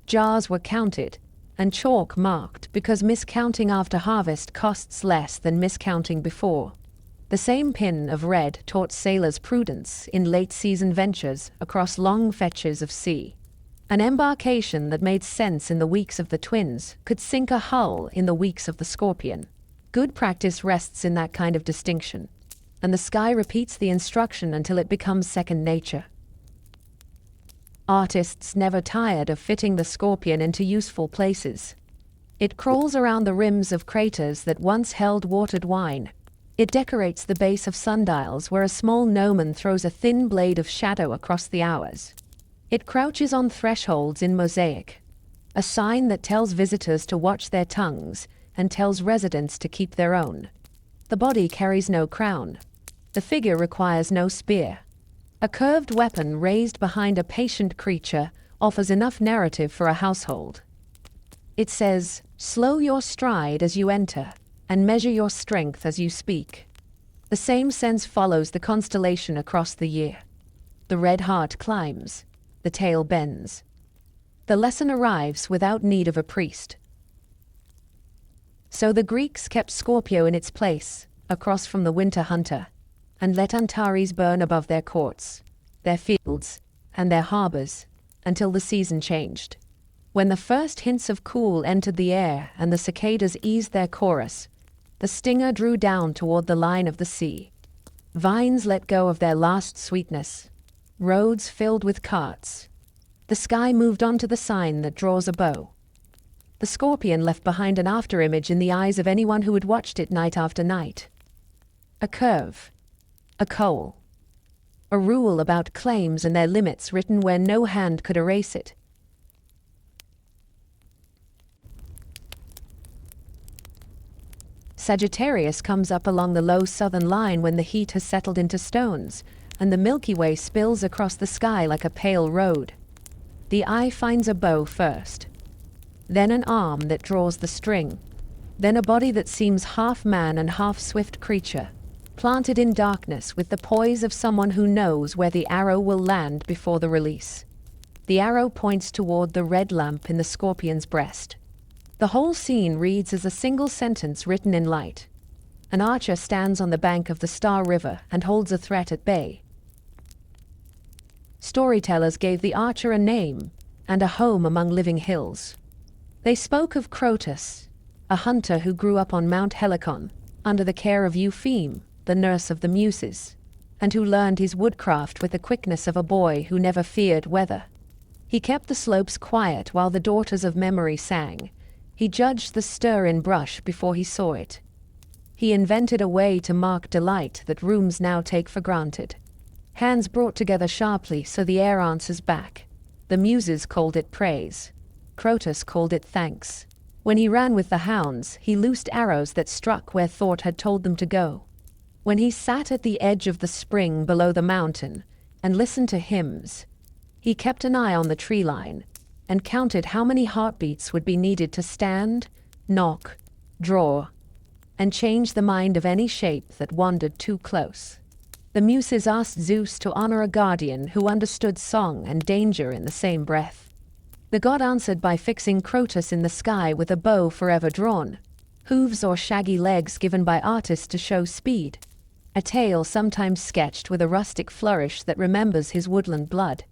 Jars were counted, and chalk marked because miscounting after harvest costs less than miscounting before. The same pin of red taught sailors prudence in late-season ventures across long fetches of sea. An embarkation that made sense in the weeks of the twins could sink a hull in the weeks of the scorpion. Good practice rests in that kind of distinction, and the sky repeats the instruction until it becomes second nature. Artists never tired of fitting the scorpion into useful places. It crawls around the rims of craters that once held watered wine. It decorates the base of sundials where a small gnomon throws a thin blade of shadow across the hours. It crouches on thresholds in mosaic, a sign that tells visitors to watch their tongues and tells residents to keep their own. The body carries no crown. The figure requires no spear. A curved weapon raised behind a patient creature offers enough narrative for a household. It says, "Slow your stride as you enter, and measure your strength as you speak." The same sense follows the constellation across the year. The red heart climbs. The tail bends. The lesson arrives without need of a priest. So the Greeks kept Scorpio in its place, across from the winter hunter, and let Antares burn above their courts, their fields, and their harbors, until the season changed. When the first hints of cool entered the air and the cicadas eased their chorus, the stinger drew down toward the line of the sea. Vines let go of their last sweetness. Roads filled with carts. The sky moved on to the sign that draws a bow. The scorpion left behind an afterimage in the eyes of anyone who had watched it night after night. A curve. A coal. A rule about claims and their limits written where no hand could erase it. Sagittarius comes up along the low southern line when the heat has settled into stones, and the Milky Way spills across the sky like a pale road. The eye finds a bow first, then an arm that draws the string, then a body that seems half man and half swift creature, planted in darkness with the poise of someone who knows where the arrow will land before the release. The arrow points toward the red lamp in the scorpion's breast. The whole scene reads as a single sentence written in light. An archer stands on the bank of the Star River and holds a threat at bay. Storytellers gave the archer a name and a home among living hills. They spoke of Crotus, a hunter who grew up on Mount Helicon, under the care of Eupheme, the nurse of the Muses, and who learned his woodcraft with the quickness of a boy who never feared weather. He kept the slopes quiet while the daughters of memory sang. He judged the stir in brush before he saw it. He invented a way to mark delight that rooms now take for granted. Hands brought together sharply so the air answers back. The Muses called it praise. Crotus called it thanks. When he ran with the hounds, he loosed arrows that struck where thought had told them to go. When he sat at the edge of the spring below the mountain and listened to hymns, he kept an eye on the tree line and counted how many heartbeats would be needed to stand, knock, draw, and change the mind of any shape that wandered too close. The Muses asked Zeus to honor a guardian who understood song and danger in the same breath. The god answered by fixing Crotus in the sky with a bow forever drawn, hooves or shaggy legs given by artists to show speed, a tail sometimes sketched with a rustic flourish that remembers his woodland blood.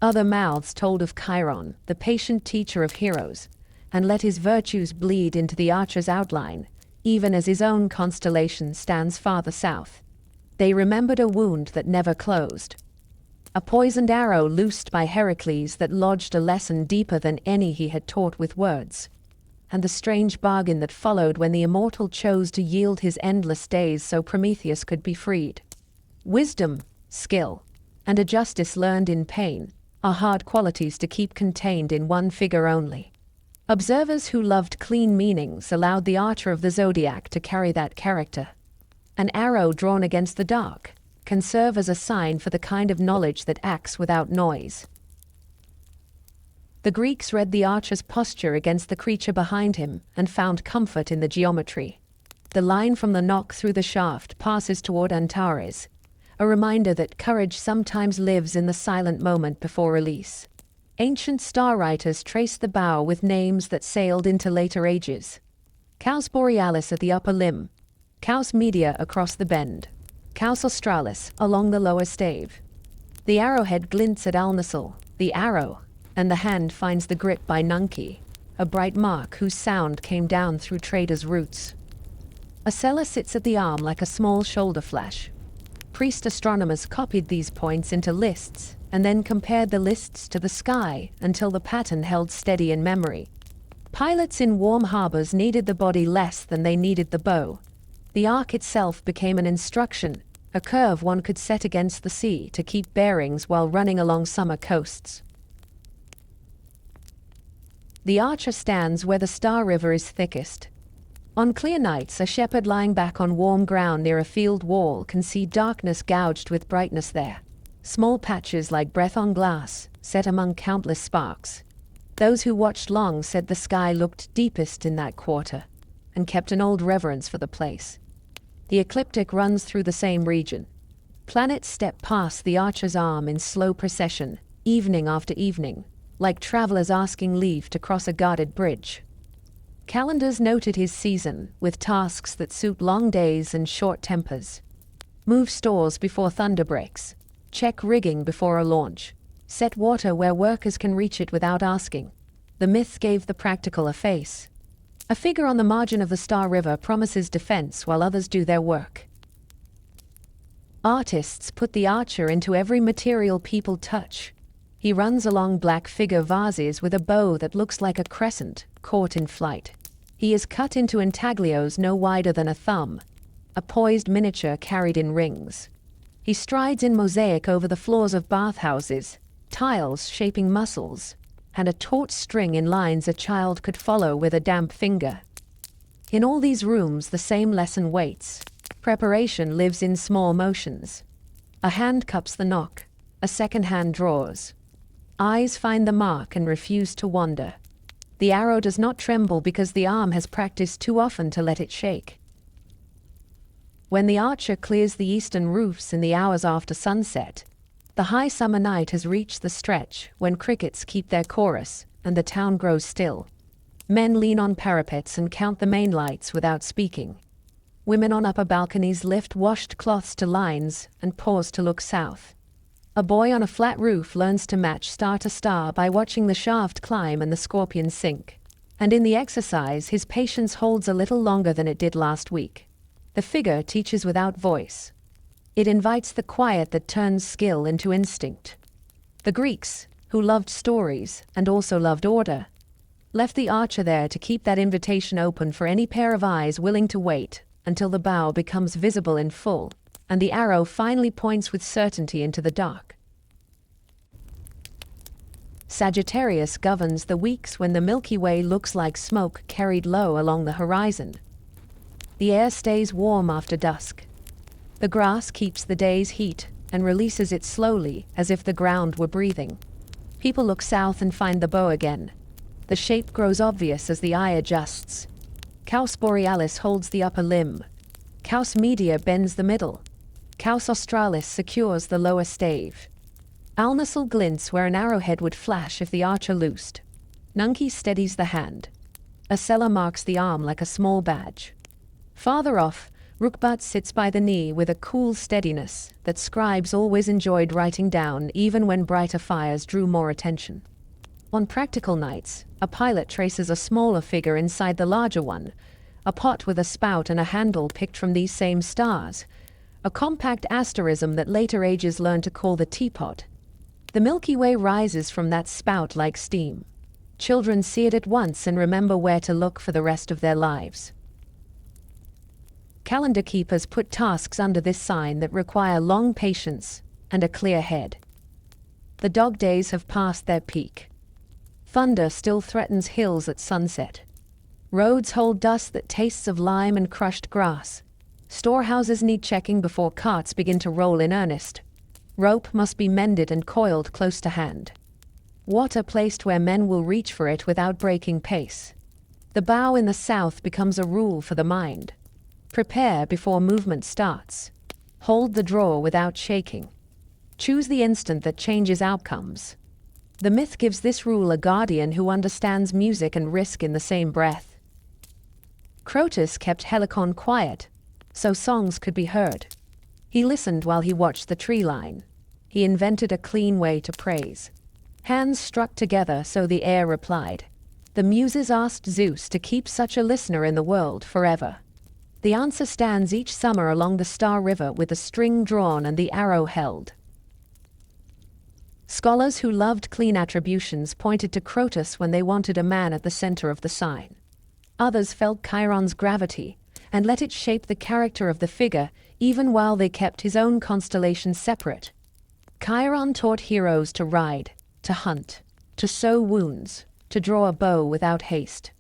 Other mouths told of Chiron, the patient teacher of heroes, and let his virtues bleed into the archer's outline, even as his own constellation stands farther south. They remembered a wound that never closed. A poisoned arrow loosed by Heracles that lodged a lesson deeper than any he had taught with words. And the strange bargain that followed when the immortal chose to yield his endless days so Prometheus could be freed. Wisdom, skill, and a justice learned in pain are hard qualities to keep contained in one figure only. Observers who loved clean meanings allowed the archer of the Zodiac to carry that character. An arrow drawn against the dark can serve as a sign for the kind of knowledge that acts without noise. The Greeks read the archer's posture against the creature behind him and found comfort in the geometry. The line from the nock through the shaft passes toward Antares, a reminder that courage sometimes lives in the silent moment before release. Ancient star writers traced the bow with names that sailed into later ages. Caus Borealis at the upper limb, Caus Media across the bend, Caus Australis along the lower stave. The arrowhead glints at Alnasil, the arrow, and the hand finds the grit by Nunki, a bright mark whose sound came down through traders' roots. A cellar sits at the arm like a small shoulder flash. Priest astronomers copied these points into lists and then compared the lists to the sky until the pattern held steady in memory. Pilots in warm harbors needed the body less than they needed the bow. The arc itself became an instruction, a curve one could set against the sea to keep bearings while running along summer coasts. The archer stands where the Star River is thickest. On clear nights, a shepherd lying back on warm ground near a field wall can see darkness gouged with brightness there. Small patches like breath on glass, set among countless sparks. Those who watched long said the sky looked deepest in that quarter, and kept an old reverence for the place. The ecliptic runs through the same region. Planets step past the archer's arm in slow procession, evening after evening, like travelers asking leave to cross a guarded bridge. Calendars noted his season, with tasks that suit long days and short tempers. Move stores before thunder breaks. Check rigging before a launch. Set water where workers can reach it without asking. The myth gave the practical a face. A figure on the margin of the Star River promises defense while others do their work. Artists put the archer into every material people touch. He runs along black figure vases with a bow that looks like a crescent, caught in flight. He is cut into intaglios no wider than a thumb, a poised miniature carried in rings. He strides in mosaic over the floors of bathhouses, tiles shaping muscles, and a taut string in lines a child could follow with a damp finger. In all these rooms the same lesson waits. Preparation lives in small motions. A hand cups the knock, a second hand draws. Eyes find the mark and refuse to wander. The arrow does not tremble because the arm has practiced too often to let it shake. When the archer clears the eastern roofs in the hours after sunset, the high summer night has reached the stretch when crickets keep their chorus and the town grows still. Men lean on parapets and count the main lights without speaking. Women on upper balconies lift washed cloths to lines and pause to look south. A boy on a flat roof learns to match star to star by watching the shaft climb and the scorpion sink. And in the exercise, his patience holds a little longer than it did last week. The figure teaches without voice. It invites the quiet that turns skill into instinct. The Greeks, who loved stories and also loved order, left the archer there to keep that invitation open for any pair of eyes willing to wait until the bow becomes visible in full, and the arrow finally points with certainty into the dark. Sagittarius governs the weeks when the Milky Way looks like smoke carried low along the horizon. The air stays warm after dusk. The grass keeps the day's heat and releases it slowly as if the ground were breathing. People look south and find the bow again. The shape grows obvious as the eye adjusts. Caus borealis holds the upper limb. Caus media bends the middle. Caus australis secures the lower stave. Alnasil glints where an arrowhead would flash if the archer loosed. Nunci steadies the hand. Acella marks the arm like a small badge. Farther off, Rukbat sits by the knee with a cool steadiness that scribes always enjoyed writing down even when brighter fires drew more attention. On practical nights, a pilot traces a smaller figure inside the larger one, a pot with a spout and a handle picked from these same stars, a compact asterism that later ages learn to call the teapot. The Milky Way rises from that spout like steam. Children see it at once and remember where to look for the rest of their lives. Calendar keepers put tasks under this sign that require long patience and a clear head. The dog days have passed their peak. Thunder still threatens hills at sunset. Roads hold dust that tastes of lime and crushed grass. Storehouses need checking before carts begin to roll in earnest. Rope must be mended and coiled close to hand. Water placed where men will reach for it without breaking pace. The bow in the south becomes a rule for the mind. Prepare before movement starts. Hold the draw without shaking. Choose the instant that changes outcomes. The myth gives this rule a guardian who understands music and risk in the same breath. Crotus kept Helicon quiet, so songs could be heard. He listened while he watched the tree line. He invented a clean way to praise. Hands struck together so the air replied. The Muses asked Zeus to keep such a listener in the world forever. The answer stands each summer along the Star River with the string drawn and the arrow held. Scholars who loved clean attributions pointed to Crotus when they wanted a man at the center of the sign. Others felt Chiron's gravity and let it shape the character of the figure even while they kept his own constellation separate. Chiron taught heroes to ride, to hunt, to sew wounds, to draw a bow without haste.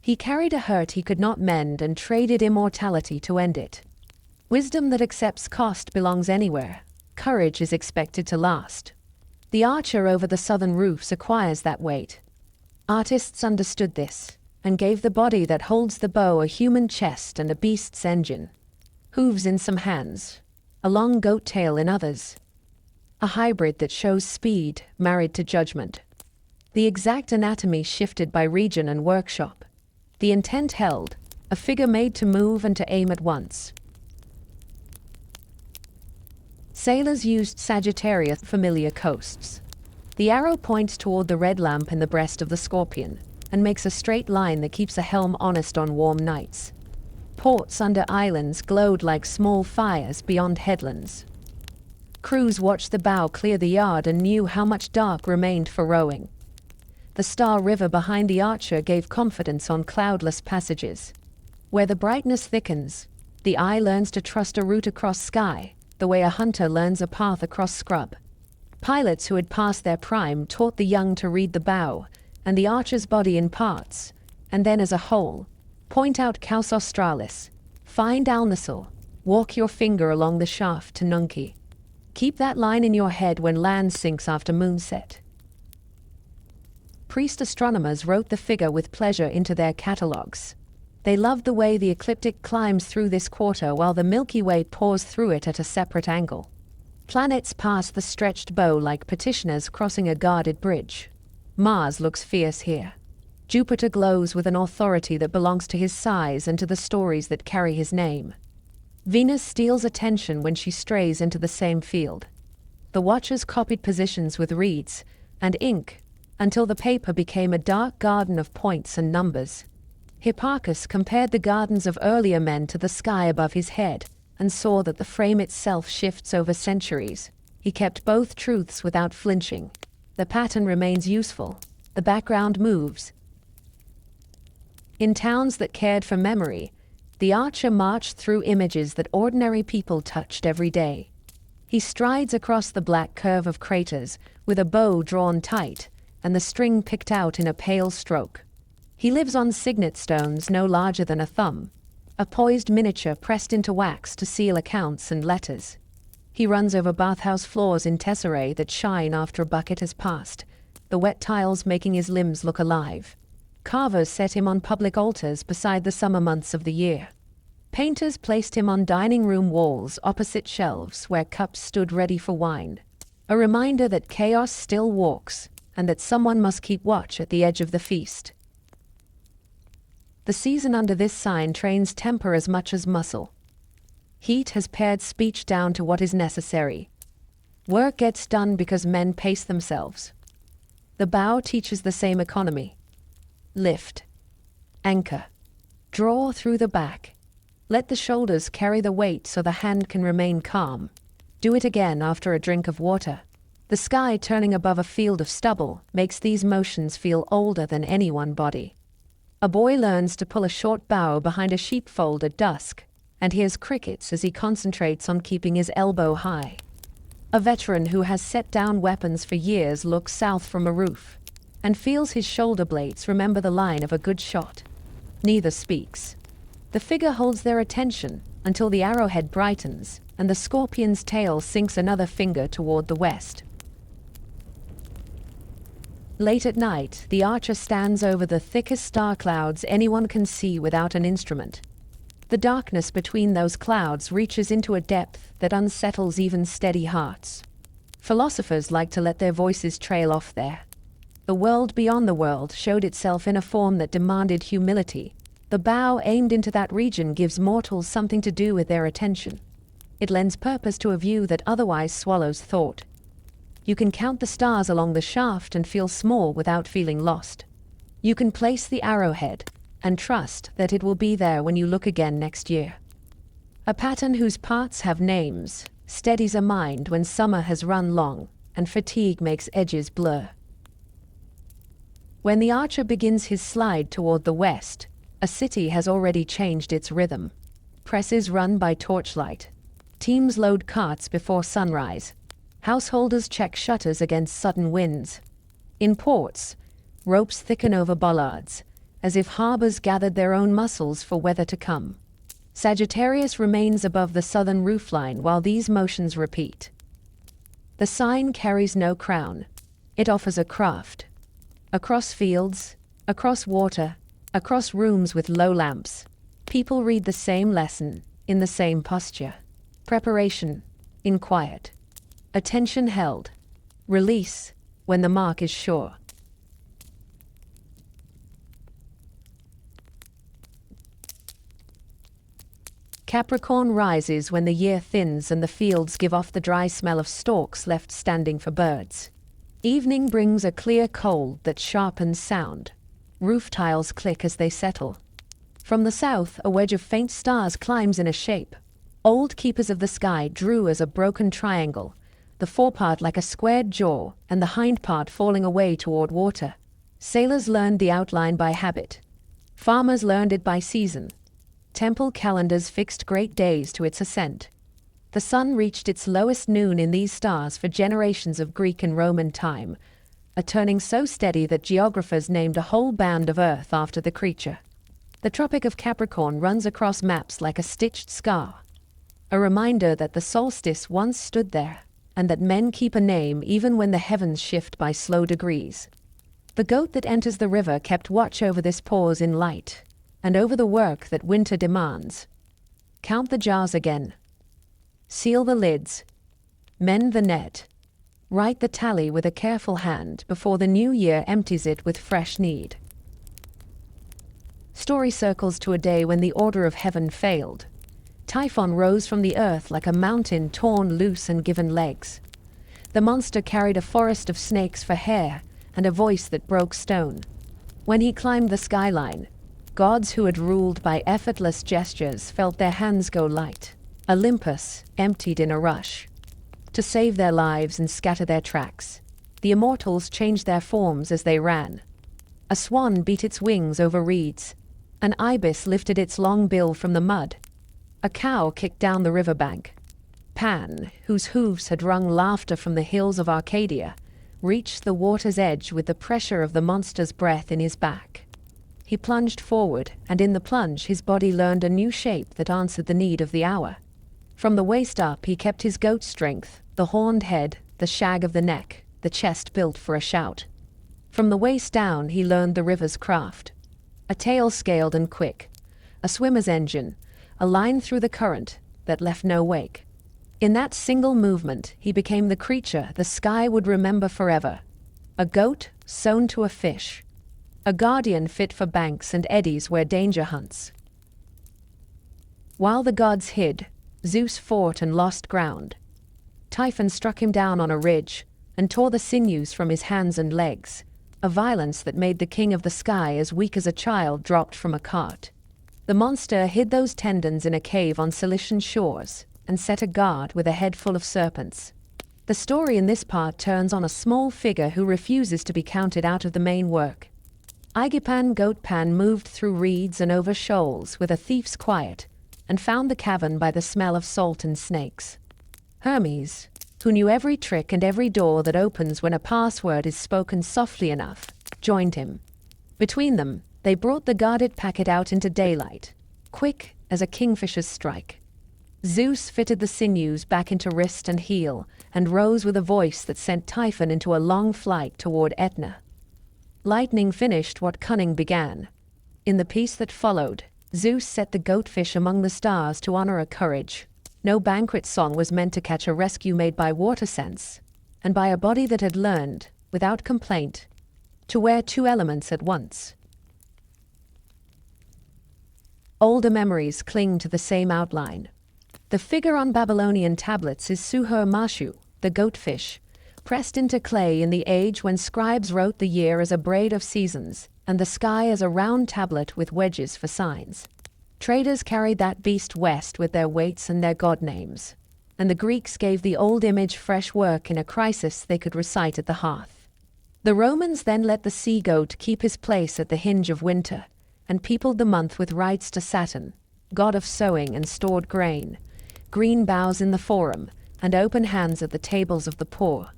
He carried a hurt he could not mend and traded immortality to end it. Wisdom that accepts cost belongs anywhere. Courage is expected to last. The archer over the southern roofs acquires that weight. Artists understood this and gave the body that holds the bow a human chest and a beast's engine. Hooves in some hands. a long goat tail in others. A hybrid that shows speed, married to judgment. The exact anatomy shifted by region and workshop. The intent held, a figure made to move and to aim at once. Sailors used Sagittarius familiar coasts. The arrow points toward the red lamp in the breast of the scorpion, and makes a straight line that keeps a helm honest on warm nights. Ports under islands glowed like small fires beyond headlands. Crews watched the bow clear the yard and knew how much dark remained for rowing. The Star River behind the Archer gave confidence on cloudless passages. Where the brightness thickens, the eye learns to trust a route across sky, the way a hunter learns a path across scrub. Pilots who had passed their prime taught the young to read the bow, and the Archer's body in parts, and then as a whole. Point out Caus Australis, find Alnasil, walk your finger along the shaft to Nunki. Keep that line in your head when land sinks after moonset. Priest astronomers wrote the figure with pleasure into their catalogues. They loved the way the ecliptic climbs through this quarter while the Milky Way pours through it at a separate angle. Planets pass the stretched bow like petitioners crossing a guarded bridge. Mars looks fierce here. Jupiter glows with an authority that belongs to his size and to the stories that carry his name. Venus steals attention when she strays into the same field. The watchers copied positions with reeds and ink until the paper became a dark garden of points and numbers. Hipparchus compared the gardens of earlier men to the sky above his head and saw that the frame itself shifts over centuries. He kept both truths without flinching. The pattern remains useful. The background moves. In towns that cared for memory, the Archer marched through images that ordinary people touched every day. He strides across the black curve of craters with a bow drawn tight and the string picked out in a pale stroke. He lives on signet stones no larger than a thumb, a poised miniature pressed into wax to seal accounts and letters. He runs over bathhouse floors in tesserae that shine after a bucket has passed, the wet tiles making his limbs look alive. Carvers set him on public altars beside the summer months of the year. Painters placed him on dining room walls opposite shelves where cups stood ready for wine. A reminder that chaos still walks, and that someone must keep watch at the edge of the feast. The season under this sign trains temper as much as muscle. Heat has pared speech down to what is necessary. Work gets done because men pace themselves. The bow teaches the same economy. Lift. Anchor. Draw through the back. Let the shoulders carry the weight so the hand can remain calm. Do it again after a drink of water. The sky turning above a field of stubble makes these motions feel older than any one body. A boy learns to pull a short bow behind a sheepfold at dusk, and hears crickets as he concentrates on keeping his elbow high. A veteran who has set down weapons for years looks south from a roof, and feels his shoulder blades remember the line of a good shot. Neither speaks. The figure holds their attention until the arrowhead brightens and the scorpion's tail sinks another finger toward the west. Late at night, the Archer stands over the thickest star clouds anyone can see without an instrument. The darkness between those clouds reaches into a depth that unsettles even steady hearts. Philosophers like to let their voices trail off there. The world beyond the world showed itself in a form that demanded humility. The bow aimed into that region gives mortals something to do with their attention. It lends purpose to a view that otherwise swallows thought. You can count the stars along the shaft and feel small without feeling lost. You can place the arrowhead and trust that it will be there when you look again next year. A pattern whose parts have names steadies a mind when summer has run long and fatigue makes edges blur. When the Archer begins his slide toward the west, a city has already changed its rhythm. Presses run by torchlight. Teams load carts before sunrise. Householders check shutters against sudden winds. In ports, ropes thicken over bollards, as if harbors gathered their own muscles for weather to come. Sagittarius remains above the southern roofline while these motions repeat. The sign carries no crown. It offers a craft. Across fields, across water, across rooms with low lamps, people read the same lesson, in the same posture. Preparation, in quiet. Attention held. Release, when the mark is sure. Capricorn rises when the year thins and the fields give off the dry smell of stalks left standing for birds. Evening brings a clear cold that sharpens sound. Roof tiles click as they settle. From the south, a wedge of faint stars climbs in a shape. Old keepers of the sky drew as a broken triangle, the forepart like a squared jaw and the hindpart falling away toward water. Sailors learned the outline by habit. Farmers learned it by season. Temple calendars fixed great days to its ascent. The sun reached its lowest noon in these stars for generations of Greek and Roman time, a turning so steady that geographers named a whole band of Earth after the creature. The Tropic of Capricorn runs across maps like a stitched scar, a reminder that the solstice once stood there, and that men keep a name even when the heavens shift by slow degrees. The goat that enters the river kept watch over this pause in light, and over the work that winter demands. Count the jars again. Seal the lids. Mend the net. Write the tally with a careful hand before the new year empties it with fresh need. Story circles to a day when the order of heaven failed. Typhon rose from the earth like a mountain torn loose and given legs. The monster carried a forest of snakes for hair and a voice that broke stone. When he climbed the skyline, gods who had ruled by effortless gestures felt their hands go light. Olympus emptied in a rush. To save their lives and scatter their tracks, the immortals changed their forms as they ran. A swan beat its wings over reeds. An ibis lifted its long bill from the mud. A cow kicked down the riverbank. Pan, whose hooves had wrung laughter from the hills of Arcadia, reached the water's edge with the pressure of the monster's breath in his back. He plunged forward, and in the plunge his body learned a new shape that answered the need of the hour. From the waist up he kept his goat strength, the horned head, the shag of the neck, the chest built for a shout. From the waist down he learned the river's craft. A tail scaled and quick, a swimmer's engine, a line through the current that left no wake. In that single movement he became the creature the sky would remember forever. A goat sewn to a fish. A guardian fit for banks and eddies where danger hunts. While the gods hid, Zeus fought and lost ground. Typhon struck him down on a ridge and tore the sinews from his hands and legs, a violence that made the king of the sky as weak as a child dropped from a cart. The monster hid those tendons in a cave on Cilician shores and set a guard with a head full of serpents. The story in this part turns on a small figure who refuses to be counted out of the main work. Igipan Goatpan moved through reeds and over shoals with a thief's quiet, and found the cavern by the smell of salt and snakes. Hermes, who knew every trick and every door that opens when a password is spoken softly enough, joined him. Between them, they brought the guarded packet out into daylight, quick as a kingfisher's strike. Zeus fitted the sinews back into wrist and heel, and rose with a voice that sent Typhon into a long flight toward Etna. Lightning finished what cunning began. In the peace that followed, Zeus set the goatfish among the stars to honor a courage. No banquet song was meant to catch a rescue made by water sense, and by a body that had learned, without complaint, to wear two elements at once. Older memories cling to the same outline. The figure on Babylonian tablets is Suhur-Mashu, the goatfish, pressed into clay in the age when scribes wrote the year as a braid of seasons, and the sky as a round tablet with wedges for signs. Traders carried that beast west with their weights and their god names, and the Greeks gave the old image fresh work in a crisis they could recite at the hearth. The Romans then let the sea goat keep his place at the hinge of winter, and peopled the month with rites to Saturn, god of sowing and stored grain, green boughs in the forum, and open hands at the tables of the poor.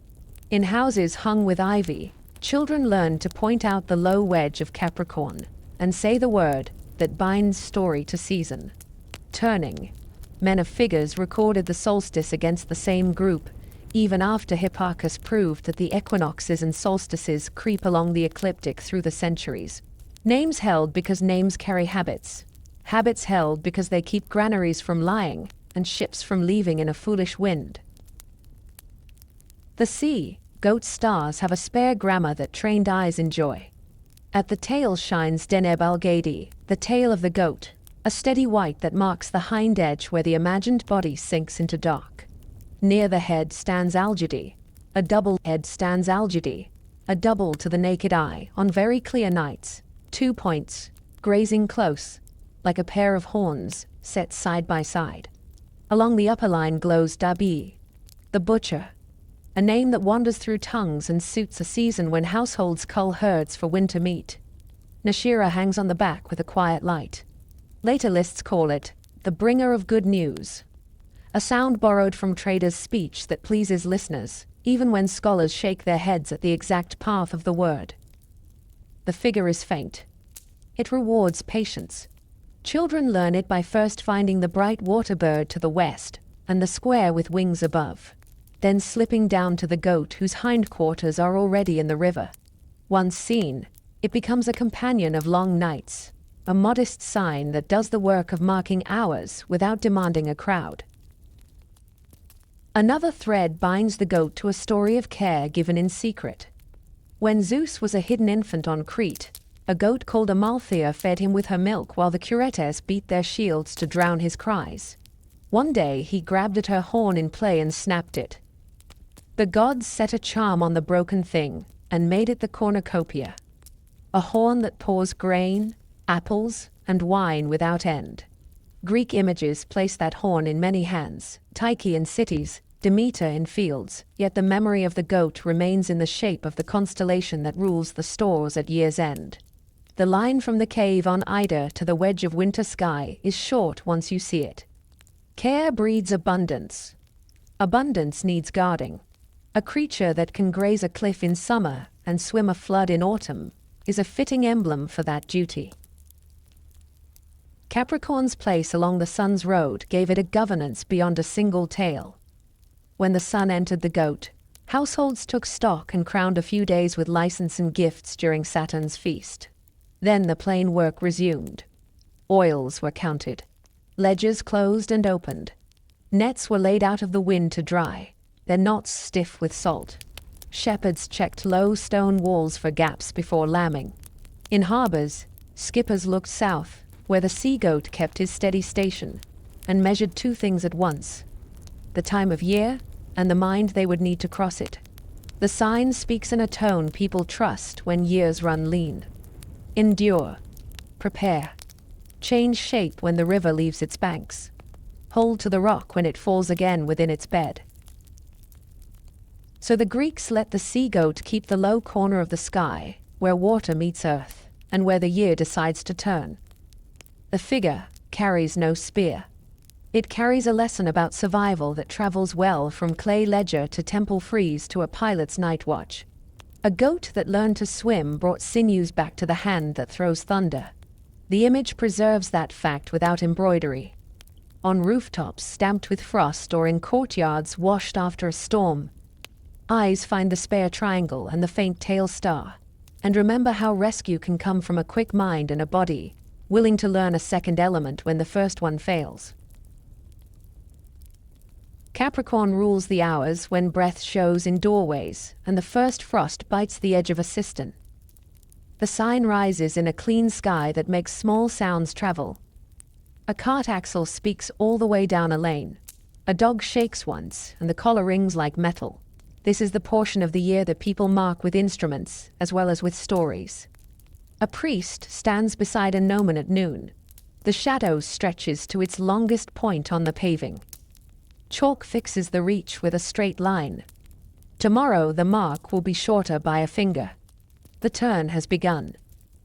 In houses hung with ivy, children learned to point out the low wedge of Capricorn, and say the word that binds story to season. Turning. Men of figures recorded the solstice against the same group, even after Hipparchus proved that the equinoxes and solstices creep along the ecliptic through the centuries. Names held because names carry habits. Habits held because they keep granaries from lying, and ships from leaving in a foolish wind. The sea goat stars have a spare grammar that trained eyes enjoy. At the tail shines Deneb al-Gadi, the tail of the goat, a steady white that marks the hind edge where the imagined body sinks into dark. Near the head stands Al-Jadi, a double head stands Al-Jadi, a double to the naked eye on very clear nights, 2 points, grazing close, like a pair of horns, set side by side. Along the upper line glows Dabi, the butcher, a name that wanders through tongues and suits a season when households cull herds for winter meat. Nashira hangs on the back with a quiet light. Later lists call it the bringer of good news, a sound borrowed from traders' speech that pleases listeners, even when scholars shake their heads at the exact path of the word. The figure is faint. It rewards patience. Children learn it by first finding the bright water bird to the west and the square with wings above, then slipping down to the goat whose hindquarters are already in the river. Once seen, it becomes a companion of long nights, a modest sign that does the work of marking hours without demanding a crowd. Another thread binds the goat to a story of care given in secret. When Zeus was a hidden infant on Crete, a goat called Amalthea fed him with her milk while the Curetes beat their shields to drown his cries. One day he grabbed at her horn in play and snapped it. The gods set a charm on the broken thing and made it the cornucopia, a horn that pours grain, apples, and wine without end. Greek images place that horn in many hands, Tyche in cities, Demeter in fields, yet the memory of the goat remains in the shape of the constellation that rules the stores at year's end. The line from the cave on Ida to the wedge of winter sky is short once you see it. Care breeds abundance. Abundance needs guarding. A creature that can graze a cliff in summer and swim a flood in autumn is a fitting emblem for that duty. Capricorn's place along the sun's road gave it a governance beyond a single tale. When the sun entered the goat, households took stock and crowned a few days with license and gifts during Saturn's feast. Then the plain work resumed. Oils were counted, ledgers closed and opened. Nets were laid out of the wind to dry, their knots stiff with salt. Shepherds checked low stone walls for gaps before lambing. In harbors, skippers looked south, where the sea-goat kept his steady station, and measured 2 things at once: the time of year and the mind they would need to cross it. The sign speaks in a tone people trust when years run lean. Endure. Prepare. Change shape when the river leaves its banks. Hold to the rock when it falls again within its bed. So the Greeks let the sea-goat keep the low corner of the sky, where water meets earth, and where the year decides to turn. The figure carries no spear. It carries a lesson about survival that travels well from clay ledger to temple frieze to a pilot's night watch. A goat that learned to swim brought sinews back to the hand that throws thunder. The image preserves that fact without embroidery. On rooftops stamped with frost or in courtyards washed after a storm, eyes find the spare triangle and the faint tail star, and remember how rescue can come from a quick mind and a body willing to learn a second element when the first one fails. Capricorn rules the hours when breath shows in doorways and the first frost bites the edge of a cistern. The sign rises in a clean sky that makes small sounds travel. A cart axle speaks all the way down a lane. A dog shakes once and the collar rings like metal. This is the portion of the year that people mark with instruments as well as with stories. A priest stands beside a gnomon at noon. The shadow stretches to its longest point on the paving. Chalk fixes the reach with a straight line. Tomorrow the mark will be shorter by a finger. The turn has begun.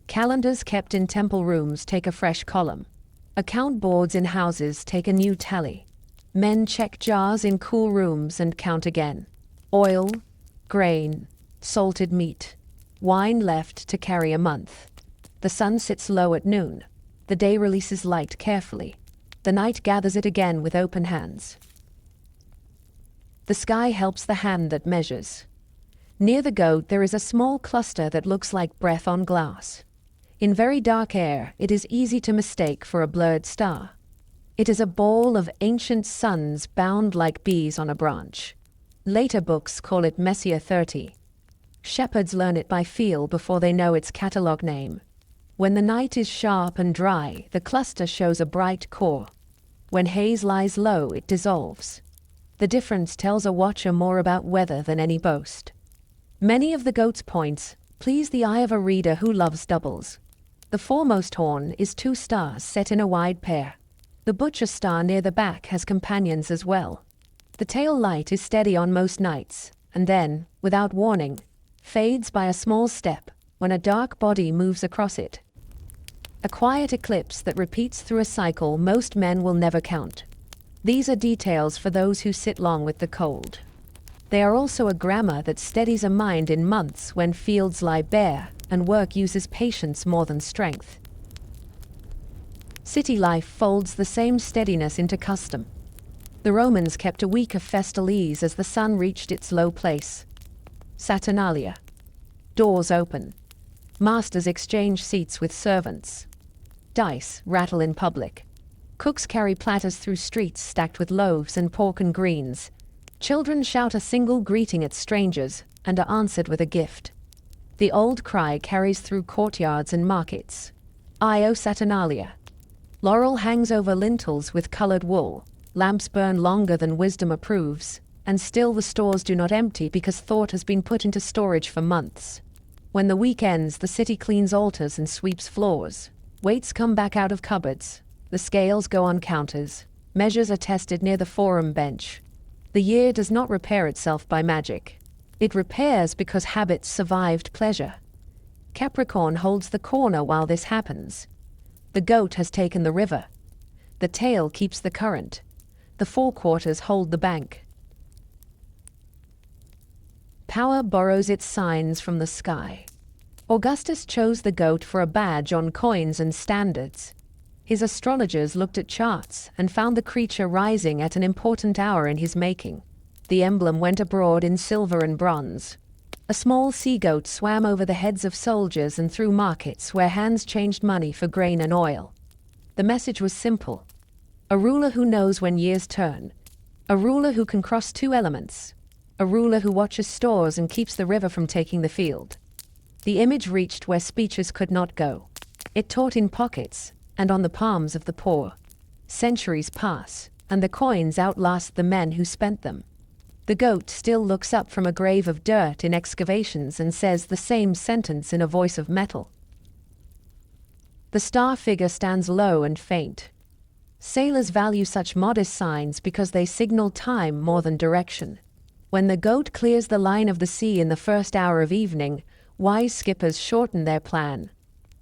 Calendars kept in temple rooms take a fresh column. Account boards in houses take a new tally. Men check jars in cool rooms and count again. Oil, grain, salted meat, wine left to carry a month. The sun sits low at noon. The day releases light carefully. The night gathers it again with open hands. The sky helps the hand that measures. Near the goat there is a small cluster that looks like breath on glass. In very dark air, it is easy to mistake for a blurred star. It is a ball of ancient suns bound like bees on a branch. Later books call it Messiah 30. Shepherds learn it by feel before they know its catalog name. When the night is sharp and dry, the cluster shows a bright core. When haze lies low, it dissolves. The difference tells a watcher more about weather than any boast. Many of the goat's points please the eye of a reader who loves doubles. The foremost horn is 2 stars set in a wide pair. The butcher star near the back has companions as well. The tail light is steady on most nights, and then, without warning, fades by a small step when a dark body moves across it. A quiet eclipse that repeats through a cycle most men will never count. These are details for those who sit long with the cold. They are also a grammar that steadies a mind in months when fields lie bare and work uses patience more than strength. City life folds the same steadiness into custom. The Romans kept a week of festal ease as the sun reached its low place. Saturnalia. Doors open. Masters exchange seats with servants. Dice rattle in public. Cooks carry platters through streets stacked with loaves and pork and greens. Children shout a single greeting at strangers and are answered with a gift. The old cry carries through courtyards and markets. Io Saturnalia. Laurel hangs over lintels with colored wool. Lamps burn longer than wisdom approves, and still the stores do not empty because thought has been put into storage for months. When the week ends, the city cleans altars and sweeps floors. Weights come back out of cupboards. The scales go on counters. Measures are tested near the forum bench. The year does not repair itself by magic. It repairs because habits survived pleasure. Capricorn holds the corner while this happens. The goat has taken the river. The tail keeps the current. The 4 quarters hold the bank. Power borrows its signs from the sky. Augustus chose the goat for a badge on coins and standards. His astrologers looked at charts and found the creature rising at an important hour in his making. The emblem went abroad in silver and bronze. A small sea-goat swam over the heads of soldiers and through markets where hands changed money for grain and oil. The message was simple. A ruler who knows when years turn. A ruler who can cross 2 elements. A ruler who watches stores and keeps the river from taking the field. The image reached where speeches could not go. It taught in pockets and on the palms of the poor. Centuries pass, and the coins outlast the men who spent them. The goat still looks up from a grave of dirt in excavations and says the same sentence in a voice of metal. The star figure stands low and faint. Sailors value such modest signs because they signal time more than direction. When the goat clears the line of the sea in the first hour of evening, wise skippers shorten their plan.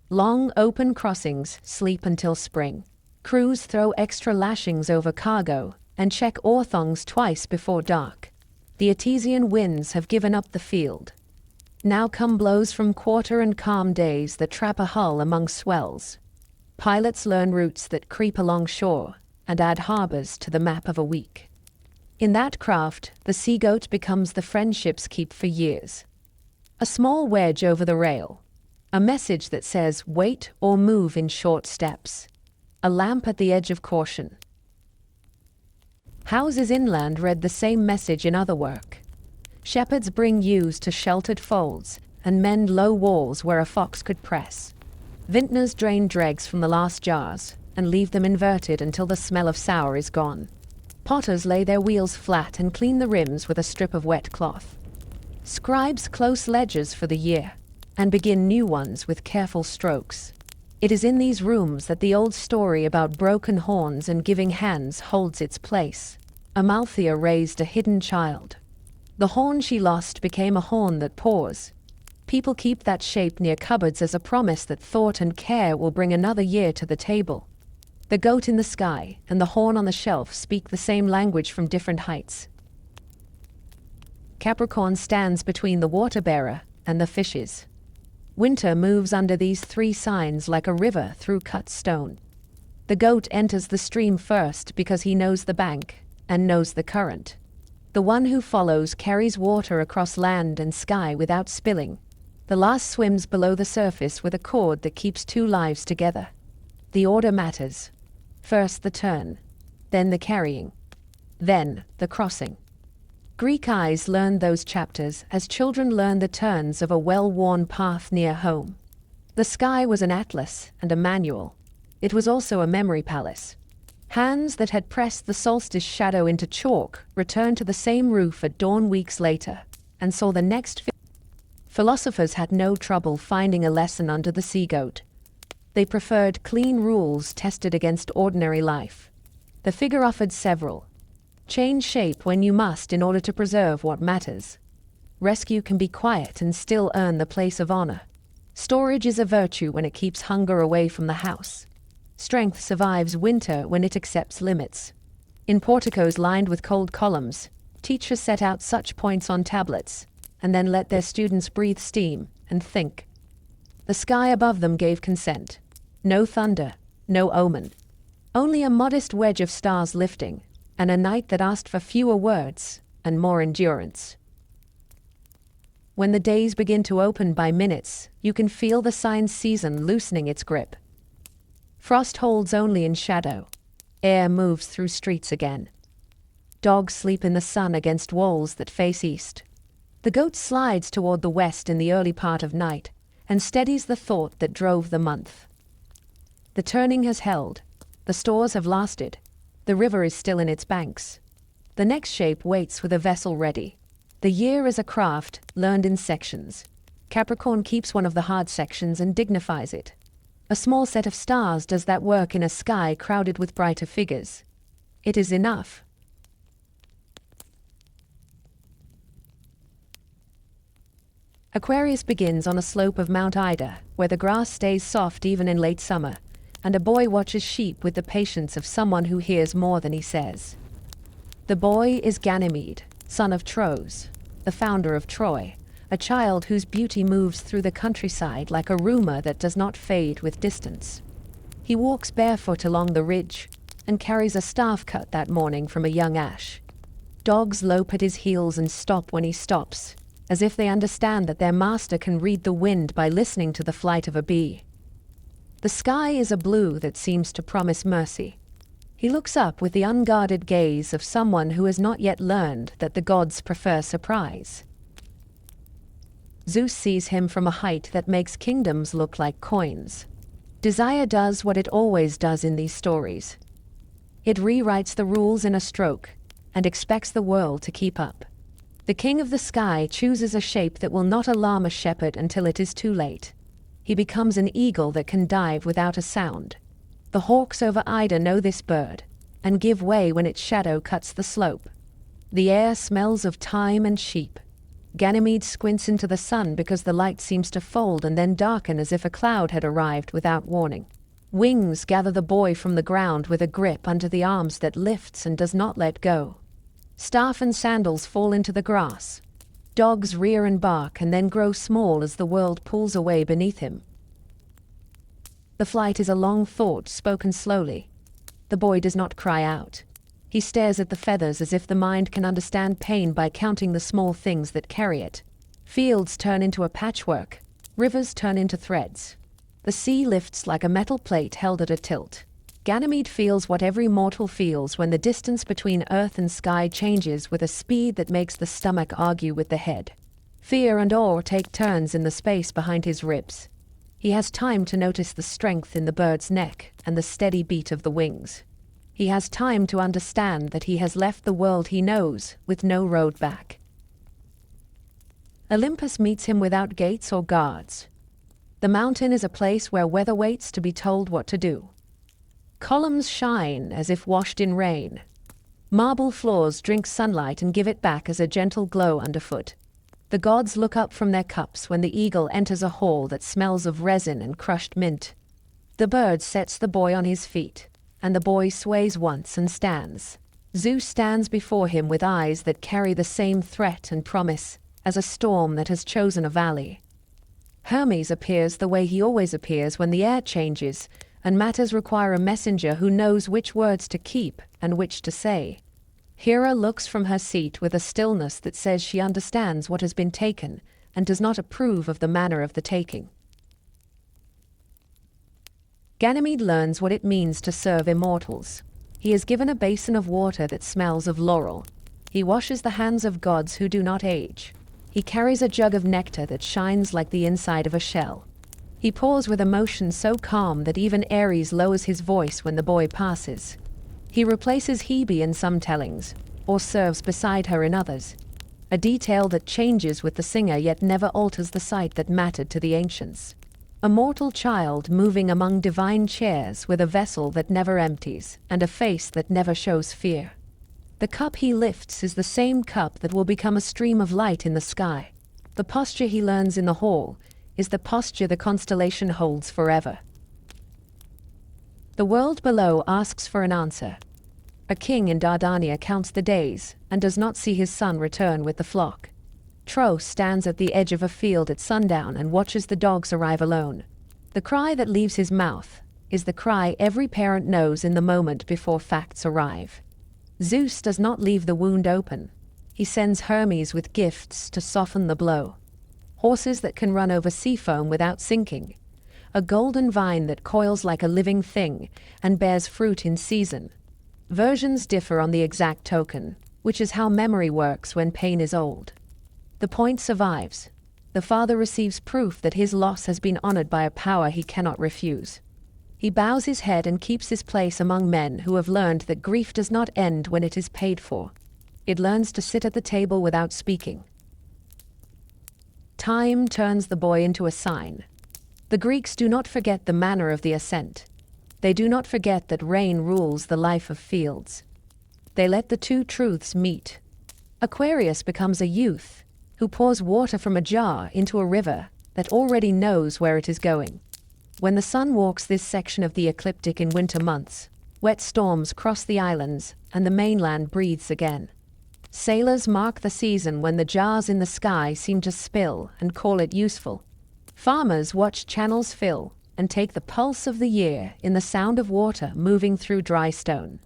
Long, open crossings sleep until spring. Crews throw extra lashings over cargo and check oar thongs twice before dark. The Etesian winds have given up the field. Now come blows from quarter and calm days that trap a hull among swells. Pilots learn routes that creep along shore and add harbors to the map of a week. In that craft, the sea goat becomes the friend ships keep for years. A small wedge over the rail. A message that says wait or move in short steps. A lamp at the edge of caution. Houses inland read the same message in other work. Shepherds bring ewes to sheltered folds and mend low walls where a fox could press. Vintners drain dregs from the last jars and leave them inverted until the smell of sour is gone. Potters lay their wheels flat and clean the rims with a strip of wet cloth. Scribes close ledgers for the year and begin new ones with careful strokes. It is in these rooms that the old story about broken horns and giving hands holds its place. Amalthea raised a hidden child. The horn she lost became a horn that pours. People keep that shape near cupboards as a promise that thought and care will bring another year to the table. The goat in the sky and the horn on the shelf speak the same language from different heights. Capricorn stands between the water-bearer and the fishes. Winter moves under these 3 signs like a river through cut stone. The goat enters the stream first because he knows the bank and knows the current. The one who follows carries water across land and sky without spilling. The last swims below the surface with a cord that keeps 2 lives together. The order matters. First the turn, then the carrying, then the crossing. Greek eyes learned those chapters as children learn the turns of a well-worn path near home. The sky was an atlas and a manual. It was also a memory palace. Hands that had pressed the solstice shadow into chalk returned to the same roof at dawn weeks later, and saw the next. Philosophers had no trouble finding a lesson under the sea goat. They preferred clean rules tested against ordinary life. The figure offered several. Change shape when you must in order to preserve what matters. Rescue can be quiet and still earn the place of honor. Storage is a virtue when it keeps hunger away from the house. Strength survives winter when it accepts limits. In porticos lined with cold columns, teachers set out such points on tablets, and then let their students breathe steam and think. The sky above them gave consent. No thunder, no omen. Only a modest wedge of stars lifting, and a night that asked for fewer words and more endurance. When the days begin to open by minutes, you can feel the sign's season loosening its grip. Frost holds only in shadow. Air moves through streets again. Dogs sleep in the sun against walls that face east. The goat slides toward the west in the early part of night and steadies the thought that drove the month. The turning has held. The stores have lasted. The river is still in its banks. The next shape waits with a vessel ready. The year is a craft, learned in sections. Capricorn keeps one of the hard sections and dignifies it. A small set of stars does that work in a sky crowded with brighter figures. It is enough. Aquarius begins on a slope of Mount Ida, where the grass stays soft even in late summer, and a boy watches sheep with the patience of someone who hears more than he says. The boy is Ganymede, son of Tros, the founder of Troy, a child whose beauty moves through the countryside like a rumor that does not fade with distance. He walks barefoot along the ridge and carries a staff cut that morning from a young ash. Dogs lope at his heels and stop when he stops, as if they understand that their master can read the wind by listening to the flight of a bee. The sky is a blue that seems to promise mercy. He looks up with the unguarded gaze of someone who has not yet learned that the gods prefer surprise. Zeus sees him from a height that makes kingdoms look like coins. Desire does what it always does in these stories. It rewrites the rules in a stroke and expects the world to keep up. The king of the sky chooses a shape that will not alarm a shepherd until it is too late. He becomes an eagle that can dive without a sound. The hawks over Ida know this bird, and give way when its shadow cuts the slope. The air smells of thyme and sheep. Ganymede squints into the sun because the light seems to fold and then darken as if a cloud had arrived without warning. Wings gather the boy from the ground with a grip under the arms that lifts and does not let go. Staff and sandals fall into the grass. Dogs rear and bark and then grow small as the world pulls away beneath him. The flight is a long thought spoken slowly. The boy does not cry out. He stares at the feathers as if the mind can understand pain by counting the small things that carry it. Fields turn into a patchwork. Rivers turn into threads. The sea lifts like a metal plate held at a tilt. Ganymede feels what every mortal feels when the distance between earth and sky changes with a speed that makes the stomach argue with the head. Fear and awe take turns in the space behind his ribs. He has time to notice the strength in the bird's neck and the steady beat of the wings. He has time to understand that he has left the world he knows with no road back. Olympus meets him without gates or guards. The mountain is a place where weather waits to be told what to do. Columns shine as if washed in rain. Marble floors drink sunlight and give it back as a gentle glow underfoot. The gods look up from their cups when the eagle enters a hall that smells of resin and crushed mint. The bird sets the boy on his feet, and the boy sways once and stands. Zeus stands before him with eyes that carry the same threat and promise as a storm that has chosen a valley. Hermes appears the way he always appears when the air changes and matters require a messenger who knows which words to keep and which to say. Hera looks from her seat with a stillness that says she understands what has been taken and does not approve of the manner of the taking. Ganymede learns what it means to serve immortals. He is given a basin of water that smells of laurel. He washes the hands of gods who do not age. He carries a jug of nectar that shines like the inside of a shell. He pours with emotion so calm that even Aries lowers his voice when the boy passes. He replaces Hebe in some tellings, or serves beside her in others. A detail that changes with the singer yet never alters the sight that mattered to the ancients. A mortal child moving among divine chairs with a vessel that never empties and a face that never shows fear. The cup he lifts is the same cup that will become a stream of light in the sky. The posture he learns in the hall is the posture the constellation holds forever. The world below asks for an answer. A king in Dardania counts the days and does not see his son return with the flock. Tro stands at the edge of a field at sundown and watches the dogs arrive alone. The cry that leaves his mouth is the cry every parent knows in the moment before facts arrive. Zeus does not leave the wound open. He sends Hermes with gifts to soften the blow. Horses that can run over sea foam without sinking. A golden vine that coils like a living thing and bears fruit in season. Versions differ on the exact token, which is how memory works when pain is old. The point survives. The father receives proof that his loss has been honored by a power he cannot refuse. He bows his head and keeps his place among men who have learned that grief does not end when it is paid for. It learns to sit at the table without speaking. Time turns the boy into a sign. The Greeks do not forget the manner of the ascent. They do not forget that rain rules the life of fields. They let the two truths meet. Aquarius becomes a youth who pours water from a jar into a river that already knows where it is going. When the sun walks this section of the ecliptic in winter months, wet storms cross the islands and the mainland breathes again. Sailors mark the season when the jars in the sky seem to spill and call it useful. Farmers watch channels fill and take the pulse of the year in the sound of water moving through dry stone.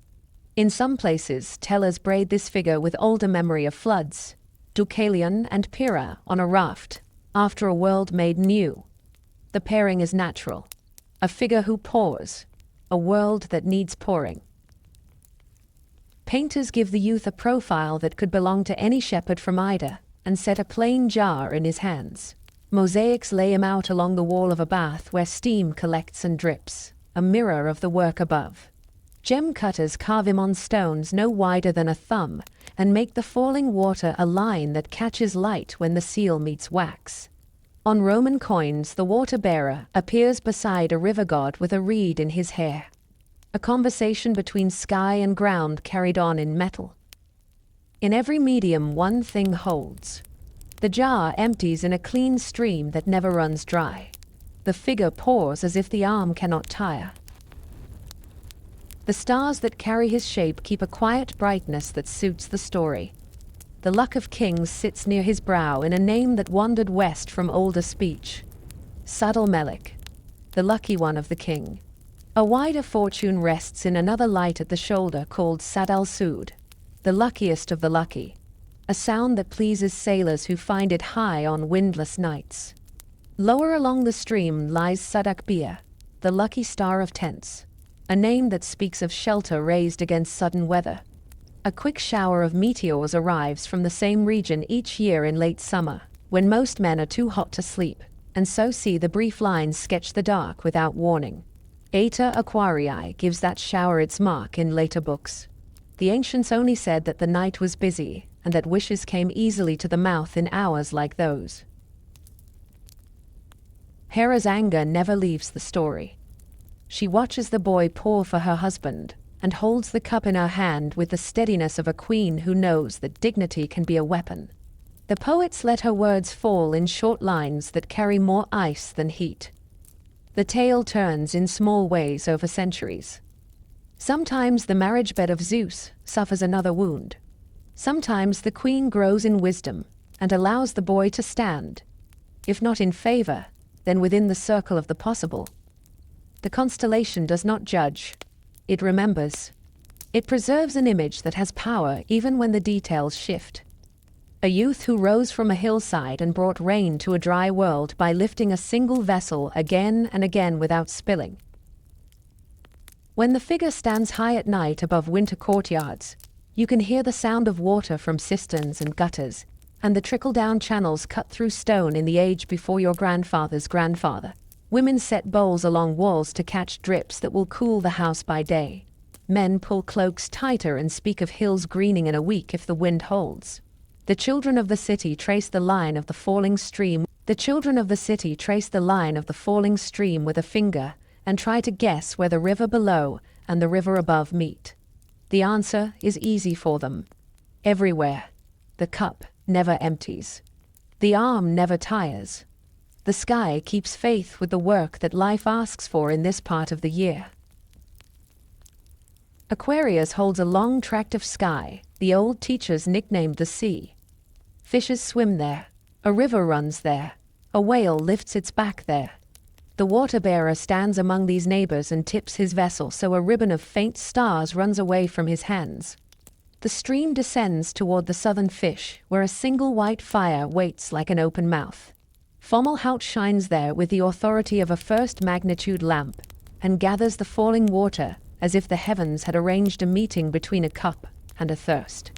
In some places, tellers braid this figure with older memory of floods, Deucalion and Pyrrha on a raft, after a world made new. The pairing is natural. A figure who pours, a world that needs pouring. Painters give the youth a profile that could belong to any shepherd from Ida and set a plain jar in his hands. Mosaics lay him out along the wall of a bath where steam collects and drips, a mirror of the work above. Gem cutters carve him on stones no wider than a thumb and make the falling water a line that catches light when the seal meets wax. On Roman coins, the water-bearer appears beside a river god with a reed in his hair. A conversation between sky and ground carried on in metal. In every medium, one thing holds. The jar empties in a clean stream that never runs dry. The figure pours as if the arm cannot tire. The stars that carry his shape keep a quiet brightness that suits the story. The luck of kings sits near his brow in a name that wandered west from older speech. Sadal Melik, the lucky one of the king. A wider fortune rests in another light at the shoulder called Sadal Sud, the luckiest of the lucky. A sound that pleases sailors who find it high on windless nights. Lower along the stream lies Sadak Bia, the lucky star of tents, a name that speaks of shelter raised against sudden weather. A quick shower of meteors arrives from the same region each year in late summer, when most men are too hot to sleep, and so see the brief lines sketch the dark without warning. Eta Aquarii gives that shower its mark in later books. The ancients only said that the night was busy, and that wishes came easily to the mouth in hours like those. Hera's anger never leaves the story. She watches the boy pour for her husband, and holds the cup in her hand with the steadiness of a queen who knows that dignity can be a weapon. The poets let her words fall in short lines that carry more ice than heat. The tale turns in small ways over centuries. Sometimes the marriage bed of Zeus suffers another wound. Sometimes the queen grows in wisdom and allows the boy to stand, if not in favor, then within the circle of the possible. The constellation does not judge. It remembers. It preserves an image that has power even when the details shift. A youth who rose from a hillside and brought rain to a dry world by lifting a single vessel again and again without spilling. When the figure stands high at night above winter courtyards, You can hear the sound of water from cisterns and gutters, and the trickle-down channels cut through stone in the age before your grandfather's grandfather. Women set bowls along walls to catch drips that will cool the house by day. Men pull cloaks tighter and speak of hills greening in a week if the wind holds. The children of the city trace the line of the falling stream. The children of the city trace the line of the falling stream with a finger and try to guess where the river below and the river above meet. The answer is easy for them. Everywhere. The cup never empties. The arm never tires. The sky keeps faith with the work that life asks for in this part of the year. Aquarius holds a long tract of sky, the old teachers nicknamed the sea. Fishes swim there. A river runs there. A whale lifts its back there. The water-bearer stands among these neighbors and tips his vessel so a ribbon of faint stars runs away from his hands. The stream descends toward the southern fish, where a single white fire waits like an open mouth. Fomalhaut shines there with the authority of a first-magnitude lamp, and gathers the falling water as if the heavens had arranged a meeting between a cup and a thirst.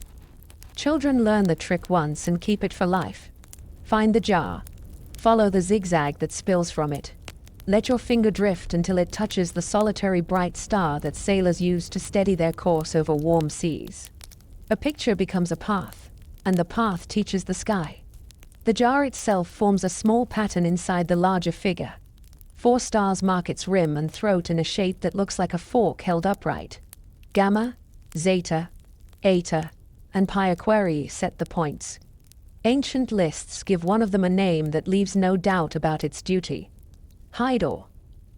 Children learn the trick once and keep it for life. Find the jar. Follow the zigzag that spills from it. Let your finger drift until it touches the solitary bright star that sailors use to steady their course over warm seas. A picture becomes a path, and the path teaches the sky. The jar itself forms a small pattern inside the larger figure. 4 stars mark its rim and throat in a shape that looks like a fork held upright. Gamma, Zeta, Eta, and Pi Aquarii set the points. Ancient lists give one of them a name that leaves no doubt about its duty. Hydor,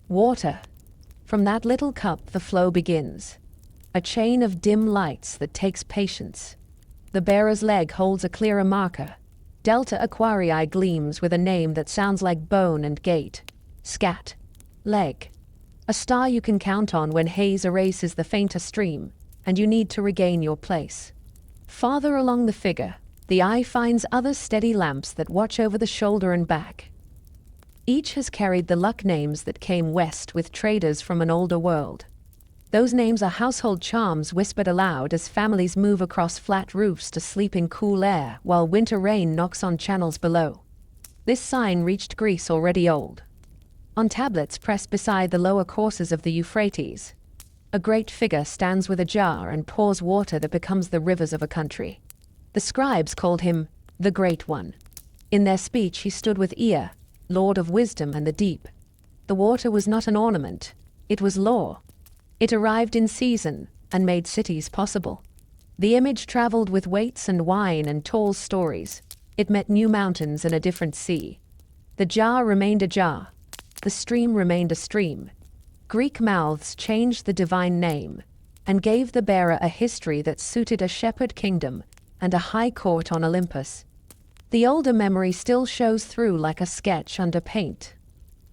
water. From that little cup the flow begins. A chain of dim lights that takes patience. The bearer's leg holds a clearer marker. Delta Aquarii gleams with a name that sounds like bone and gate. Scat, leg. A star you can count on when haze erases the fainter stream, and you need to regain your place. Farther along the figure, the eye finds other steady lamps that watch over the shoulder and back. Each has carried the luck names that came west with traders from an older world. Those names are household charms whispered aloud as families move across flat roofs to sleep in cool air while winter rain knocks on channels below. This sign reached Greece already old. On tablets pressed beside the lower courses of the Euphrates, a great figure stands with a jar and pours water that becomes the rivers of a country. The scribes called him the Great One. In their speech he stood with Ea, Lord of wisdom and the deep. The water was not an ornament, it was law. It arrived in season and made cities possible. The image traveled with weights and wine and tall stories. It met new mountains and a different sea. The jar remained a jar. The stream remained a stream. Greek mouths changed the divine name and gave the bearer a history that suited a shepherd kingdom and a high court on Olympus. The older memory still shows through like a sketch under paint.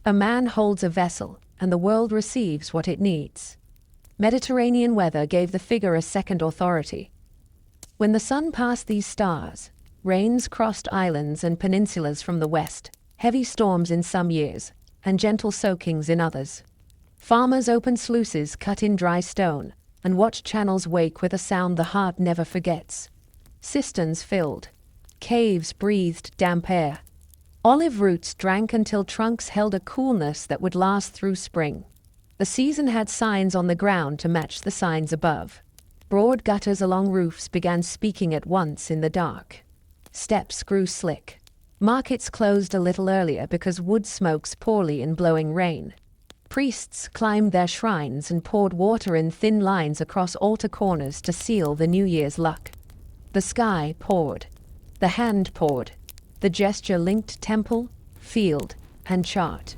A man holds a vessel, and the world receives what it needs. Mediterranean weather gave the figure a second authority. When the sun passed these stars, rains crossed islands and peninsulas from the west, heavy storms in some years, and gentle soakings in others. Farmers opened sluices cut in dry stone, and watched channels wake with a sound the heart never forgets. Cisterns filled. Caves breathed damp air. Olive roots drank until trunks held a coolness that would last through spring. The season had signs on the ground to match the signs above. Broad gutters along roofs began speaking at once in the dark. Steps grew slick. Markets closed a little earlier because wood smokes poorly in blowing rain. Priests climbed their shrines and poured water in thin lines across altar corners to seal the New Year's luck. The sky poured. The hand poured. The gesture linked temple, field, and chart.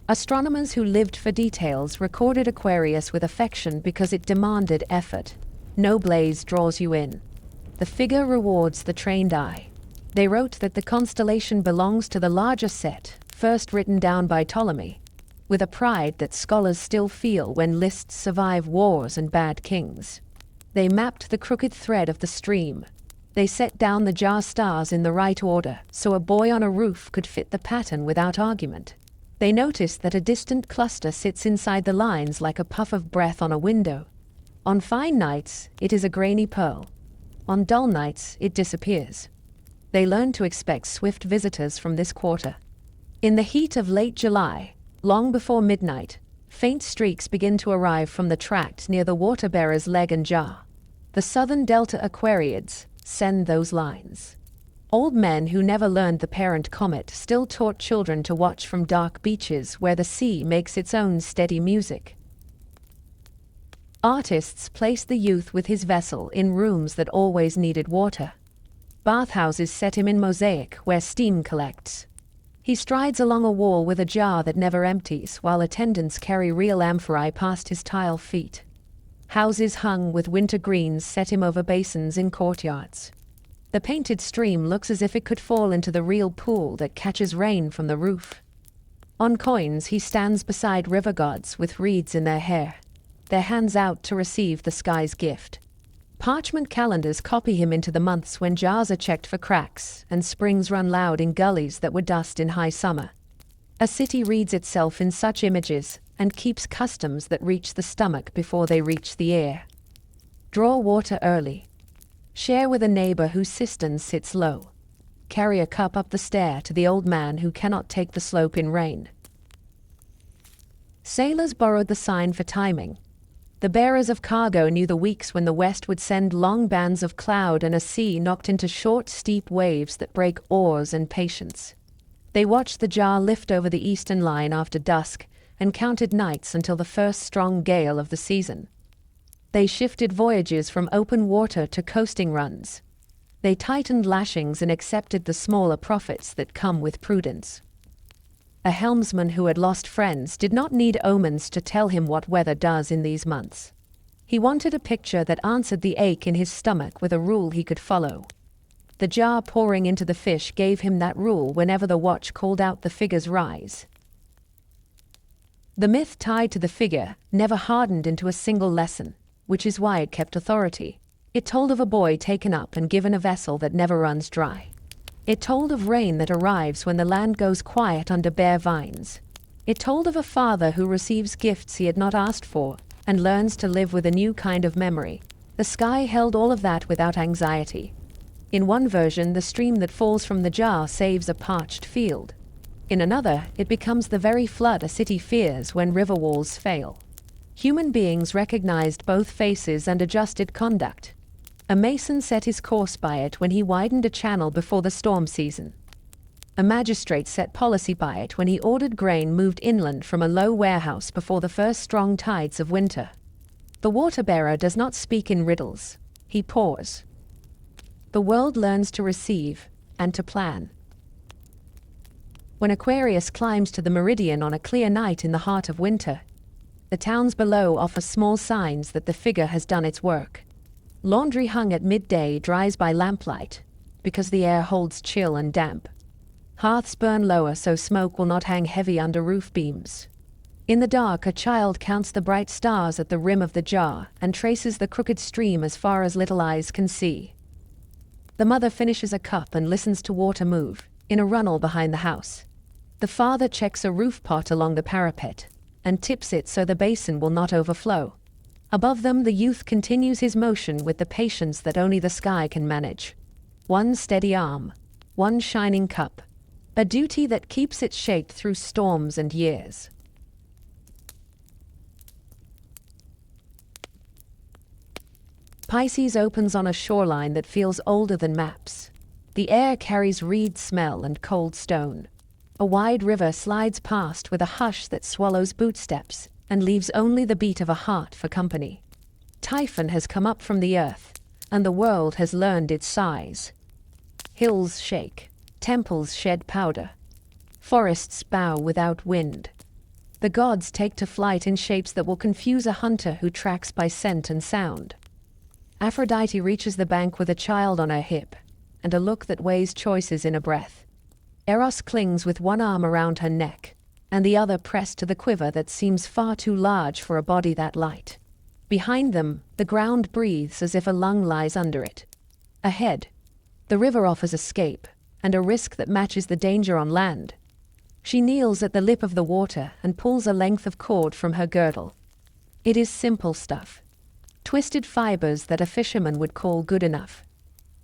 Astronomers who lived for details recorded Aquarius with affection because it demanded effort. No blaze draws you in. The figure rewards the trained eye. They wrote that the constellation belongs to the larger set, first written down by Ptolemy, with a pride that scholars still feel when lists survive wars and bad kings. They mapped the crooked thread of the stream. They set down the jar stars in the right order so a boy on a roof could fit the pattern without argument. They noticed that a distant cluster sits inside the lines like a puff of breath on a window. On fine nights, it is a grainy pearl. On dull nights, it disappears. They learn to expect swift visitors from this quarter. In the heat of late July, long before midnight, faint streaks begin to arrive from the tract near the water-bearer's leg and jaw. The southern delta Aquariids send those lines. Old men who never learned the parent comet still taught children to watch from dark beaches where the sea makes its own steady music. Artists placed the youth with his vessel in rooms that always needed water. Bathhouses set him in mosaic where steam collects. He strides along a wall with a jar that never empties while attendants carry real amphorae past his tile feet. Houses hung with winter greens set him over basins in courtyards. The painted stream looks as if it could fall into the real pool that catches rain from the roof. On coins he stands beside river gods with reeds in their hair, their hands out to receive the sky's gift. Parchment calendars copy him into the months when jars are checked for cracks and springs run loud in gullies that were dust in high summer. A city reads itself in such images and keeps customs that reach the stomach before they reach the ear. Draw water early. Share with a neighbor whose cistern sits low. Carry a cup up the stair to the old man who cannot take the slope in rain. Sailors borrowed the sign for timing. The bearers of cargo knew the weeks when the west would send long bands of cloud and a sea knocked into short, steep waves that break oars and patience. They watched the jar lift over the eastern line after dusk and counted nights until the first strong gale of the season. They shifted voyages from open water to coasting runs. They tightened lashings and accepted the smaller profits that come with prudence. A helmsman who had lost friends did not need omens to tell him what weather does in these months. He wanted a picture that answered the ache in his stomach with a rule he could follow. The jar pouring into the fish gave him that rule whenever the watch called out the figure's rise. The myth tied to the figure never hardened into a single lesson, which is why it kept authority. It told of a boy taken up and given a vessel that never runs dry. It told of rain that arrives when the land goes quiet under bare vines. It told of a father who receives gifts he had not asked for and learns to live with a new kind of memory. The sky held all of that without anxiety. In one version, the stream that falls from the jar saves a parched field. In another, it becomes the very flood a city fears when river walls fail. Human beings recognized both faces and adjusted conduct. A mason set his course by it when he widened a channel before the storm season. A magistrate set policy by it when he ordered grain moved inland from a low warehouse before the first strong tides of winter. The water-bearer does not speak in riddles. He pours. The world learns to receive and to plan. When Aquarius climbs to the meridian on a clear night in the heart of winter, the towns below offer small signs that the figure has done its work. Laundry hung at midday dries by lamplight, because the air holds chill and damp. Hearths burn lower so smoke will not hang heavy under roof beams. In the dark, a child counts the bright stars at the rim of the jar and traces the crooked stream as far as little eyes can see. The mother finishes a cup and listens to water move, in a runnel behind the house. The father checks a roof pot along the parapet, and tips it so the basin will not overflow. Above them, the youth continues his motion with the patience that only the sky can manage. One steady arm, one shining cup, a duty that keeps it shaped through storms and years. Pisces opens on a shoreline that feels older than maps. The air carries reed smell and cold stone. A wide river slides past with a hush that swallows bootsteps and leaves only the beat of a heart for company. Typhon has come up from the earth, and the world has learned its size. Hills shake, temples shed powder, forests bow without wind. The gods take to flight in shapes that will confuse a hunter who tracks by scent and sound. Aphrodite reaches the bank with a child on her hip, and a look that weighs choices in a breath. Eros clings with one arm around her neck, and the other pressed to the quiver that seems far too large for a body that light. Behind them, the ground breathes as if a lung lies under it. Ahead, the river offers escape, and a risk that matches the danger on land. She kneels at the lip of the water and pulls a length of cord from her girdle. It is simple stuff. twisted fibers that a fisherman would call good enough.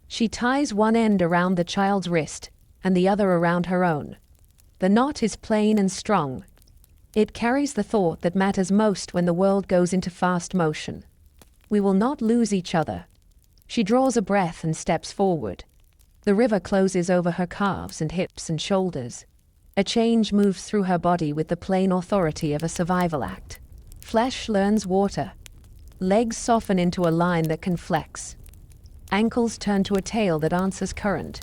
She ties one end around the child's wrist and the other around her own. The knot is plain and strong. It carries the thought that matters most when the world goes into fast motion. We will not lose each other. She draws a breath and steps forward. The river closes over her calves and hips and shoulders. A change moves through her body with the plain authority of a survival act. Flesh learns water. Legs soften into a line that can flex. Ankles turn to a tail that answers current.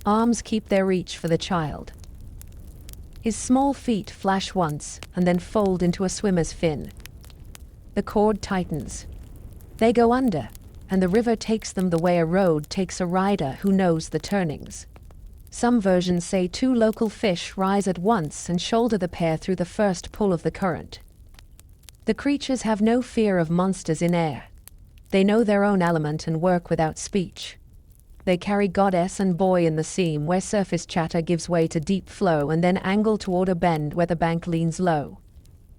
Arms keep their reach for the child. His small feet flash once and then fold into a swimmer's fin. The cord tightens. They go under, and the river takes them the way a road takes a rider who knows the turnings. Some versions say two local fish rise at once and shoulder the pair through the first pull of the current. The creatures have no fear of monsters in air. They know their own element and work without speech. They carry goddess and boy in the seam where surface chatter gives way to deep flow and then angle toward a bend where the bank leans low.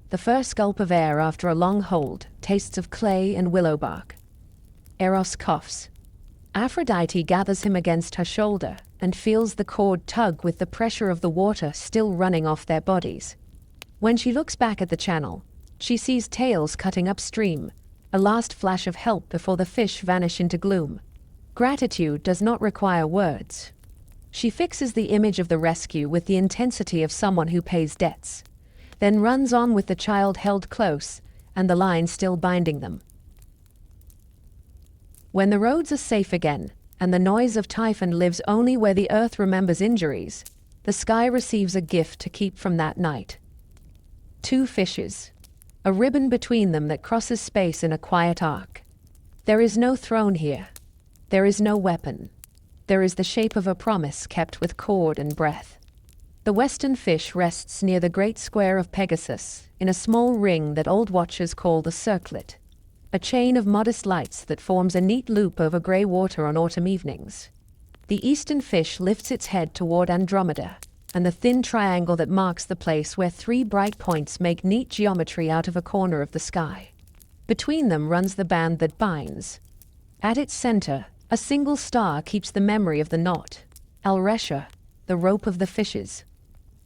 The first gulp of air after a long hold tastes of clay and willow bark. Eros coughs. Aphrodite gathers him against her shoulder and feels the cord tug with the pressure of the water still running off their bodies. When she looks back at the channel, she sees tails cutting upstream, a last flash of help before the fish vanish into gloom. Gratitude does not require words. She fixes the image of the rescue with the intensity of someone who pays debts, then runs on with the child held close and the line still binding them. When the roads are safe again, and the noise of Typhon lives only where the earth remembers injuries, the sky receives a gift to keep from that night. Two fishes. A ribbon between them that crosses space in a quiet arc. There is no throne here. There is no weapon. There is the shape of a promise kept with cord and breath. The western fish rests near the great square of Pegasus, in a small ring that old watchers call the circlet, a chain of modest lights that forms a neat loop over grey water on autumn evenings. The eastern fish lifts its head toward Andromeda, and the thin triangle that marks the place where three bright points make neat geometry out of a corner of the sky. Between them runs the band that binds. At its center, a single star keeps the memory of the knot, Al-Resha, the rope of the fishes.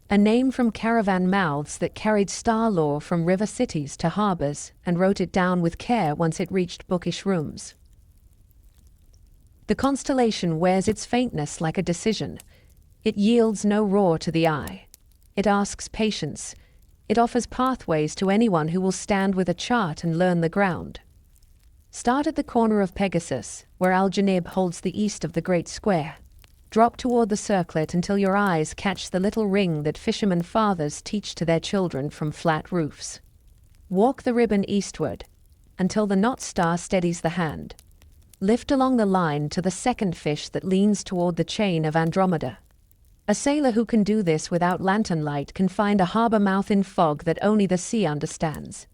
A name from caravan mouths that carried star lore from river cities to harbors and wrote it down with care once it reached bookish rooms. The constellation wears its faintness like a decision. It yields no roar to the eye. It asks patience. It offers pathways to anyone who will stand with a chart and learn the ground. Start at the corner of Pegasus, where Al-Janib holds the east of the great square. Drop toward the circlet until your eyes catch the little ring that fishermen fathers teach to their children from flat roofs. Walk the ribbon eastward, until the knot star steadies the hand. Lift along the line to the second fish that leans toward the chain of Andromeda. A sailor who can do this without lantern light can find a harbor mouth in fog that only the sea understands.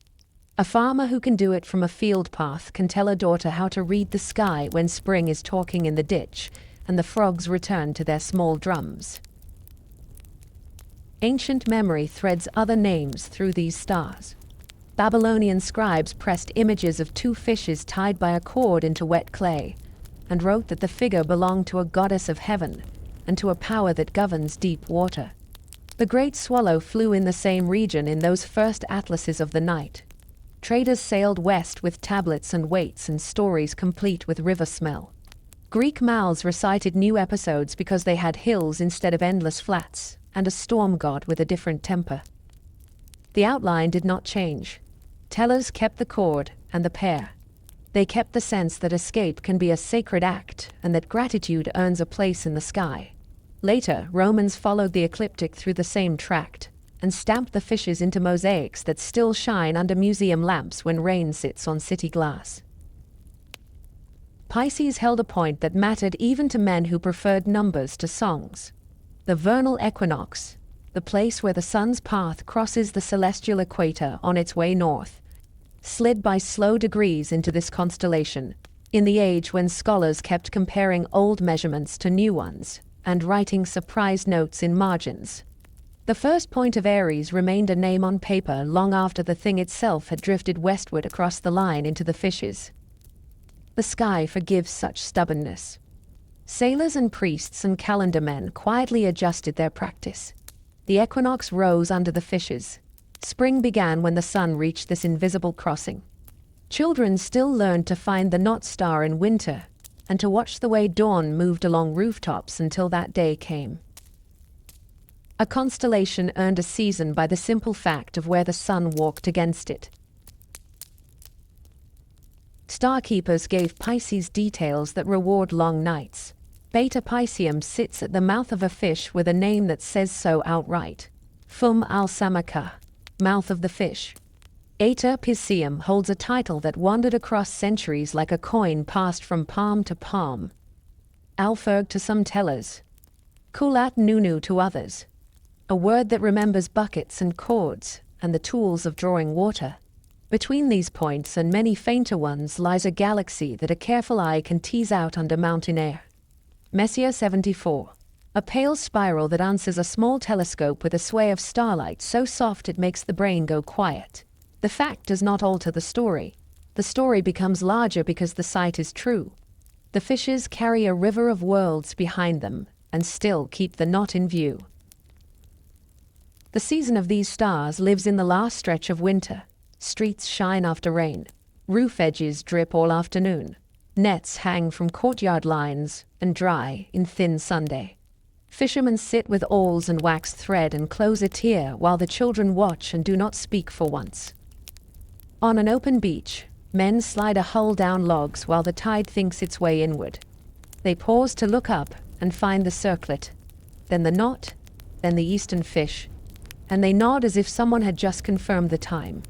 A farmer who can do it from a field path can tell a daughter how to read the sky when spring is talking in the ditch and the frogs return to their small drums. Ancient memory threads other names through these stars. Babylonian scribes pressed images of two fishes tied by a cord into wet clay and wrote that the figure belonged to a goddess of heaven and to a power that governs deep water. The great swallow flew in the same region in those first atlases of the night. Traders sailed west with tablets and weights and stories complete with river smell. Greek mouths recited new episodes because they had hills instead of endless flats, and a storm god with a different temper. The outline did not change. Tellers kept the cord and the pair. They kept the sense that escape can be a sacred act and that gratitude earns a place in the sky. Later, Romans followed the ecliptic through the same tract and stamped the fishes into mosaics that still shine under museum lamps when rain sits on city glass. Pisces held a point that mattered even to men who preferred numbers to songs. The vernal equinox, the place where the sun's path crosses the celestial equator on its way north, slid by slow degrees into this constellation, in the age when scholars kept comparing old measurements to new ones and writing surprise notes in margins. The first point of Aries remained a name on paper long after the thing itself had drifted westward across the line into the fishes. The sky forgives such stubbornness. Sailors and priests and calendar men quietly adjusted their practice. The equinox rose under the fishes. Spring began when the sun reached this invisible crossing. Children still learned to find the North Star in winter and to watch the way dawn moved along rooftops until that day came. A constellation earned a season by the simple fact of where the sun walked against it. Starkeepers gave Pisces details that reward long nights. Beta Piscium sits at the mouth of a fish with a name that says so outright. Fum al-Samaka, mouth of the fish. Eta Piscium holds a title that wandered across centuries like a coin passed from palm to palm. Alferg to some tellers. Kulat Nunu to others. A word that remembers buckets and cords and the tools of drawing water. Between these points and many fainter ones lies a galaxy that a careful eye can tease out under mountain air. Messier 74. A pale spiral that answers a small telescope with a sway of starlight so soft it makes the brain go quiet. The fact does not alter the story. The story becomes larger because the sight is true. The fishes carry a river of worlds behind them and still keep the knot in view. The season of these stars lives in the last stretch of winter. Streets shine after rain. Roof edges drip all afternoon. Nets hang from courtyard lines and dry in thin Sunday. Fishermen sit with awls and waxed thread and close a tear while the children watch and do not speak for once. On an open beach, men slide a hull down logs while the tide thinks its way inward. They pause to look up and find the circlet, then the knot, then the eastern fish, and they nod as if someone had just confirmed the time.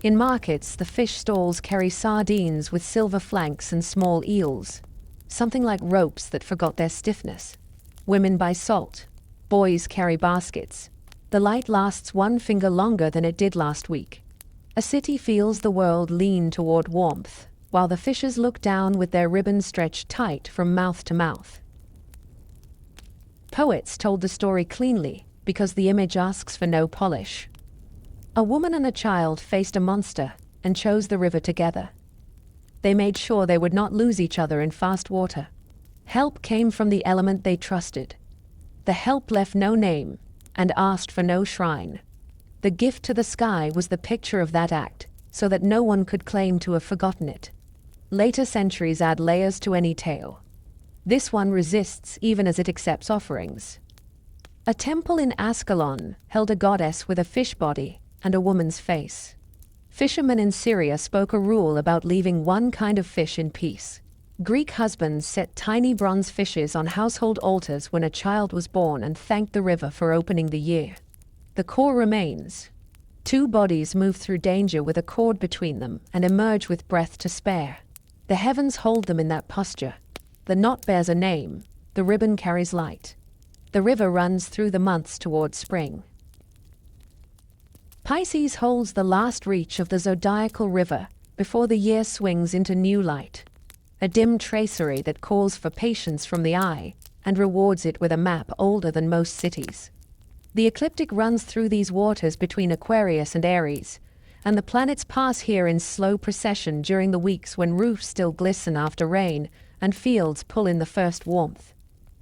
In markets, the fish stalls carry sardines with silver flanks and small eels, something like ropes that forgot their stiffness. Women buy salt. Boys carry baskets. The light lasts one finger longer than it did last week. A city feels the world lean toward warmth, while the fishes look down with their ribbons stretched tight from mouth to mouth. Poets told the story cleanly, because the image asks for no polish. A woman and a child faced a monster and chose the river together. They made sure they would not lose each other in fast water. Help came from the element they trusted. The help left no name and asked for no shrine. The gift to the sky was the picture of that act, so that no one could claim to have forgotten it. Later centuries add layers to any tale. This one resists even as it accepts offerings. A temple in Ascalon held a goddess with a fish body and a woman's face. Fishermen in Syria spoke a rule about leaving one kind of fish in peace. Greek husbands set tiny bronze fishes on household altars when a child was born and thanked the river for opening the year. The core remains. Two bodies move through danger with a cord between them and emerge with breath to spare. The heavens hold them in that posture. The knot bears a name. The ribbon carries light. The river runs through the months toward spring. Pisces holds the last reach of the zodiacal river before the year swings into new light. A dim tracery that calls for patience from the eye and rewards it with a map older than most cities. The ecliptic runs through these waters between Aquarius and Aries, and the planets pass here in slow procession during the weeks when roofs still glisten after rain and fields pull in the first warmth.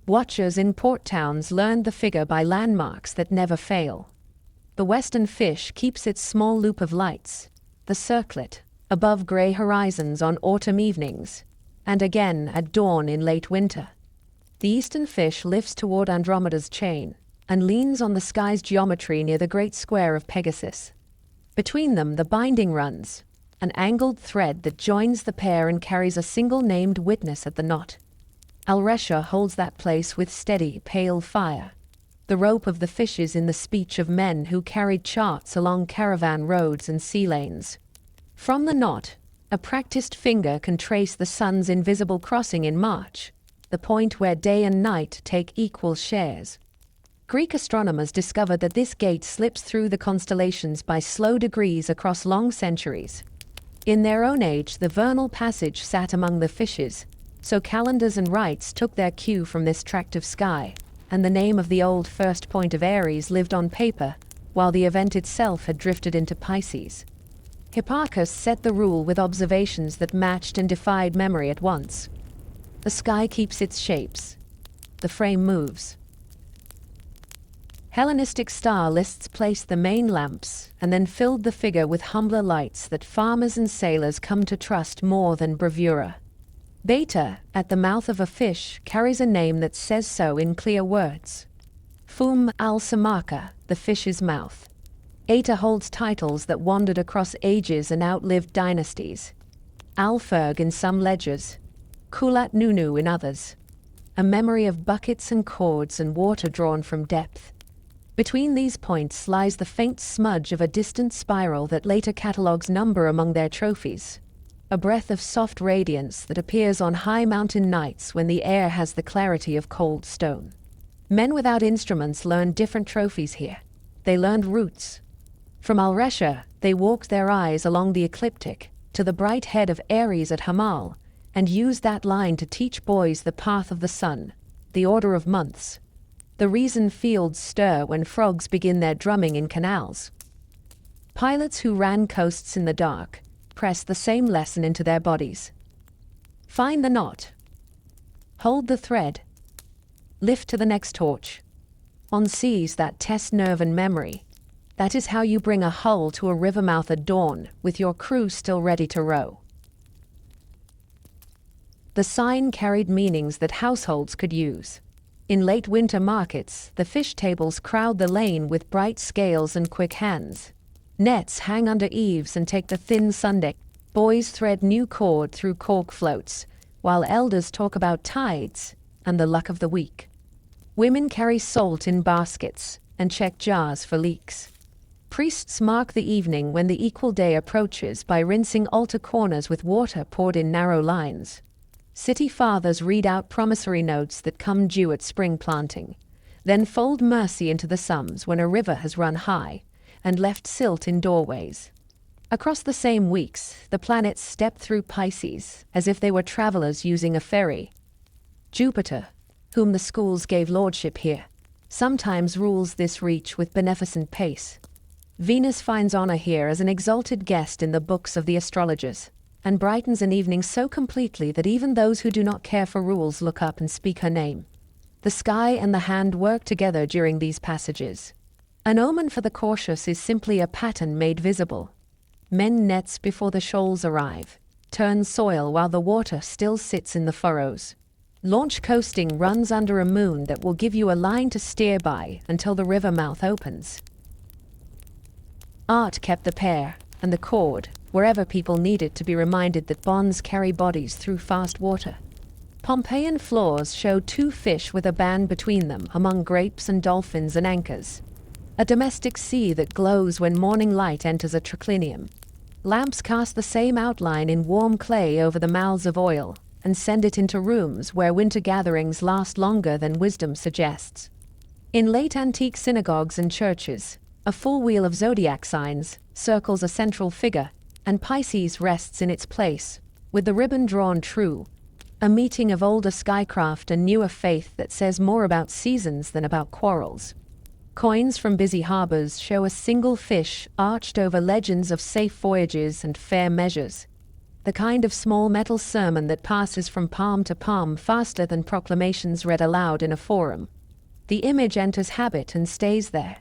Watchers in port towns learned the figure by landmarks that never fail. The western fish keeps its small loop of lights, the circlet, above gray horizons on autumn evenings, and again at dawn in late winter. The eastern fish lifts toward Andromeda's chain and leans on the sky's geometry near the great square of Pegasus. Between them the binding runs, an angled thread that joins the pair and carries a single named witness at the knot. Alresha holds that place with steady, pale fire. The rope of the fishes in the speech of men who carried charts along caravan roads and sea lanes. From the knot, a practiced finger can trace the sun's invisible crossing in March, the point where day and night take equal shares. Greek astronomers discovered that this gate slips through the constellations by slow degrees across long centuries. In their own age, the vernal passage sat among the fishes, so calendars and rites took their cue from this tract of sky. and the name of the old first point of Aries lived on paper, while the event itself had drifted into Pisces. Hipparchus set the rule with observations that matched and defied memory at once. The sky keeps its shapes. The frame moves. Hellenistic star lists placed the main lamps and then filled the figure with humbler lights that farmers and sailors come to trust more than bravura. Beta, at the mouth of a fish, carries a name that says so in clear words. Fum al-Samaka, the fish's mouth. Eta holds titles that wandered across ages and outlived dynasties. Alferg in some ledgers, Kulat Nunu in others. A memory of buckets and cords and water drawn from depth. Between these points lies the faint smudge of a distant spiral that later catalogues number among their trophies. A breath of soft radiance that appears on high mountain nights when the air has the clarity of cold stone. Men without instruments learned different trophies here. They learned roots. From Alresha, they walked their eyes along the ecliptic to the bright head of Aries at Hamal, and used that line to teach boys the path of the sun, the order of months, the reason fields stir when frogs begin their drumming in canals. Pilots who ran coasts in the dark pressed the same lesson into their bodies. Find the knot. Hold the thread. Lift to the next torch. On seas that test nerve and memory. That is how you bring a hull to a river mouth at dawn, with your crew still ready to row. The sign carried meanings that households could use. In late winter markets, the fish tables crowd the lane with bright scales and quick hands. Nets hang under eaves and take the thin Sunday. Boys thread new cord through cork floats, while elders talk about tides and the luck of the week. Women carry salt in baskets and check jars for leaks. Priests mark the evening when the equal day approaches by rinsing altar corners with water poured in narrow lines. City fathers read out promissory notes that come due at spring planting, then fold mercy into the sums when a river has run high and left silt in doorways. Across the same weeks, the planets step through Pisces as if they were travelers using a ferry. Jupiter, whom the schools gave lordship here, sometimes rules this reach with beneficent pace. Venus finds honor here as an exalted guest in the books of the astrologers, and brightens an evening so completely that even those who do not care for rules look up and speak her name. The sky and the hand work together during these passages. An omen for the cautious is simply a pattern made visible. Men nets before the shoals arrive, turn soil while the water still sits in the furrows. Launch coasting runs under a moon that will give you a line to steer by until the river mouth opens. Art kept the pair and the cord wherever people needed to be reminded that bonds carry bodies through fast water. Pompeian floors show two fish with a band between them among grapes and dolphins and anchors. A domestic sea that glows when morning light enters a triclinium. Lamps cast the same outline in warm clay over the mouths of oil and send it into rooms where winter gatherings last longer than wisdom suggests. In late antique synagogues and churches, a full wheel of zodiac signs circles a central figure, and Pisces rests in its place, with the ribbon drawn true, a meeting of older skycraft and newer faith that says more about seasons than about quarrels. Coins from busy harbors show a single fish arched over legends of safe voyages and fair measures, the kind of small metal sermon that passes from palm to palm faster than proclamations read aloud in a forum. The image enters habit and stays there.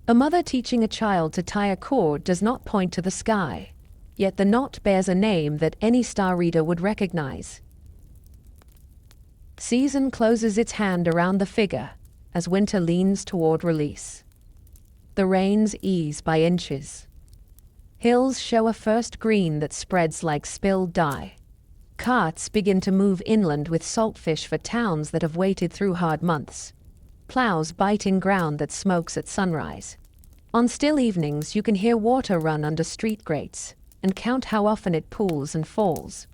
A mother teaching a child to tie a cord does not point to the sky, yet the knot bears a name that any star reader would recognize. Season closes its hand around the figure as winter leans toward release. The rains ease by inches. Hills show a first green that spreads like spilled dye. Carts begin to move inland with saltfish for towns that have waited through hard months. Plows bite in ground that smokes at sunrise. On still evenings, you can hear water run under street grates and count how often it pools and falls.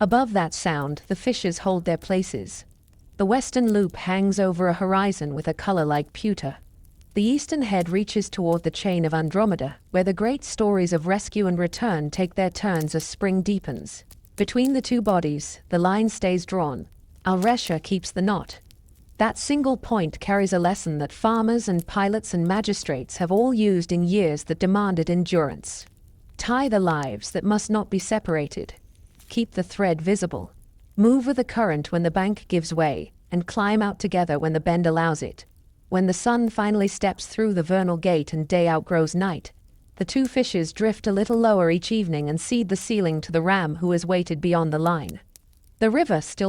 Above that sound, the fishes hold their places. The western loop hangs over a horizon with a color like pewter. The eastern head reaches toward the chain of Andromeda, where the great stories of rescue and return take their turns as spring deepens. Between the two bodies, the line stays drawn. Alresha keeps the knot. That single point carries a lesson that farmers and pilots and magistrates have all used in years that demanded endurance. Tie the lives that must not be separated. Keep the thread visible. Move with the current when the bank gives way, and climb out together when the bend allows it. When the sun finally steps through the vernal gate and day outgrows night, the two fishes drift a little lower each evening and cede the ceiling to the ram who has waited beyond the line. The river still